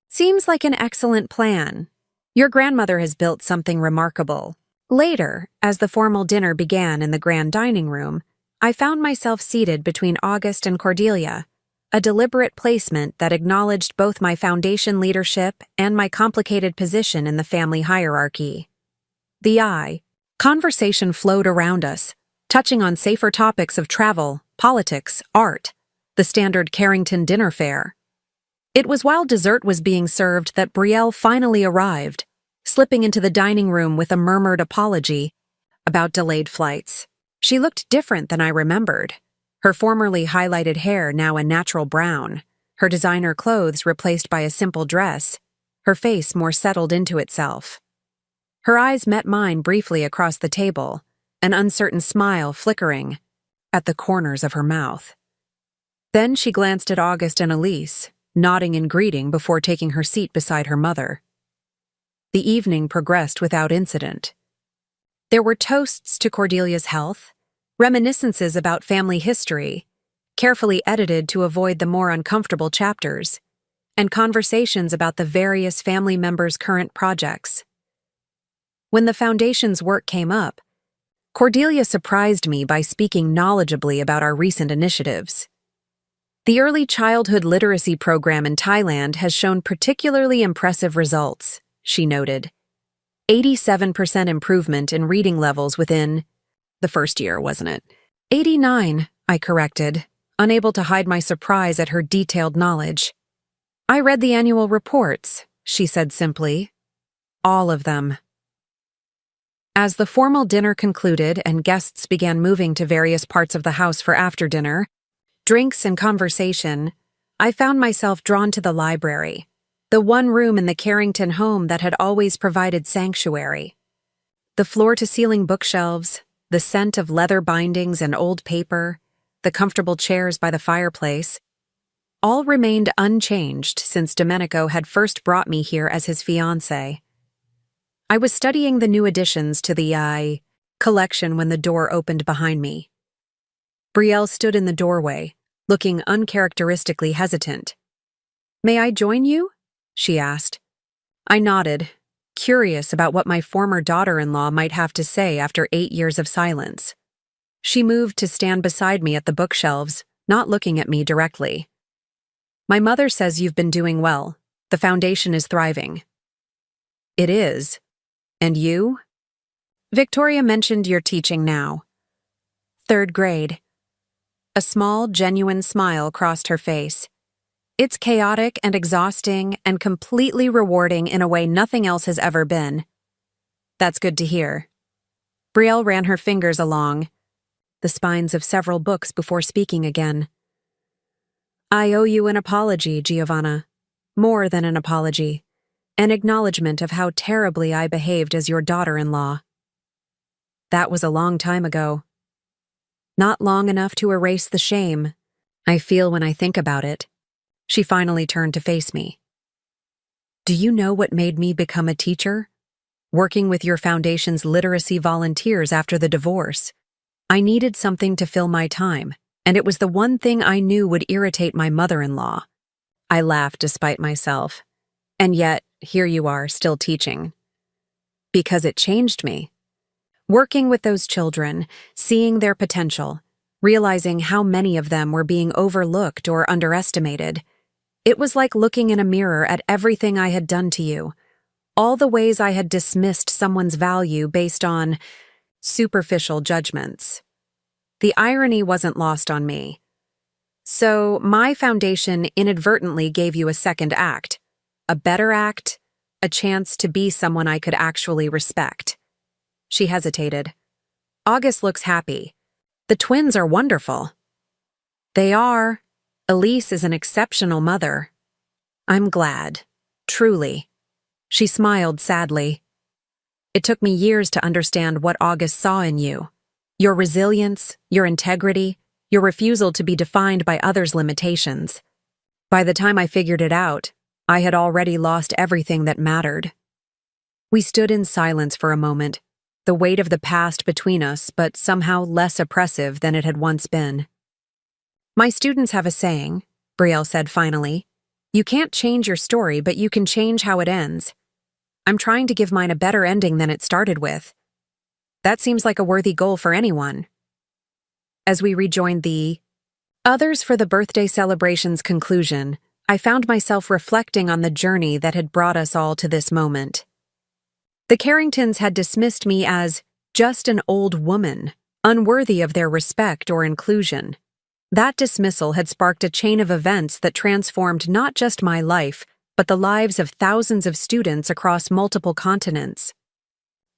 seems like an excellent plan. Your grandmother has built something remarkable." Later, as the formal dinner began in the grand dining room, I found myself seated between August and Cordelia, a deliberate placement that acknowledged both my foundation leadership and my complicated position in the family hierarchy. Conversation flowed around us, touching on safer topics of travel, politics, art, the standard Carrington dinner fare. It was while dessert was being served that Brielle finally arrived, slipping into the dining room with a murmured apology about delayed flights. She looked different than I remembered. Her formerly highlighted hair now a natural brown, her designer clothes replaced by a simple dress, her face more settled into itself. Her eyes met mine briefly across the table, an uncertain smile flickering at the corners of her mouth. Then she glanced at August and Elise, nodding in greeting before taking her seat beside her mother. The evening progressed without incident. There were toasts to Cordelia's health, reminiscences about family history, carefully edited to avoid the more uncomfortable chapters, and conversations about the various family members' current projects. When the foundation's work came up, Cordelia surprised me by speaking knowledgeably about our recent initiatives. The early childhood literacy program in Thailand has shown particularly impressive results, she noted. 87% improvement in reading levels within the first year, wasn't it? 89, I corrected, unable to hide my surprise at her detailed knowledge. "I read the annual reports," she said simply. "All of them." As the formal dinner concluded and guests began moving to various parts of the house for after-dinner, drinks and conversation, I found myself drawn to the library, the one room in the Carrington home that had always provided sanctuary. The floor-to-ceiling bookshelves, the scent of leather bindings and old paper, the comfortable chairs by the fireplace, all remained unchanged since Domenico had first brought me here as his fiancé. I was studying the new additions to the collection when the door opened behind me. Brielle stood in the doorway, looking uncharacteristically hesitant. "May I join you?" she asked. I nodded, curious about what my former daughter-in-law might have to say after 8 years of silence. She moved to stand beside me at the bookshelves, not looking at me directly. "My mother says you've been doing well. The foundation is thriving." "It is. And you?" "Victoria mentioned you're teaching now." "3rd grade." A small, genuine smile crossed her face. "It's chaotic and exhausting and completely rewarding in a way nothing else has ever been." "That's good to hear." Brielle ran her fingers along the spines of several books before speaking again. I owe you an apology, Giovanna. More than an apology. An acknowledgement of how terribly I behaved as your daughter-in-law. That was a long time ago. Not long enough to erase the shame I feel when I think about it. She finally turned to face me. Do you know what made me become a teacher? Working with your foundation's literacy volunteers after the divorce. I needed something to fill my time, and it was the one thing I knew would irritate my mother-in-law. I laughed despite myself. And yet, here you are, still teaching. Because it changed me. Working with those children, seeing their potential, realizing how many of them were being overlooked or underestimated. It was like looking in a mirror at everything I had done to you. All the ways I had dismissed someone's value based on superficial judgments. The irony wasn't lost on me. So, my foundation inadvertently gave you a second act. A better act, a chance to be someone I could actually respect. She hesitated. August looks happy. The twins are wonderful. They are. Elise is an exceptional mother. I'm glad. Truly. She smiled sadly. It took me years to understand what August saw in you. Your resilience, your integrity, your refusal to be defined by others' limitations. By the time I figured it out, I had already lost everything that mattered. We stood in silence for a moment, the weight of the past between us, but somehow less oppressive than it had once been. My students have a saying, Brielle said finally. You can't change your story, but you can change how it ends. I'm trying to give mine a better ending than it started with. That seems like a worthy goal for anyone. As we rejoined the others for the birthday celebration's conclusion, I found myself reflecting on the journey that had brought us all to this moment. The Carringtons had dismissed me as just an old woman, unworthy of their respect or inclusion. That dismissal had sparked a chain of events that transformed not just my life, but the lives of thousands of students across multiple continents.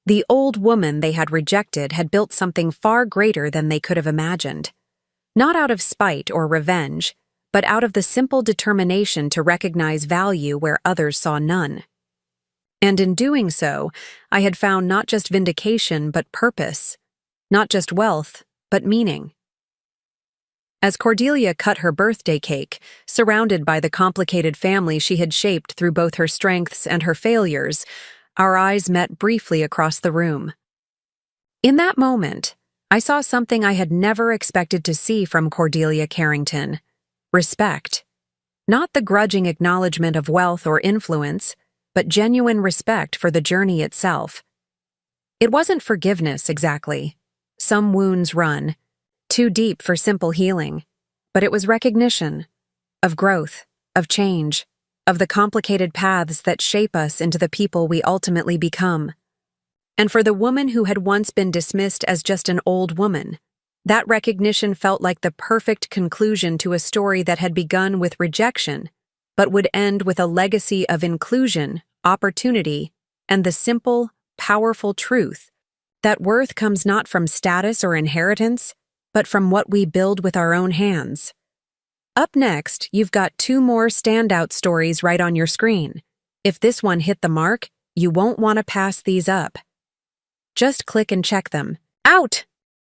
The old woman they had rejected had built something far greater than they could have imagined. Not out of spite or revenge, but out of the simple determination to recognize value where others saw none. And in doing so, I had found not just vindication but purpose, not just wealth, but meaning. As Cordelia cut her birthday cake, surrounded by the complicated family she had shaped through both her strengths and her failures, our eyes met briefly across the room. In that moment, I saw something I had never expected to see from Cordelia Carrington: respect. Not the grudging acknowledgement of wealth or influence, but genuine respect for the journey itself. It wasn't forgiveness, exactly. Some wounds run too deep for simple healing, but it was recognition of growth, of change, of the complicated paths that shape us into the people we ultimately become. And for the woman who had once been dismissed as just an old woman, that recognition felt like the perfect conclusion to a story that had begun with rejection, but would end with a legacy of inclusion, opportunity, and the simple, powerful truth that worth comes not from status or inheritance, but from what we build with our own hands. Up next, you've got 2 more standout stories right on your screen. If this one hit the mark, you won't want to pass these up. Just click and check them. Out!